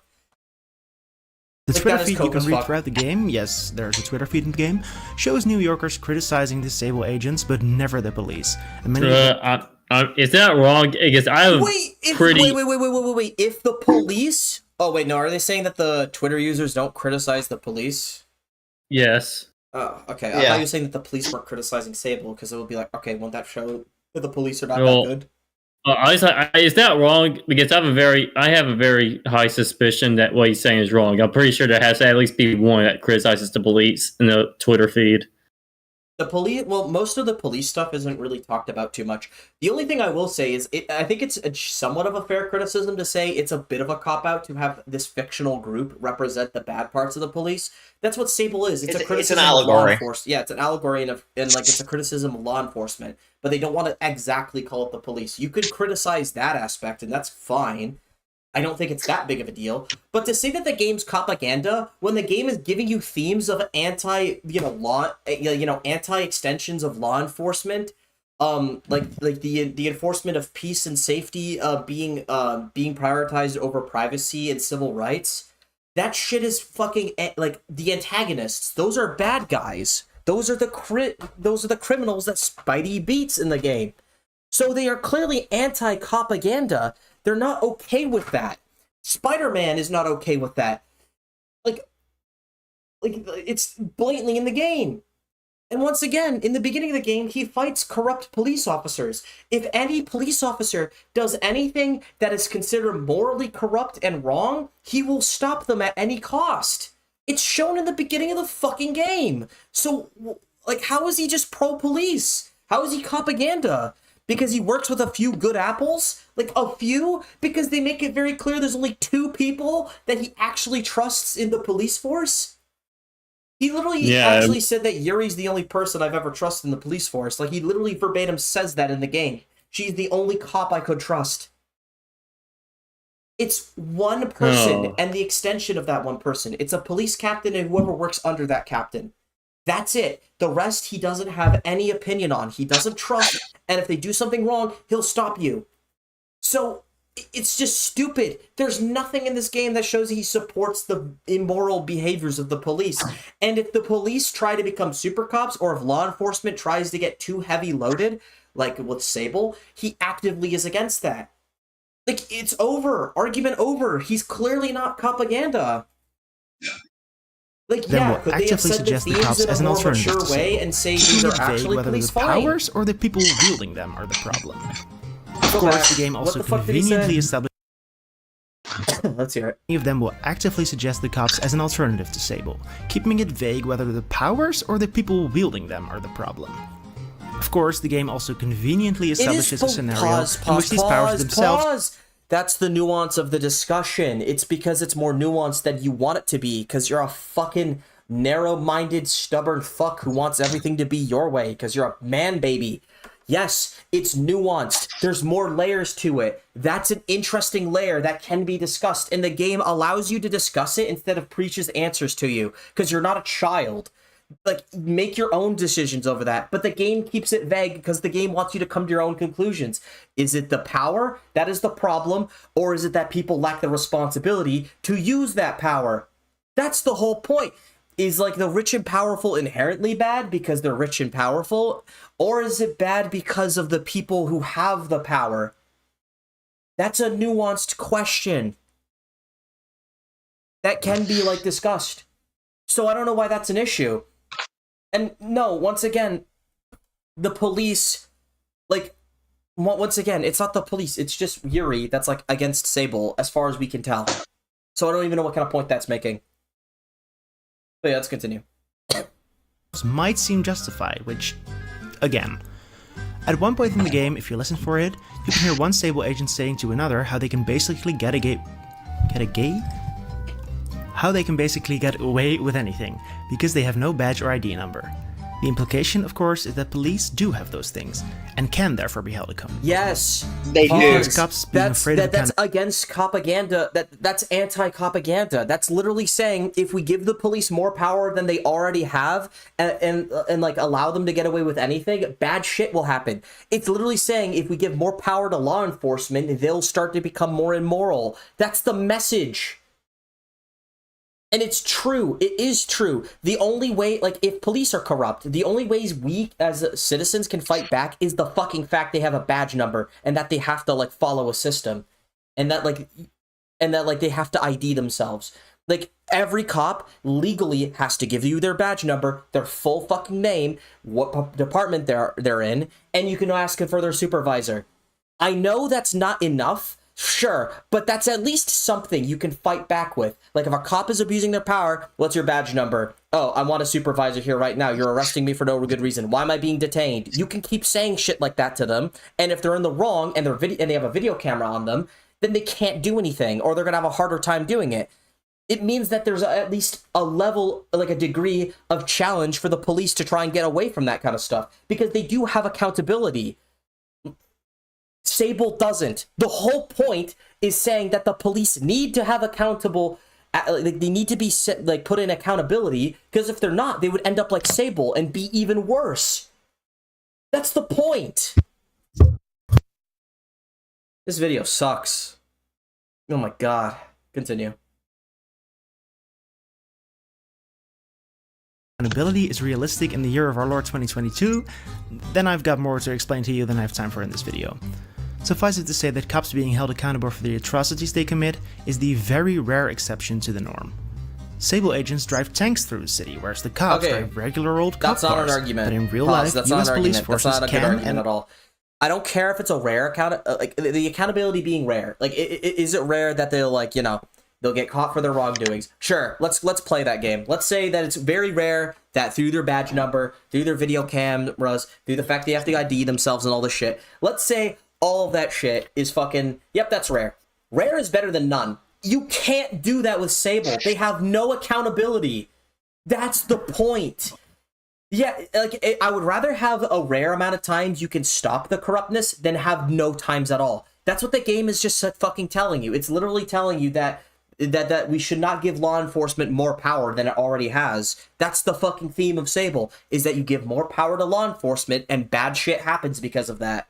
The Like, Twitter that is feed you cope can as read fuck. throughout the game, yes, there's a Twitter feed in the game, shows New Yorkers criticizing the Sable agents, but never the police. And many Is that wrong? Because I have Wait, wait. If the police... Oh, wait, no. Are they saying that the Twitter users don't criticize the police? yes. Oh, okay. I Yeah. thought you were saying that the police weren't criticizing Sable, because it would be like, okay, won't that show that the police are not Well, that good? Is that wrong? Because I have a very high suspicion that what he's saying is wrong. I'm pretty sure there has to at least be one that criticizes the police in the Twitter feed. The police, well, most of the police stuff isn't really talked about too much. The only thing I will say is, I think it's somewhat of a fair criticism to say it's a bit of a cop-out to have this fictional group represent the bad parts of the police. That's what Sable is. It's a It's an criticism of law allegory. enforcement. Yeah, it's an allegory and like it's a criticism of law enforcement. But they don't want to exactly call it the police. You could criticize that aspect, and that's fine. I don't think it's that big of a deal. But to say that the game's propaganda when the game is giving you themes of anti-extensions of law enforcement, like the enforcement of peace and safety being prioritized over privacy and civil rights, that shit is fucking like the antagonists. Those are bad guys. Those are the criminals that Spidey beats in the game. So they are clearly anti-propaganda. They're not okay with that. Spider-Man is not okay with that. Like it's blatantly in the game. And once again, in the beginning of the game, he fights corrupt police officers. If any police officer does anything that is considered morally corrupt and wrong, he will stop them at any cost. It's shown in the beginning of the fucking game. So, like, how is he just pro-police? How is he propaganda? Because he works with a few good apples? Like, a few? Because they make it very clear there's only 2 people that he actually trusts in the police force? He literally actually said that Yuri's the only person I've ever trusted in the police force. Like, he literally verbatim says that in the game. She's the only cop I could trust. It's one person and the extension of that one person. It's a police captain and whoever works under that captain. That's it. The rest he doesn't have any opinion on. He doesn't trust, and if they do something wrong, he'll stop you. So, it's just stupid. There's nothing in this game that shows he supports the immoral behaviors of the police. And if the police try to become super cops, or if law enforcement tries to get too heavy loaded, like with Sable, he actively is against that. Like, it's over. Argument over. He's clearly not propaganda. Like, Then yeah, will could they have actively said the suggest the themes cops in as a an more alternative mature to way Sable. and say Keeping these it are vague actually whether police? the Fine. powers or the people wielding them are the problem. Of Go course, back. the game What also the fuck did he conveniently say? establishes Let's hear it. many of them will actively suggest the cops as an alternative to Sable, keeping it vague whether the powers or the people wielding them are the problem. Of course, the game also conveniently establishes a scenario in which these powers themselves Pause. That's the nuance of the discussion. It's because it's more nuanced than you want it to be, because you're a fucking narrow-minded, stubborn fuck who wants everything to be your way, because you're a man baby. Yes, it's nuanced. There's more layers to it. That's an interesting layer that can be discussed, and the game allows you to discuss it instead of preaches answers to you, because you're not a child. Like, make your own decisions over that. But the game keeps it vague because the game wants you to come to your own conclusions. Is it the power that is the problem, or is it that people lack the responsibility to use that power? That's the whole point. Is, like, the rich and powerful inherently bad because they're rich and powerful? Or is it bad because of the people who have the power? That's a nuanced question that can be like discussed. So I don't know why that's an issue. And no, once again, the police, like, once again, it's not the police, it's just Yuri that's like against Sable, as far as we can tell. So I don't even know what kind of point that's making. But yeah, let's continue. Might seem justified, which, again, at one point in the game, if you listen for it, you can hear one Sable agent saying to another how they can basically get away with anything, because they have no badge or ID number. The implication, of course, is that police do have those things, and can therefore be held accountable. Yes, They do. Cops being afraid of that's against propaganda. That's anti-propaganda. That's literally saying if we give the police more power than they already have, and like allow them to get away with anything, bad shit will happen. It's literally saying if we give more power to law enforcement, they'll start to become more immoral. That's the message. And it's true. It is true. The only way, like, if police are corrupt, the only ways we as citizens can fight back is the fucking fact they have a badge number and that they have to, like, follow a system. And that, like, they have to ID themselves. Like, every cop legally has to give you their badge number, their full fucking name, what department they're in, and you can ask for their supervisor. I know that's not enough. Sure, but that's at least something you can fight back with. Like, if a cop is abusing their power, what's your badge number? Oh, I want a supervisor here right now. You're arresting me for no good reason. Why am I being detained? You can keep saying shit like that to them, and if they're in the wrong and they have a video camera on them, then they can't do anything, or they're gonna have a harder time doing it. It means that there's at least a level, like a degree of challenge for the police to try and get away from that kind of stuff, because they do have accountability. Sable doesn't. The whole point is saying that the police need to have accountable, like, they need to be like put in accountability, because if they're not, they would end up like Sable and be even worse. That's the point. This video sucks. Oh my god. Continue. Accountability is realistic in the year of our Lord 2022, then I've got more to explain to you than I have time for in this video. Suffice it to say that cops being held accountable for the atrocities they commit is the very rare exception to the norm. Sable agents drive tanks through the city, whereas the cops drive regular old cop That's not cars. an argument. But in real life, That's US not an police argument. forces That's not a good can argument at all. I don't care if it's a rare like the accountability being rare. Like, is it rare that they'll, like, you know, they'll get caught for their wrongdoings? Sure, let's play that game. Let's say that it's very rare that through their badge number, through their video cameras, through the fact they have to ID themselves and all this shit. Let's say all of that shit is fucking, yep, that's rare. Rare is better than none. You can't do that with Sable. They have no accountability. That's the point. Yeah, like, I would rather have a rare amount of times you can stop the corruptness than have no times at all. That's what the game is just fucking telling you. It's literally telling you that we should not give law enforcement more power than it already has. That's the fucking theme of Sable, is that you give more power to law enforcement and bad shit happens because of that.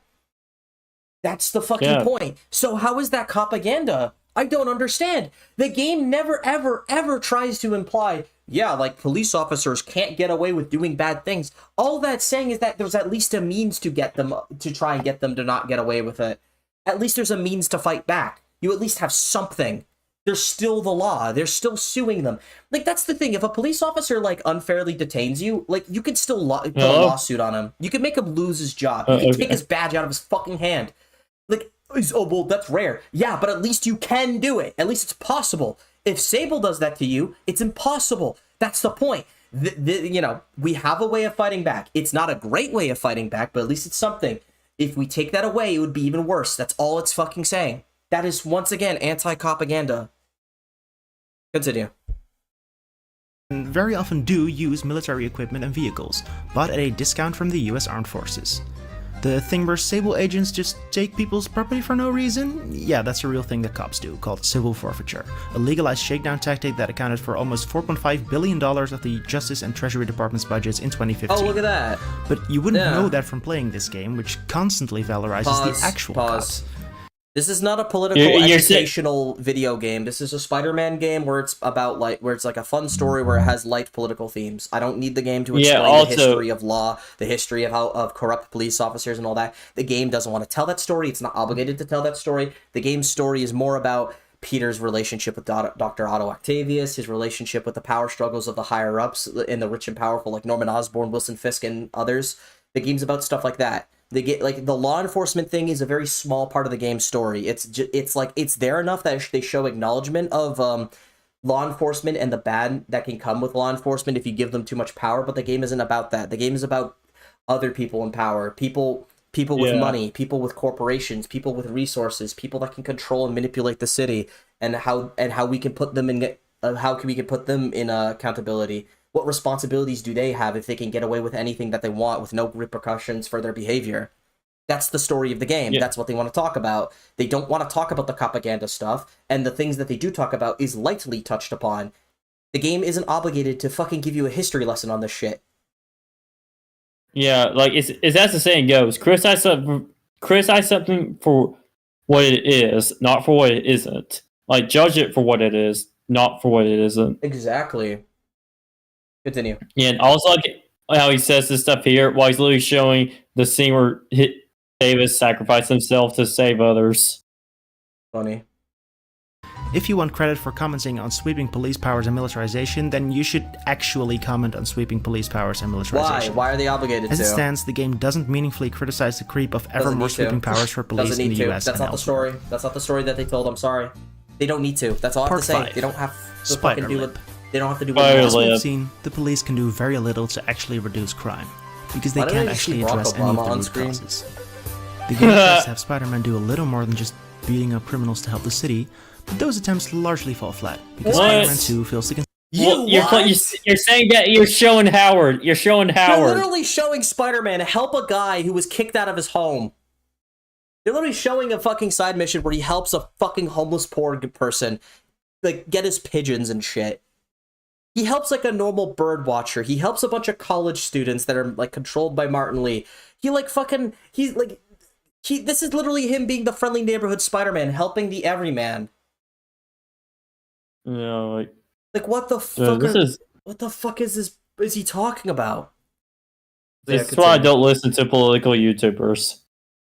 That's the fucking point. So how is that propaganda? I don't understand. The game never, ever, ever tries to imply, yeah, like, police officers can't get away with doing bad things. All that's saying is that there's at least a means to get them, to try and get them to not get away with it. At least there's a means to fight back. You at least have something. There's still the law. They're still suing them. Like, that's the thing. If a police officer, like, unfairly detains you, like, you could still put a lawsuit on him. You could make him lose his job. You could take his badge out of his fucking hand. Like, oh, well, that's rare. Yeah, but at least you can do it. At least it's possible. If Sable does that to you, it's impossible. That's the point. You know, we have a way of fighting back. It's not a great way of fighting back, but at least it's something. If we take that away, it would be even worse. That's all it's fucking saying. That is, once again, anti-propaganda. Continue. Very often do use military equipment and vehicles, but at a discount from the US Armed Forces. The thing where Sable agents just take people's property for no reason? Yeah, that's a real thing that cops do, called civil forfeiture, a legalized shakedown tactic that accounted for almost $4.5 billion of the Justice and Treasury Department's budgets in 2015. Oh, look at that. But you wouldn't know that from playing this game, which constantly valorizes the actual cops. This is not a political educational video game. This is a Spider-Man game where it's about where it's like a fun story where it has light political themes. I don't need the game to explain the history of law, the history of corrupt police officers and all that. The game doesn't want to tell that story. It's not obligated to tell that story. The game's story is more about Peter's relationship with Dr. Otto Octavius, his relationship with the power struggles of the higher-ups and the rich and powerful like Norman Osborn, Wilson Fisk, and others. The game's about stuff like that. They get like the law enforcement thing is a very small part of the game's story. It's there enough that they show acknowledgement of law enforcement and the bad that can come with law enforcement if you give them too much power. But the game isn't about that. The game is about other people in power, people with money, people with corporations, people with resources, people that can control and manipulate the city, and how we can put them in accountability. What responsibilities do they have if they can get away with anything that they want with no repercussions for their behavior? That's the story of the game. Yeah. That's what they want to talk about. They don't want to talk about the propaganda stuff, and the things that they do talk about is lightly touched upon. The game isn't obligated to fucking give you a history lesson on this shit. Yeah, like it's as the saying goes: criticize something for what it is, not for what it isn't. Like judge it for what it is, not for what it isn't. Exactly. Continue. Yeah, and also like how he says this stuff here while he's literally showing the scene where Davis sacrificed himself to save others. Funny. If you want credit for commenting on sweeping police powers and militarization, then you should actually comment on sweeping police powers and militarization. Why are they obligated to? As it stands, the game doesn't meaningfully criticize the creep of ever more sweeping powers for police in the US. That's not the story. That's not the story that they told. I'm sorry. They don't need to. That's all I have to say. 5. They don't have to fucking do it. They don't have to do what As we've seen, the police can do very little to actually reduce crime, because they can't actually address any of the root causes. The game tries to have Spider-Man do a little more than just beating up criminals to help the city, but those attempts largely fall flat, because Spider-Man 2 fails to You're saying that you're showing Howard. You're showing Howard. You're literally showing Spider-Man help a guy who was kicked out of his home. You're literally showing a fucking side mission where he helps a fucking homeless poor person like get his pigeons and shit. He helps like a normal bird watcher. He helps a bunch of college students that are like controlled by Martin Lee. This is literally him being the friendly neighborhood Spider-Man, helping the everyman. Yeah, like what the fuck? What the fuck is this? Is he talking about? That's why I don't listen to political YouTubers.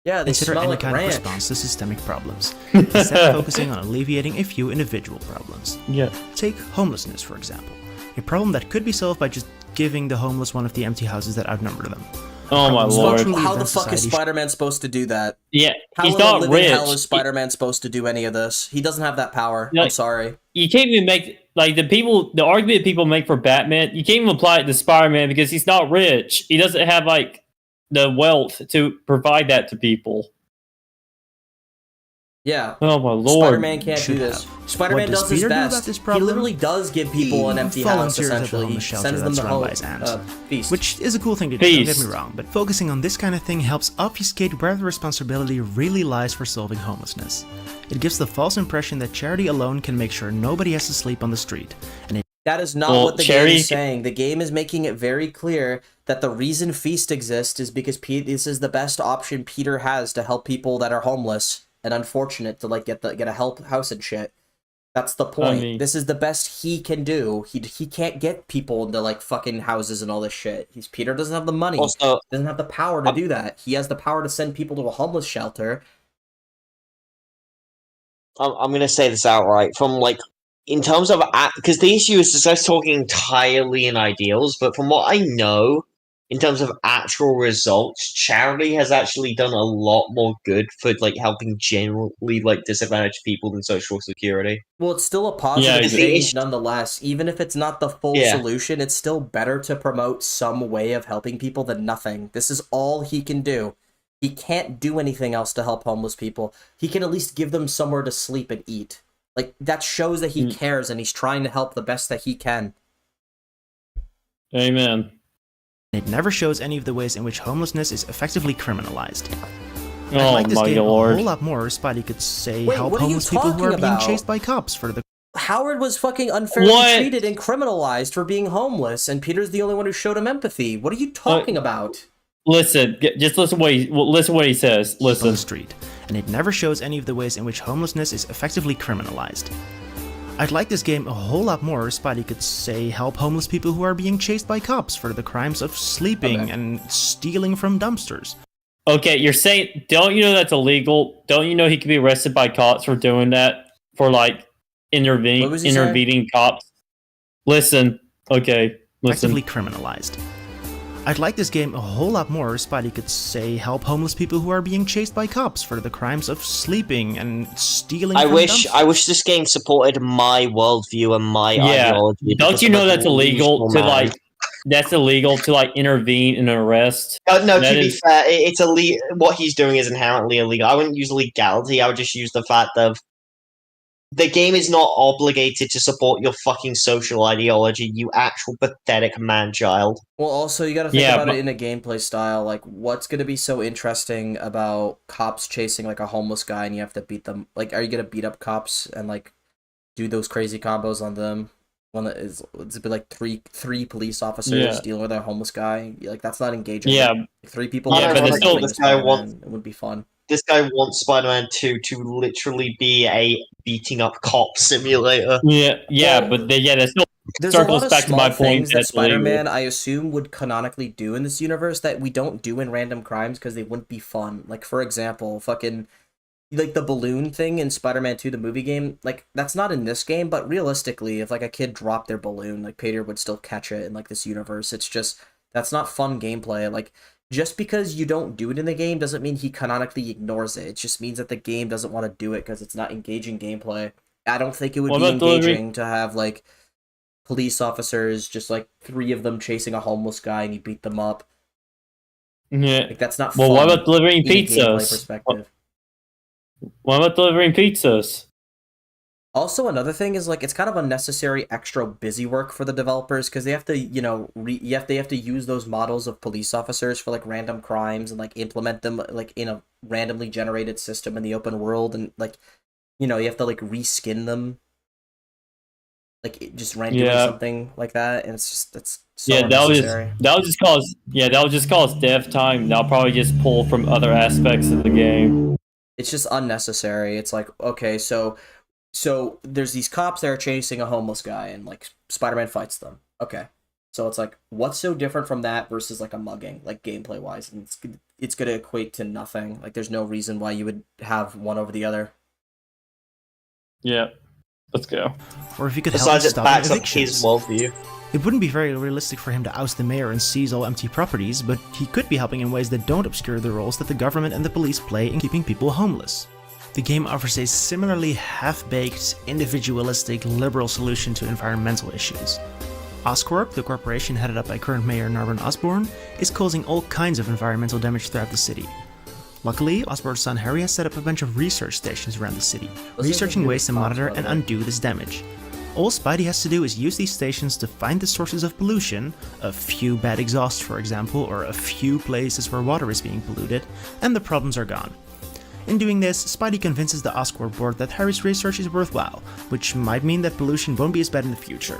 Yeah, they consider smell any like kind ranch. of response to systemic problems, instead of focusing on alleviating a few individual problems. Yeah. Take homelessness, for example. A problem that could be solved by just giving the homeless one of the empty houses that outnumber them. Oh my lord. How the fuck is Spider-Man supposed to do that? Yeah, he's not rich. How is Spider-Man supposed to do any of this? He doesn't have that power. I'm sorry. You can't even make, like, the argument people make for Batman, you can't even apply it to Spider-Man because he's not rich. He doesn't have, like, the wealth to provide that to people. Yeah. Oh my lord. Spider-Man can't do this. Spider-Man does his best. He literally does give people an empty house, essentially. He sends them the feast. Which is a cool thing to do, don't get me wrong, but focusing on this kind of thing helps obfuscate where the responsibility really lies for solving homelessness. It gives the false impression that charity alone can make sure nobody has to sleep on the street. And that is not what the game is saying. The game is making it very clear that the reason Feast exists is because this is the best option Peter has to help people that are homeless and unfortunate to like get a help house and shit. That's the point. I mean, this is the best he can do. He can't get people into like fucking houses and all this shit. Peter doesn't have the money. Also, doesn't have the power to do that. He has the power to send people to a homeless shelter. I'm gonna say this outright. From like in terms of because the issue is just us talking entirely in ideals, but from what I know, in terms of actual results, charity has actually done a lot more good for like helping generally like disadvantaged people than Social Security. Well, it's still a positive change nonetheless. Even if it's not the full solution, it's still better to promote some way of helping people than nothing. This is all he can do. He can't do anything else to help homeless people. He can at least give them somewhere to sleep and eat. Like, that shows that he cares and he's trying to help the best that he can. Amen. It never shows any of the ways in which homelessness is effectively criminalized. Oh I'd like this my game lord. a whole lot more if Spidey could say help homeless people who are being chased by cops for the... Howard was fucking unfairly treated and criminalized for being homeless, and Peter's the only one who showed him empathy. What are you talking about? Listen, just listen what he says. Listen. On the street. and it never shows any of the ways in which homelessness is effectively criminalized. I'd like this game a whole lot more if Spidey could, say, help homeless people who are being chased by cops for the crimes of sleeping and stealing from dumpsters. Okay, you're saying, don't you know that's illegal? Don't you know he could be arrested by cops for doing that? For, like, intervening cops? Listen, okay, listen. Effectively criminalized. I'd like this game a whole lot more if Spidey could, say, help homeless people who are being chased by cops for the crimes of sleeping and stealing from dumpsters. I wish this game supported my worldview and my ideology. Don't you know that's illegal to, like... That's illegal to, like, intervene in an arrest. No, to be fair, it's illegal. What he's doing is inherently illegal. I wouldn't use legality. I would just use the fact of the game is not obligated to support your fucking social ideology, you actual pathetic man-child. Well, also, you gotta think about it in a gameplay style. Like, what's gonna be so interesting about cops chasing, like, a homeless guy and you have to beat them? Like, are you gonna beat up cops and, like, do those crazy combos on them? One that is, it's be like three police officers dealing with a homeless guy. Like, that's not engaging. Yeah, like, 3 people. Yeah, but this guy wants. It would be fun. This guy wants Spider-Man 2 to literally be a beating up cop simulator. Yeah, but that still circles back to my point. That Spider-Man, I assume, would canonically do in this universe that we don't do in Random Crimes because they wouldn't be fun. Like, for example, fucking. Like, the balloon thing in Spider-Man 2, the movie game, like, that's not in this game, but realistically, if, like, a kid dropped their balloon, like, Peter would still catch it in, like, this universe. It's just, that's not fun gameplay. Like, just because you don't do it in the game doesn't mean he canonically ignores it. It just means that the game doesn't want to do it because it's not engaging gameplay. I don't think it would be engaging to have, like, police officers, just, like, 3 of them chasing a homeless guy and you beat them up. Yeah. Like, that's not fun. Well, what about delivering in a gameplay pizzas? perspective. What about delivering pizzas? Also, another thing is, like, it's kind of unnecessary extra busy work for the developers because they have to, you know, they have to use those models of police officers for, like, random crimes and, like, implement them, like, in a randomly generated system in the open world, and, like, you know, you have to, like, reskin them, like, just randomly something like that, and it's just, that's so unnecessary. That'll just cause dev time. They'll probably just pull from other aspects of the game. It's just unnecessary. It's like, okay, so there's these cops that are chasing a homeless guy, and, like, Spider-Man fights them. Okay. So it's like, what's so different from that versus, like, a mugging, like, gameplay-wise? And it's going to equate to nothing. Like, there's no reason why you would have one over the other. Yeah. Let's go. Or if you could Besides, help it stop backs up evictions. his worldview. It wouldn't be very realistic for him to oust the mayor and seize all empty properties, but he could be helping in ways that don't obscure the roles that the government and the police play in keeping people homeless. The game offers a similarly half-baked, individualistic, liberal solution to environmental issues. Oscorp, the corporation headed up by current mayor Norman Osborn, is causing all kinds of environmental damage throughout the city. Luckily, Osborn's son Harry has set up a bunch of research stations around the city, researching ways to monitor and undo this damage. All Spidey has to do is use these stations to find the sources of pollution, a few bad exhausts for example, or a few places where water is being polluted, and the problems are gone. In doing this, Spidey convinces the Oscorp board that Harry's research is worthwhile, which might mean that pollution won't be as bad in the future.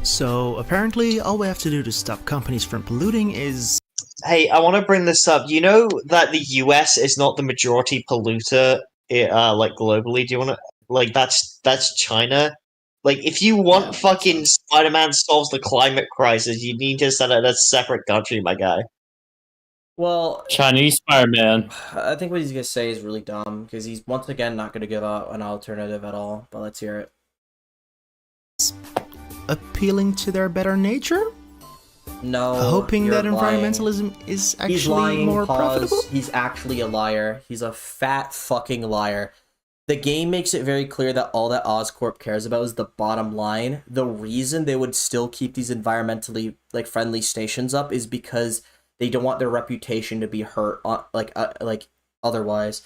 So apparently, all we have to do to stop companies from polluting is... Hey, I want to bring this up. You know that the US is not the majority polluter, like, globally? Do you want to... Like, that's China? Like, if you want fucking Spider-Man solves the climate crisis, you need to set it as a separate country, my guy. Well, Chinese Spider-Man. I think what he's going to say is really dumb, because he's once again not going to give out an alternative at all, but let's hear it. Appealing to their better nature? No, hoping that lying. environmentalism is actually he's lying, more profitable? He's actually a liar. He's a fat fucking liar. The game makes it very clear that all that Oscorp cares about is the bottom line. The reason they would still keep these environmentally, like, friendly stations up is because they don't want their reputation to be hurt, like otherwise.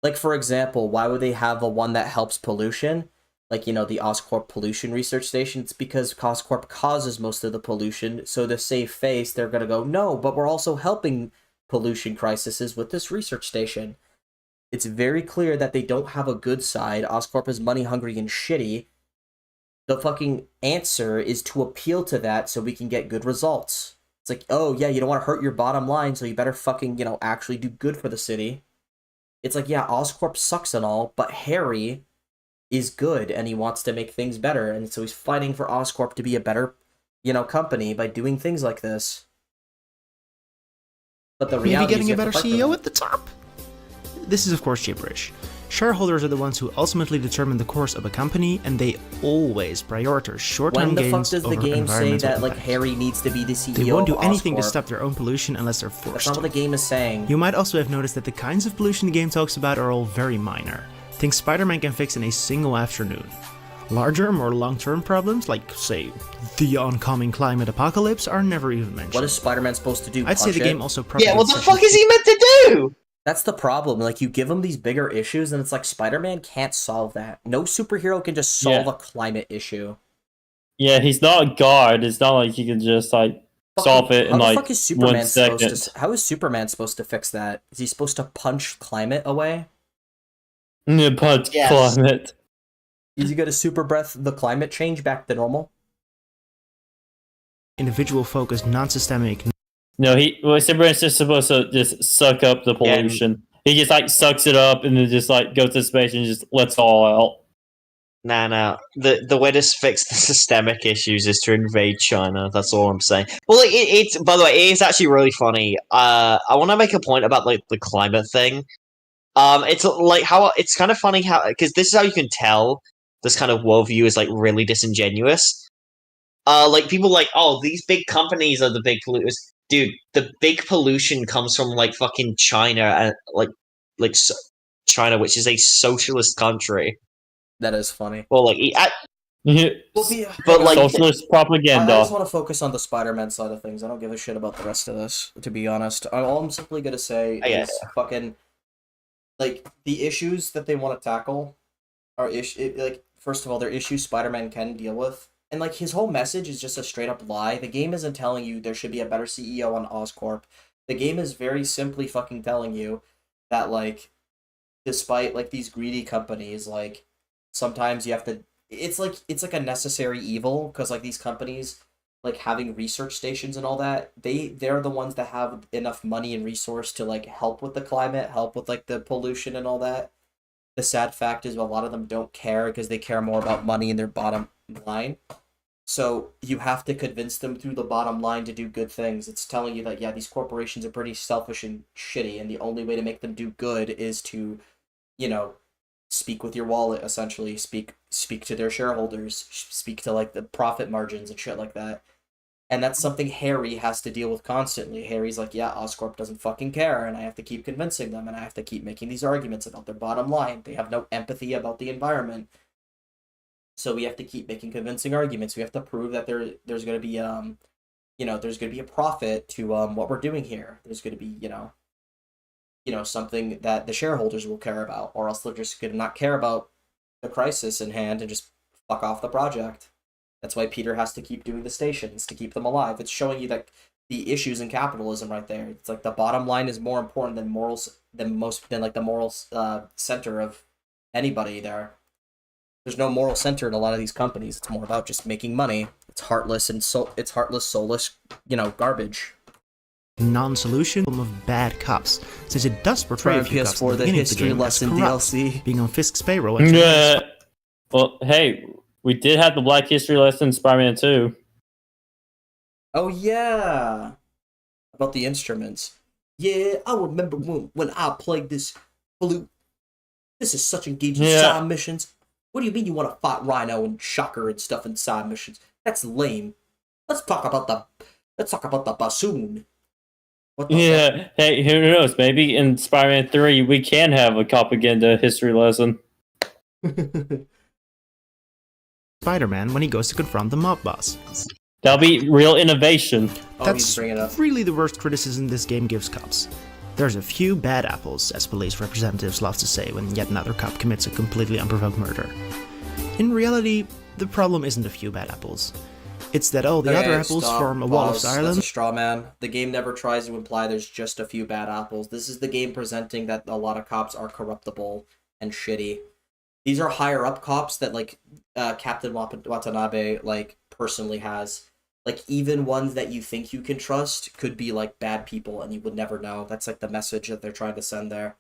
Like, for example, why would they have a one that helps pollution? Like, you know, the Oscorp Pollution Research Station. It's because Oscorp causes most of the pollution, so to save face, they're gonna go, no, but we're also helping pollution crises with this research station. It's very clear that they don't have a good side. Oscorp is money hungry and shitty. The fucking answer is to appeal to that so we can get good results. It's like, oh yeah, you don't want to hurt your bottom line, so you better fucking, you know, actually do good for the city. It's like, yeah, Oscorp sucks and all, but Harry is good and he wants to make things better, and so he's fighting for Oscorp to be a better, company by doing things like this. But the Maybe reality getting is a better CEO CEO at the top? This is of course gibberish. Shareholders are the ones who ultimately determine the course of a company, and they always prioritize short-term When the gains fuck does the over game say environmental that, like, impact. Harry needs to be the CEO They won't do of anything to Oscorp? stop their own pollution unless they're That's forced not to. what the game is saying. You might also have noticed that the kinds of pollution the game talks about are all very minor. Things Spider-Man can fix in a single afternoon. Larger, more long-term problems, like, say, the oncoming climate apocalypse, are never even mentioned. What is Spider-Man supposed to do? I'd say Punch the it? game also Yeah, what the propagates fuck is he meant to do? That's the problem. Like, you give him these bigger issues, and it's like Spider-Man can't solve that. No superhero can just solve a climate issue. Yeah, he's not a god. It's not like he can just like solve it How in the like fuck is 1 Superman second. supposed to? How is Superman supposed to fix that? Is he supposed to punch climate away? But Yes. climate. Is he gonna super breath the climate change back to normal? individual-focused, non-systemic. No, Superman's just supposed to just suck up the pollution. He just like sucks it up and then just like goes to space and just lets it all out. Nah. The way to fix the systemic issues is to invade China. That's all I'm saying. Well, it's by the way, it is actually really funny. I want to make a point about like the climate thing. It's like how it's kind of funny how because this is how you can tell this kind of worldview is like really disingenuous. Like people like, oh, these big companies are the big polluters. Dude, the big pollution comes from like fucking China and like China, which is a socialist country. That is funny. Well, like, But like, socialist I propaganda. just want to focus on the Spider-Man side of things. I don't give a shit about the rest of this, to be honest. All I'm simply gonna say is fucking, like, the issues that they want to tackle are like, first of all, they're issues Spider-Man can deal with. And, like, his whole message is just a straight-up lie. The game isn't telling you there should be a better CEO on Oscorp. The game is very simply fucking telling you that, like, despite, like, these greedy companies, like, sometimes you have to... It's like a necessary evil, because, like, these companies, like, having research stations and all that, they're the ones that have enough money and resource to, like, help with the climate, help with, like, the pollution and all that. The sad fact is a lot of them don't care because they care more about money and their bottom line. So you have to convince them through the bottom line to do good things. It's telling you that, yeah, these corporations are pretty selfish and shitty, and the only way to make them do good is to, speak with your wallet, essentially. Speak to their shareholders. Speak to, like, the profit margins and shit like that. And that's something Harry has to deal with constantly. Harry's like, yeah, Oscorp doesn't fucking care, and I have to keep convincing them, and I have to keep making these arguments about their bottom line. They have no empathy about the environment. So we have to keep making convincing arguments. We have to prove that there's going to be, there's going to be a profit to what we're doing here. There's going to be, something that the shareholders will care about, or else they're just going to not care about the crisis in hand and just fuck off the project. That's why Peter has to keep doing the stations to keep them alive. It's showing you that the issues in capitalism right there. It's like the bottom line is more important than the moral center of anybody there. There's no moral center in a lot of these companies. It's more about just making money. It's heartless and soulless, garbage. Non-solution of bad cops, since it does portray a few cops at PS4, the the beginning of the history game as lesson corrupt, DLC. being on Fisk's payroll. And Yeah. Well, hey, we did have the Black History lesson in Spider-Man 2. Oh yeah, about the instruments. Yeah, I remember when I played this flute. This is such engaging side missions. What do you mean you want to fight Rhino and Shocker and stuff in side missions? That's lame. Let's talk about the bassoon. What the fuck? Hey, who knows? Maybe in Spider-Man 3 we can have a propaganda history lesson. Spider-Man when he goes to confront the mob boss. That'll be real innovation. That's really the worst criticism this game gives cops. There's a few bad apples, as police representatives love to say when yet another cop commits a completely unprovoked murder. In reality, the problem isn't a few bad apples. It's that all the other apples form a wall of silence. That's a straw man. The game never tries to imply there's just a few bad apples. This is the game presenting that a lot of cops are corruptible and shitty. These are higher up cops that, like, Captain Watanabe, like, personally has. Like, even ones that you think you can trust could be, like, bad people and you would never know. That's, like, the message that they're trying to send there.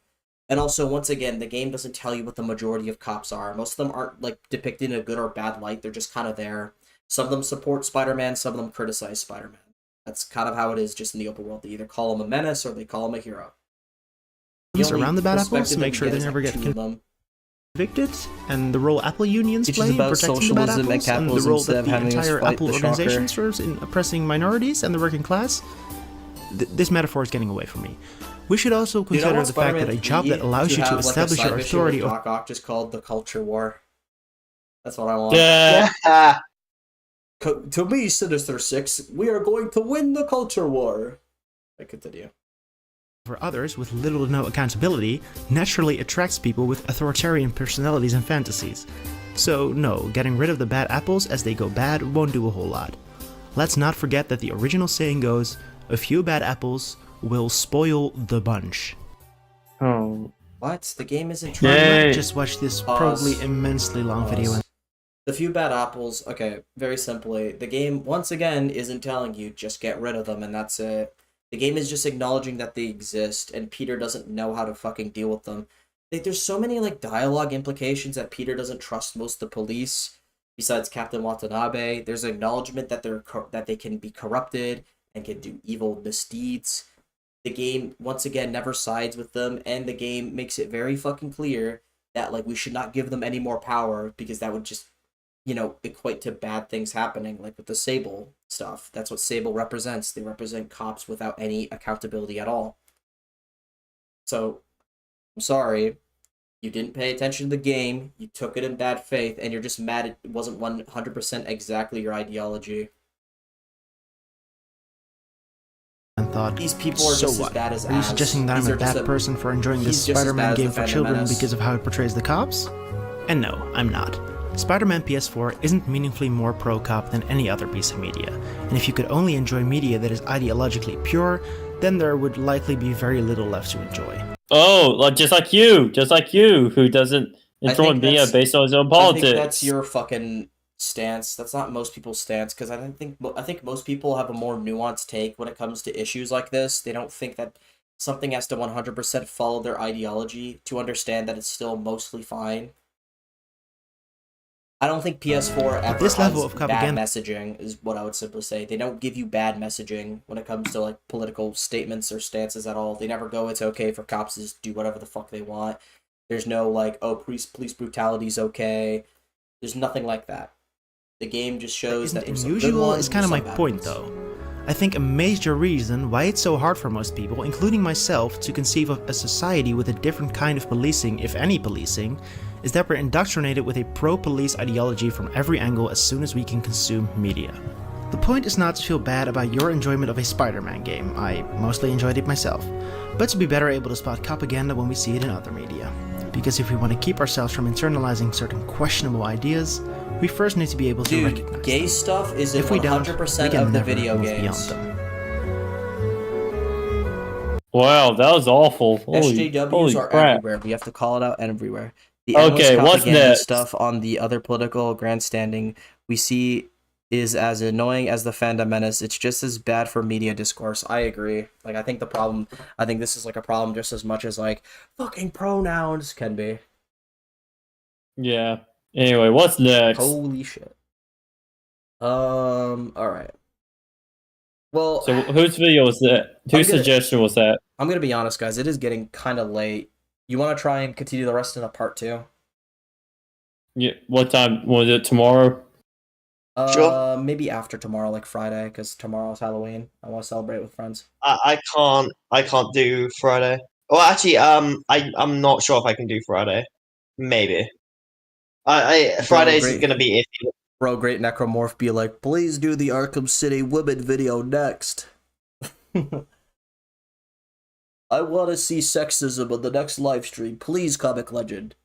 And also, once again, the game doesn't tell you what the majority of cops are. Most of them aren't like depicted in a good or bad light. They're just kind of there. Some of them support Spider-Man, some of them criticize Spider-Man. That's kind of how it is just in the open world. They either call him a menace or they call him a hero. Around the bad apples to make sure they never get convicted, and the role Apple unions play in protecting the bad apples, and the role that the entire Apple organization serves in oppressing minorities and the working class. This metaphor is getting away from me. We should also consider the fact that a job that allows you to establish your authority Doc Ock just called the culture war. That's what I want. Yeah. To me, Sinister Six, we are going to win the culture war. I continue. For others with little to no accountability naturally attracts people with authoritarian personalities and fantasies. So no, getting rid of the bad apples as they go bad won't do a whole lot. Let's not forget that the original saying goes, a few bad apples will spoil the bunch. Oh. What? The game isn't You trying. might just watch this probably immensely long video and The few bad apples, okay, very simply, the game, once again, isn't telling you just get rid of them and that's it. The game is just acknowledging that they exist, and Peter doesn't know how to fucking deal with them. There's so many, like, dialogue implications that Peter doesn't trust most of the police, besides Captain Watanabe. There's an acknowledgement that that they can be corrupted and can do evil misdeeds. The game, once again, never sides with them, and the game makes it very fucking clear that, like, we should not give them any more power, because that would just, you know, equate to bad things happening, like with the Sable stuff. That's what Sable represents. They represent cops without any accountability at all. So, I'm sorry, you didn't pay attention to the game, you took it in bad faith, and you're just mad it wasn't 100% exactly your ideology. thought, These people are so just what? as bad as Are you suggesting that I'm a bad person for enjoying this Spider-Man game for children because of how it portrays the cops? And no, I'm not. Spider-Man PS4 isn't meaningfully more pro-cop than any other piece of media, and if you could only enjoy media that is ideologically pure, then there would likely be very little left to enjoy. Oh, just like you, who doesn't enjoy media based on his own politics. I think that's your fucking stance. That's not most people's stance, because I think most people have a more nuanced take when it comes to issues like this. They don't think that something has to 100% follow their ideology to understand that it's still mostly fine. I don't think PS4 ever this level has of bad propaganda messaging, is what I would simply say. They don't give you bad messaging when it comes to, like, political statements or stances at all. They never go, it's okay for cops to just do whatever the fuck they want. There's no, like, oh, police brutality is okay. There's nothing like that. The game just shows that there's some good ones, is kind of my some bad point, ones. though. I think a major reason why it's so hard for most people, including myself, to conceive of a society with a different kind of policing, if any policing, is that we're indoctrinated with a pro-police ideology from every angle as soon as we can consume media. The point is not to feel bad about your enjoyment of a Spider-Man game, I mostly enjoyed it myself, but to be better able to spot propaganda when we see it in other media. Because if we want to keep ourselves from internalizing certain questionable ideas, we first need to be able to recognize gay them. stuff is in If we don't, 100% we can of the never video move games. beyond them. Wow, that was awful. SJWs holy are crap. everywhere. We have to call it out everywhere. The Okay, endless what's propaganda next? stuff on the other political grandstanding we see is as annoying as the fandom menace. It's just as bad for media discourse. I agree. Like, I think this is like a problem just as much as, like, fucking pronouns can be. Yeah. Anyway, what's next? Holy shit. Alright. Well, So whose video was that? Whose suggestion was that? I'm gonna be honest, guys. It is getting kind of late. You want to try and continue the rest of the part 2? Yeah. What time was it? Tomorrow? Sure. Maybe after tomorrow, like Friday, because tomorrow's Halloween. I want to celebrate with friends. I can't do Friday. Well, actually, I'm not sure if I can do Friday. Maybe. Friday's great. gonna be iffy. Bro, Great Necromorph be like, please do the Arkham City women video next. I want to see sexism on the next live stream. Please, Comic Legend.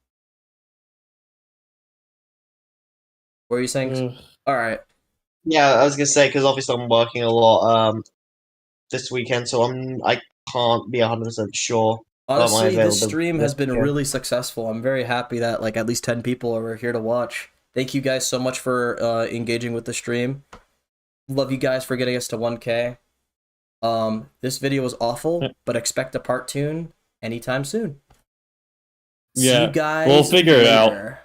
What are you saying? Alright. Yeah, I was gonna say because obviously I'm working a lot this weekend, so I can't be 100% sure. Honestly, this stream has been really successful. I'm very happy that, like, at least 10 people are here to watch. Thank you guys so much for engaging with the stream. Love you guys for getting us to 1K. This video was awful, but expect a part 2 anytime soon. Yeah, See you guys we'll figure it out. later.